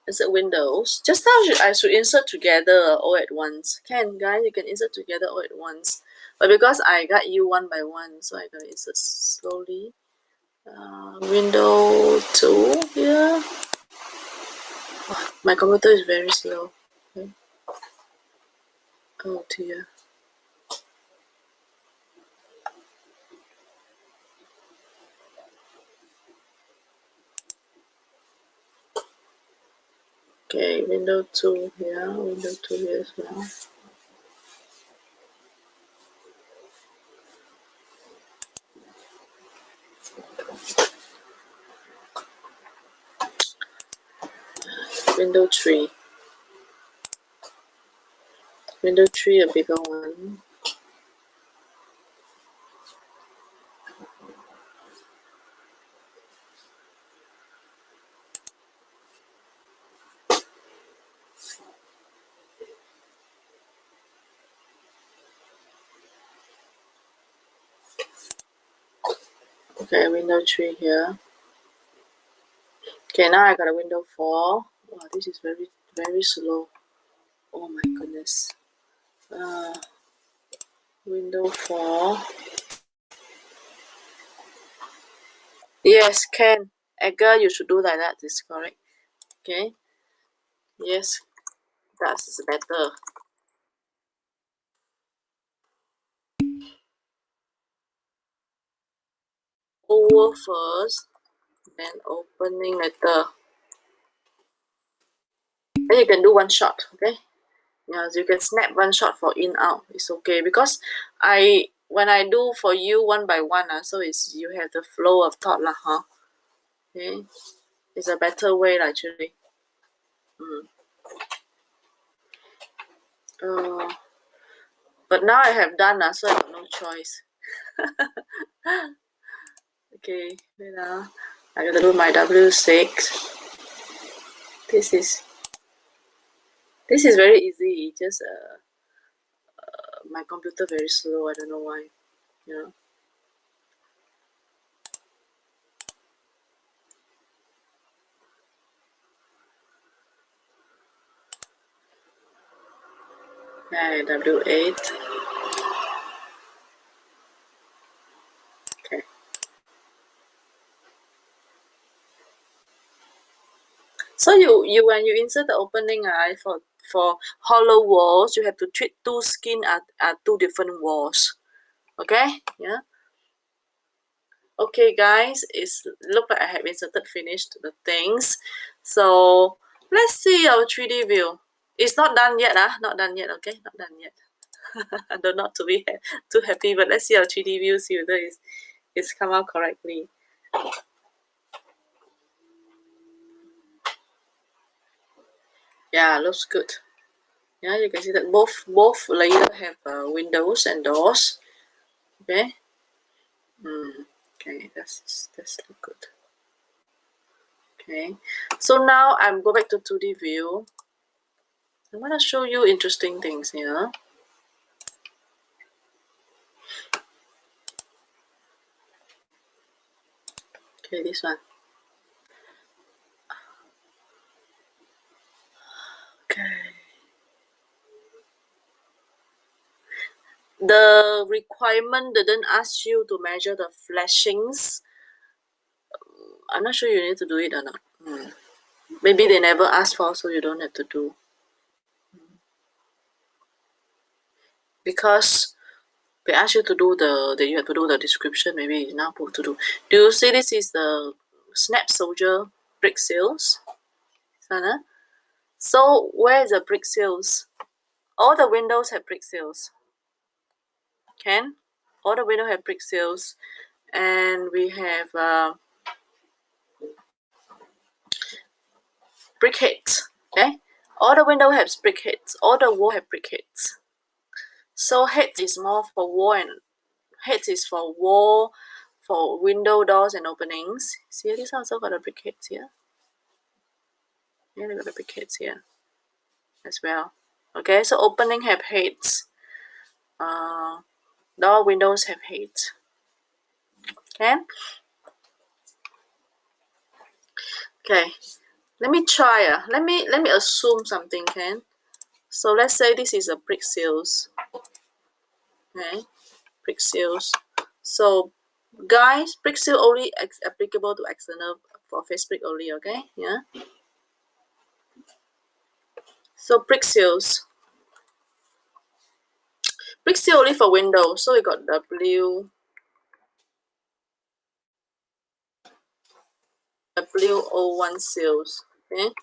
Insert windows. Just now I should insert together all at once. Can, guys, you can insert together all at once. But because I got you one by one, so I gotta insert slowly. Window 2 here. Oh, my computer is very slow. Okay. Oh dear. Okay, window 2 here, window 2 here as well. Window 3. Window 3, a bigger one. Okay, window 3 here. Okay, now I got a window 4. Wow, this is very, very slow. Oh my goodness. Window 4. Yes, can. Edgar, you should do like that. This is correct. Okay. Yes, that's better. Over first, then opening later. Then you can do one shot, okay? Yeah, so you can snap one shot for in out. It's okay because when I do for you one by one, so it's you have the flow of thought lah, huh? Okay, it's a better way actually. Uh, but now I have done so I have no choice. Okay, wait I gotta do my W6. This is very easy. Just my computer very slow. I don't know why. Yeah. Yeah, W8. Okay. So you when you insert the opening for hollow walls, you have to treat two skin at two different walls. Okay? Yeah. Okay, guys, it's look like I have inserted finished the things. So let's see our 3D view. It's not done yet, not done yet. Okay, not done yet. I don't not to be too happy, but let's see our 3D view. See whether it's come out correctly. Yeah, looks good. Yeah, you can see that both layers have windows and doors. Okay. Okay, that's look good. Okay, so now I'm go back to 2D view. I'm gonna show you interesting things here. Okay, this one. Okay. The requirement didn't ask you to measure the flashings. I'm not sure you need to do it or not. Maybe they never asked for, so you don't have to do. Because they ask you to do you have to do the description. Maybe it's not supposed to do. Do you see this is the Snap Soldier brick seals? So where is the brick seals? All the windows have brick seals. Can? All the windows have brick seals. And we have brick heads. Okay? All the window have brick heads. All the wall have brick heads. So heads is more for wall and heads is for wall, for window, doors, and openings. See, this also got a brick heads here. Yeah, they got the brick heads here as well. Okay, so opening have heads. Door, windows have heads. Okay. Okay. Let me try. Let me assume something. Can. So let's say this is a brick seals. Okay, brick seals. So guys, brick seal only applicable to external for face brick only. Okay, yeah. So brick seal only for windows. So we got W01 seals. Okay,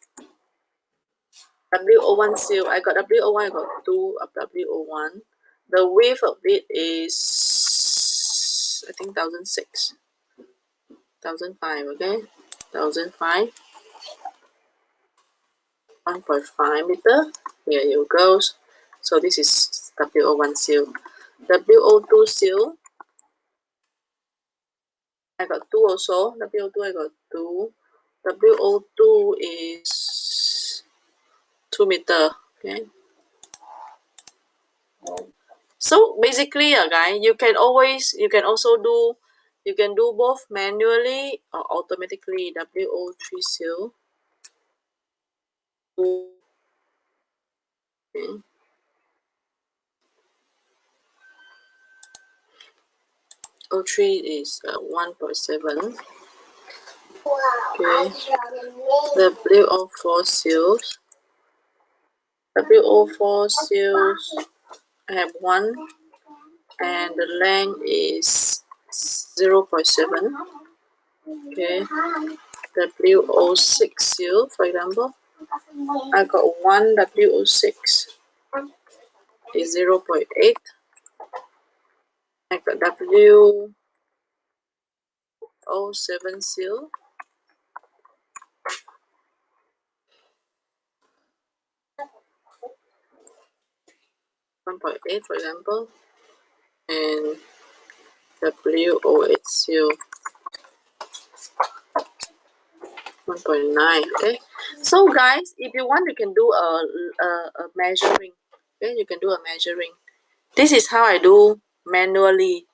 W01 seal. I got W01. I got 2 of W01. The width of it is I think 1006. 1005. Okay, 1005. 1.5 meter. Here you go. So this is W01 seal. W02 seal. I got 2 also. W02 I got 2. W02 is 2 meter. Okay. So basically, guys, you can also do You can do both manually or automatically. WO3 seal. Okay. O3 is 1.7. Wow, Okay. amazing. WO4 seals. WO4 seals, I have one, and the length is 0.7. Okay. WO6 seal, for example, I got one WO6 is 0.8. I got WO7 seal, 1.8, for example, and WO8 seal, 1.9. Okay, so guys, if you want, you can do a measuring. Okay, you can do a measuring. This is how I do manually.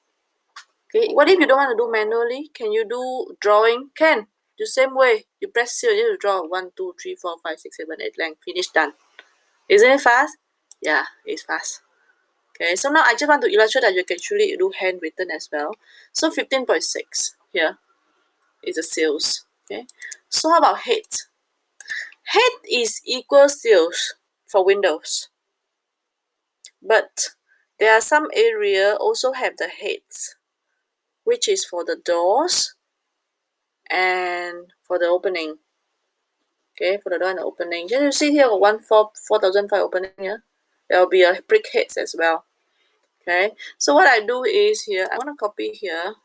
Okay, what if you don't want to do manually? Can you do drawing? Can. The same way. You press seal, you draw 1, 2, 3, 4, 5, 6, 7, 8 length. Finish, done. Isn't it fast? Yeah, it's fast. Okay, so now I just want to illustrate that you can actually do handwritten as well. So 15.6 here is the sales. Okay, so how about head? Head is equal sales for Windows, but there are some area also have the heads, which is for the doors and for the opening. Okay, for the door and the opening. Can you see here 4005 opening here? There will be a brick heads as well. Okay, so what I do is here, I want to copy here.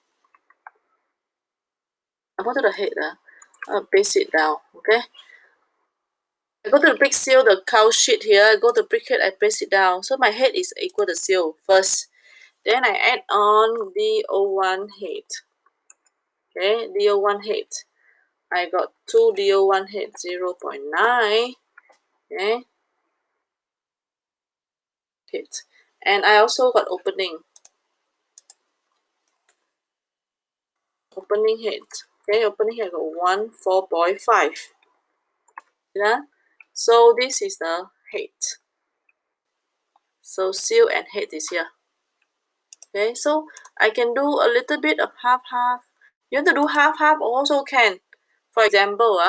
I go to the head, I'll paste it down. Okay, I go to the brick seal, the cow sheet here. I go to brick head, I paste it down. So my head is equal to seal first. Then I add on DO1 head. Okay, DO1 head. I got two DO1 head 0.9. Okay, head. And I also got opening. Opening head. Okay, opening head got 1 4.5. Yeah. So this is the head. So seal and head is here. Okay, so I can do a little bit of half. You want to do half also can. For example,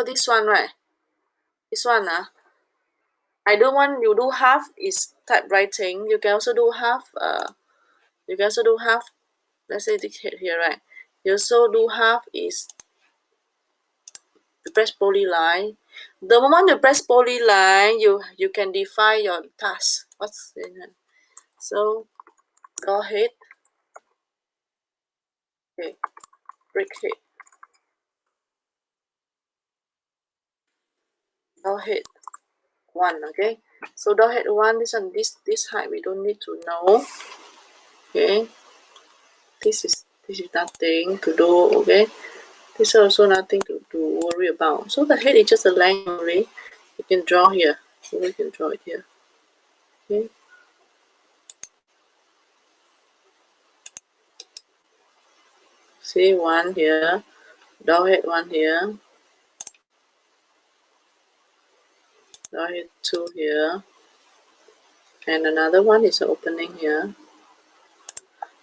this one, right? This one, I don't want you do half is typewriting. You can also do half. You can also do half. Let's say this head here, right? You also do half is you press polyline. The moment you press polyline, you can define your task. What's in it? So go ahead. Okay, break head. Go ahead. 1. Okay, so dot head 1, this one, this height we don't need to know. Okay, this is nothing to do. Okay, this is also nothing to worry about. So the head is just a line only. You can draw here. So we can draw it here. Okay, see 1 here, dot head 1 here, dot head 2 here, and another one is opening here.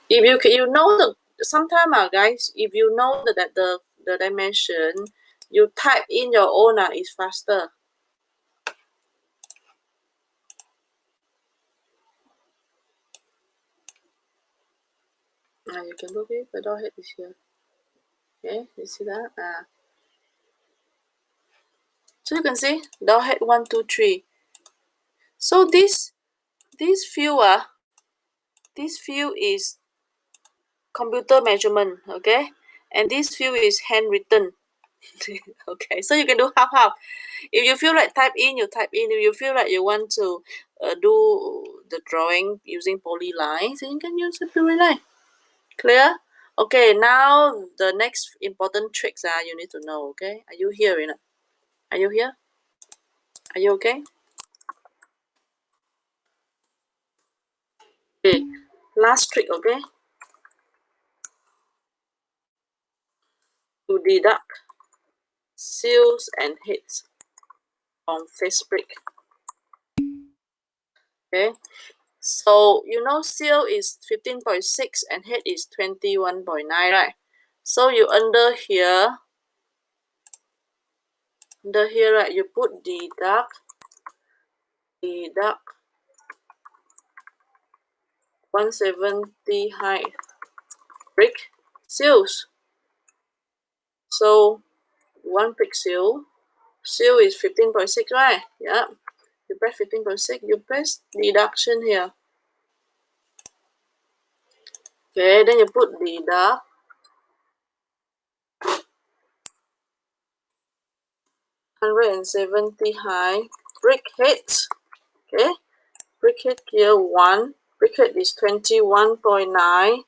If you know the sometime guys, if you know the dimension, you type in your own is faster. You can look it, the door head is here. Okay, you see that? So you can see door head 1, 2, 3. So this field this field is computer measurement, okay, and this field is handwritten. Okay, so you can do half. If you feel like type in, you type in. If you feel like you want to do the drawing using polylines, then you can use a polyline. Clear? Okay, now the next important tricks you need to know. Okay, are you here, Rina? Are you here? Are you okay? Okay, last trick, okay? To deduct sales and heads from face break. Okay, so you know sale is 15.6 and head is 21.9, right? So you under here, right, you put deduct 170 high break sales. So one break sale is 15.6, right? Yeah. You press 15.6, you press deduction here. Okay, then you put deduct 170 high break heads. Okay, break head here 1. Break head is 21.9.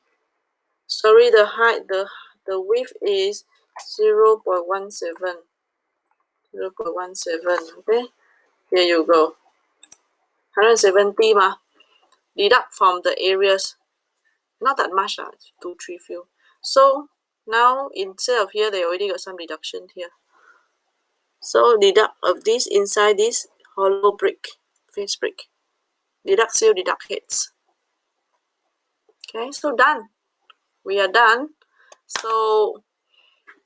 Sorry, the height, the width is 0.17. 0.17. Okay, here you go. 170 ma. Deduct from the areas. Not that much, 2, 3 few. So now instead of here, they already got some deduction here. So deduct of this inside this hollow brick, face brick. Deduct sale, deduct heads. Okay, so done. We are done. So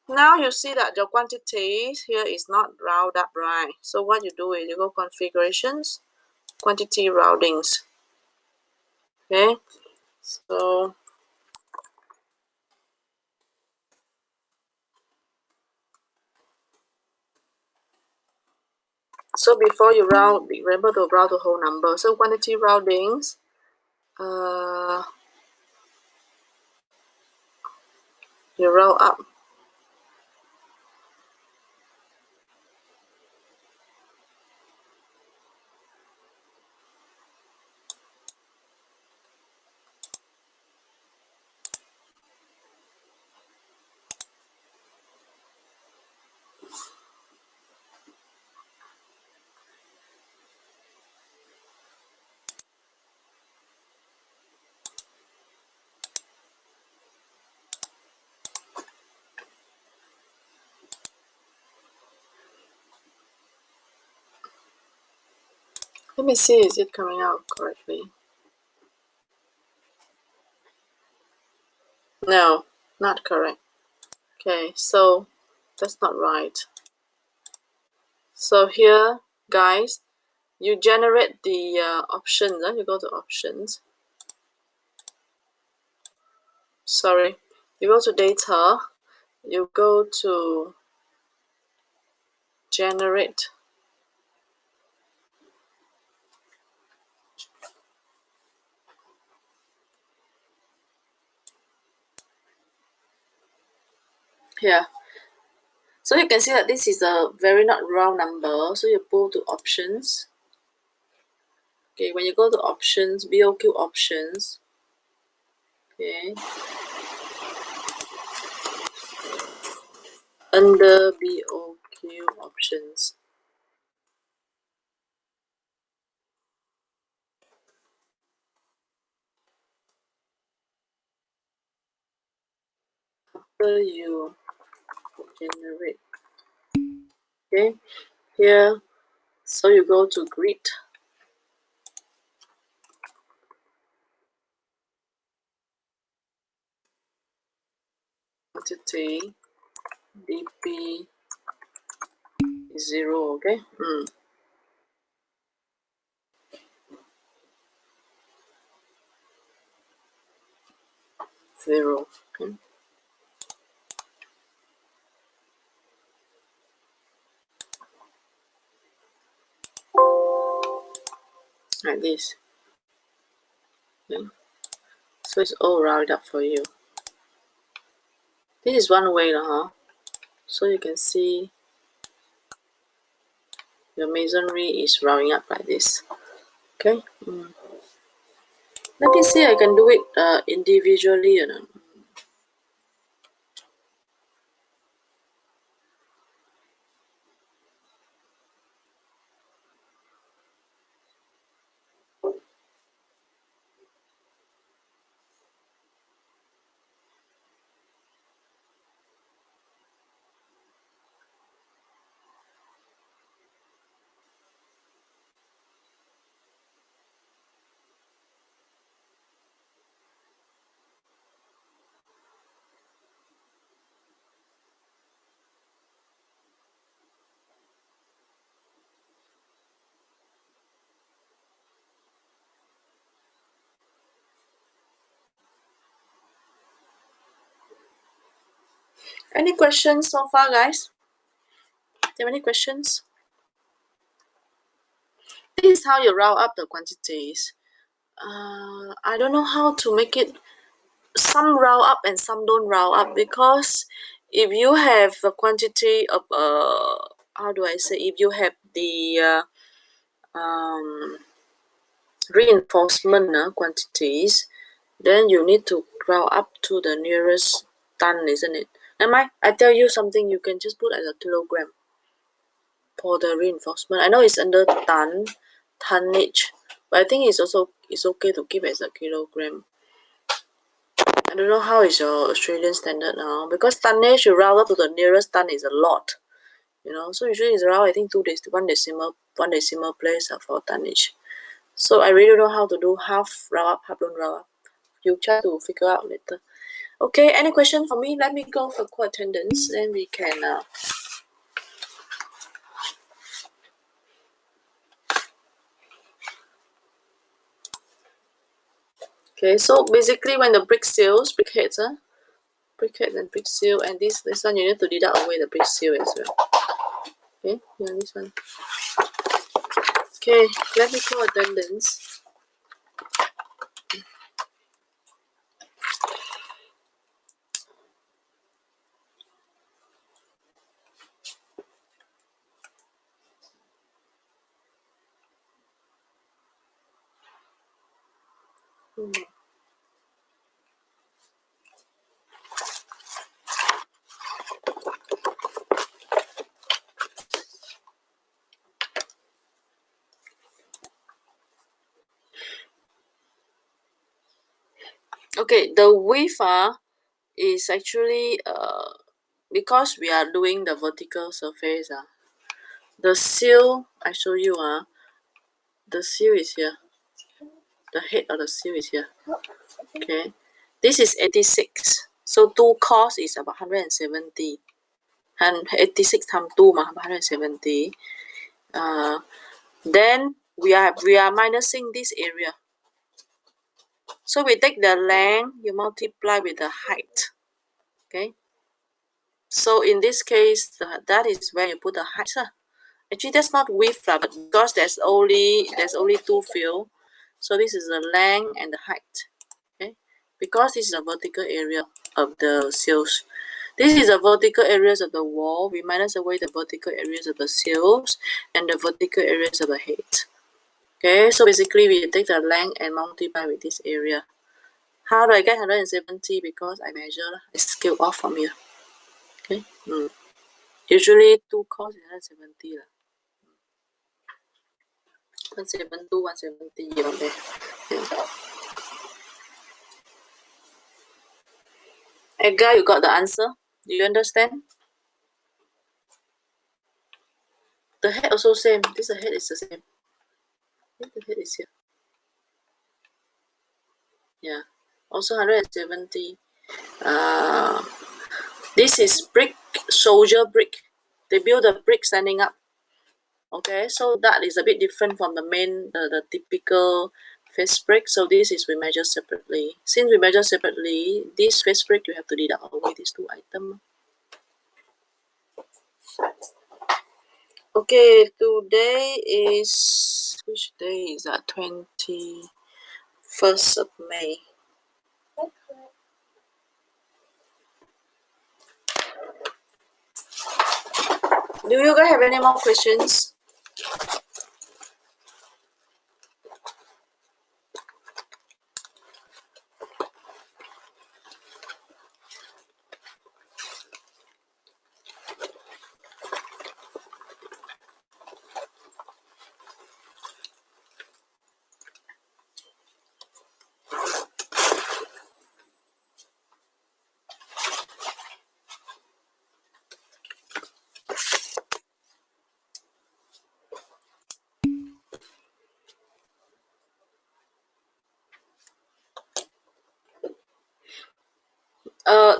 now you see that the quantities here is not round up, right? So what you do is you go configurations, quantity roundings. Okay, so before you round, remember to round the whole number. So quantity roundings, you round up. Let me see, is it coming out correctly? No, not correct. Okay, so that's not right. So here, guys, you generate the options. You go to options. Sorry, you go to data. You go to generate. Here. So you can see that this is a very not round number. So you go to options. Okay, when you go to options, BOQ options. Okay. Under BOQ options. After you generate. Okay. Here. So you go to grid. Quantity DP is 0, okay? 0, okay? Like this. Okay? So it's all rounded up for you. This is one way, so you can see your masonry is rounding up like this. Okay. Let me see, I can do it individually. Any questions so far, guys? Do you have any questions? This is how you round up the quantities. I don't know how to make it. Some round up and some don't round up, because if you have a quantity of how do I say, if you have the reinforcement quantities, then you need to round up to the nearest ton, isn't it? Am I tell you something, you can just put as a kilogram for the reinforcement. I know it's under tonnage, but I think it's okay to keep as a kilogram. I don't know how is your Australian standard now, because tonnage you round up to the nearest ton is a lot, you know. So usually it's around, I think, one decimal place for tonnage. So I really don't know how to do half round up, half don't round up. You try to figure out later. Okay, any question for me? Let me go for co-attendance, then we can okay, so basically when the brick heads, brick heads and brick seal, and this one you need to deduct away the brick seal as well. Okay, yeah, this one. Okay, let me call attendance. Okay, the width is actually because we are doing the vertical surface the seal I show you the seal is here. The head of the seal is here. Okay, this is 86. So 2 cos is about 170. And 86 times 2 170. Then we are minusing this area. So we take the length, you multiply with the height. Okay. So in this case, that is where you put the height. Actually, that's not width, but because there's only 2 fields. So this is the length and the height. Okay. Because this is a vertical area of the seals. This is the vertical areas of the wall. We minus away the vertical areas of the seals and the vertical areas of the head. Okay, so basically we take the length and multiply with this area. How do I get 170? Because I measure, I scale off from here. Okay. Usually 2 cos is 170. 172, 170 around there. Yeah. Edgar, you got the answer? Do you understand? The head also same. This head is the same. The head is here. Yeah. Also 170. This is brick, soldier brick. They build a brick standing up. Okay, so that is a bit different from the main, the typical face brick. So this is we measure separately. Since we measure separately, this face brick you have to deduct away these 2 items. Okay, today is, which day is that? 21st of May. Do you guys have any more questions?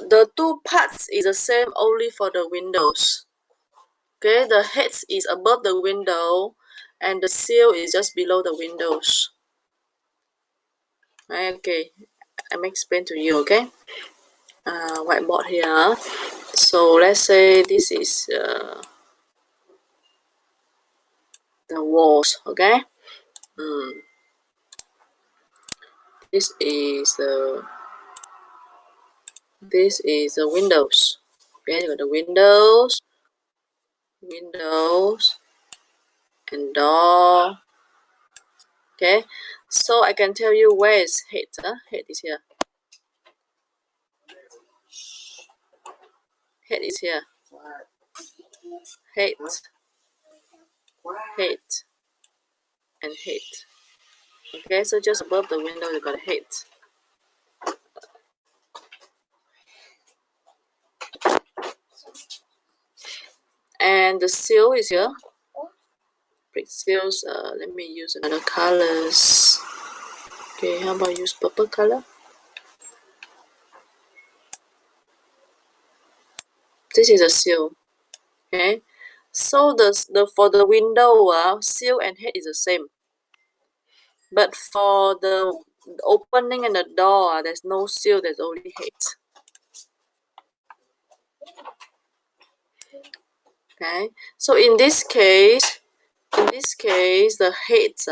The 2 parts is the same only for the windows. Okay, the heads is above the window and the seal is just below the windows. Okay, I'm explain to you, okay? Whiteboard here. So let's say this is the walls, okay? This is the windows. Okay, you got the windows, and door. Okay, so I can tell you where is head. Head is here. Head is here. Head, head, and head. Okay, so just above the window you got a head. And the seal is here. Brick seals. Let me use another colors. Okay, how about use purple color? This is a seal. Okay, so the for the window, seal and head is the same. But for the opening and the door, there's no seal. There's only head. Okay, so in this case, the heads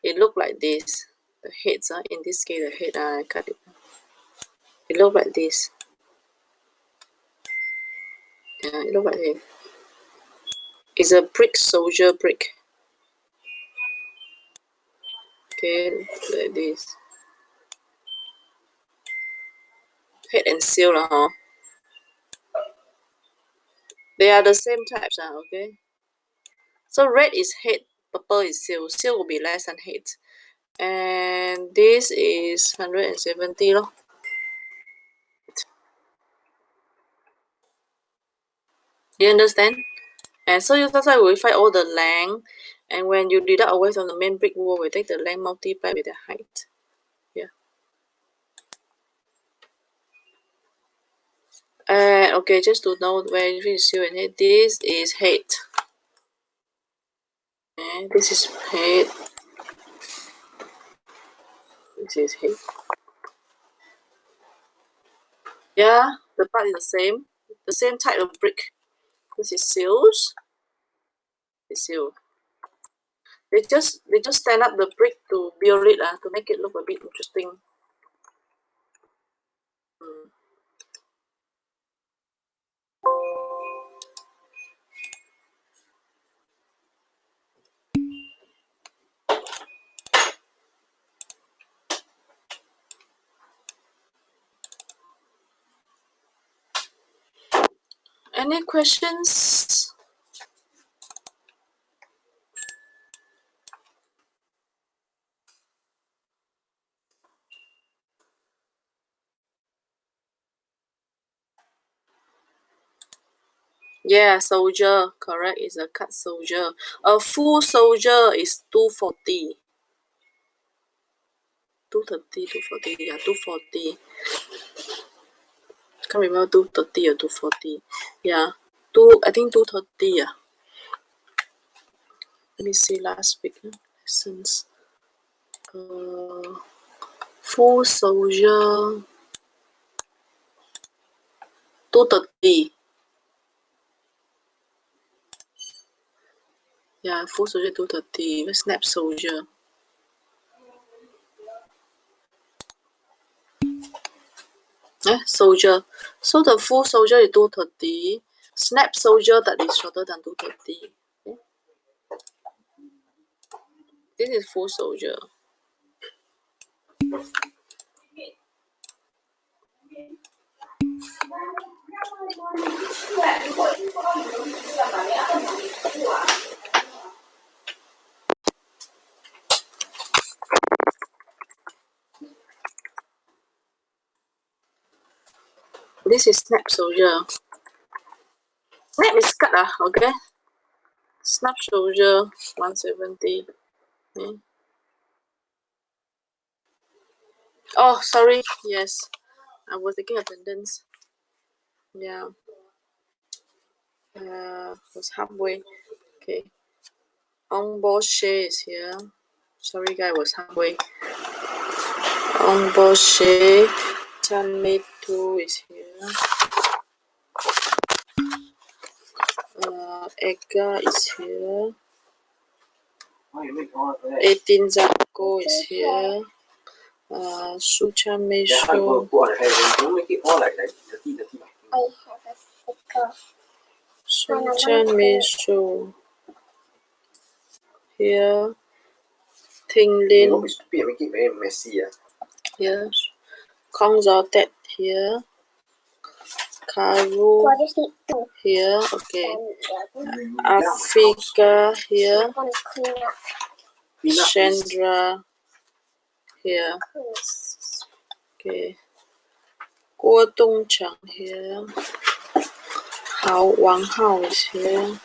it look like this. The heads in this case, the head I cut it. It look like this. Yeah, it look like this. It's a brick soldier brick. Okay, like this. Head and seal huh? They are the same types okay. So red is head, purple is seal. Seal will be less than head. And this is 170 lor. You understand? And so that's why we find all the length, and when you deduct away from the main brick wall, we take the length multiplied with the height. Yeah. And okay, just to know where is seal and head, this is head. And this is head. This is head. Yeah, the part is the same type of brick. This is seals. It's seal. They just stand up the brick to build it to make it look a bit interesting. Any questions? Yeah, soldier, correct, is a cut soldier. A full soldier is 240. 230, 240, yeah, 240. Can't remember 230 or 240. Yeah, I think 230, yeah. Let me see last week lessons. Full soldier, 230. Yeah, full soldier 230. Snap soldier. Soldier. So the full soldier is 230. Snap soldier that is shorter than 230. Okay. This is full soldier. This is snap soldier. Snap is cut okay. Snap soldier 170. Okay. Oh, sorry. Yes, I was taking attendance. Yeah. Was halfway. Okay. Embauché is here. Sorry, guy, was halfway. Embauché. Tomato is here. Edgar is here. 18 Zapko is here. Suchan Meisho. I have a sticker. Suchan Meisho. Here. Ting Lin. Here. Kong Zhao Tet here. Karu So I just need two. here. Okay. And Africa here. I want to clean up. Chandra here. Okay. Guo Dongchang here. Wang Hao is here.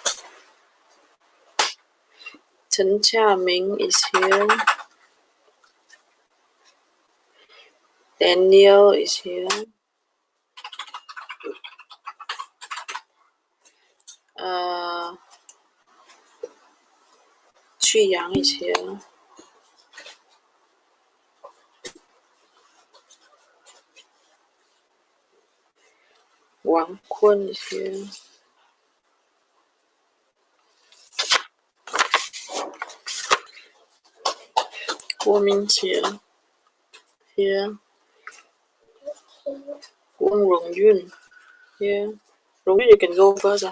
Chen Qiaming is here. Daniel is here. Qu Yang is here. Wang Kun is here. Guo Mingjie here. Wang Rongyun here. Rongyun, you can go first.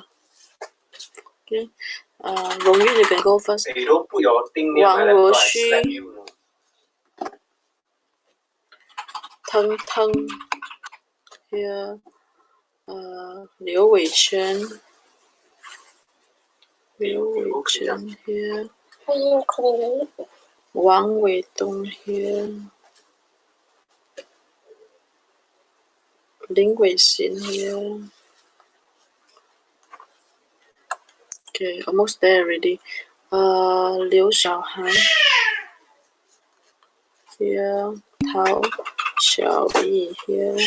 Okay. Rongyun, you can go first. Wang Ruoxu. Teng Teng here. Liu Weichen. Liu Weichen here. I am cleaning. Wang Weidong here. Ling Weixin here. Okay, almost there already. Liu Xiaohan here. Tao Xiaoyi here.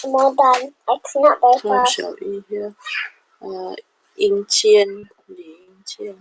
I'm all done. I clean up very Tao fast. Xiaoyi here. Ying Qian, Li Yingqian.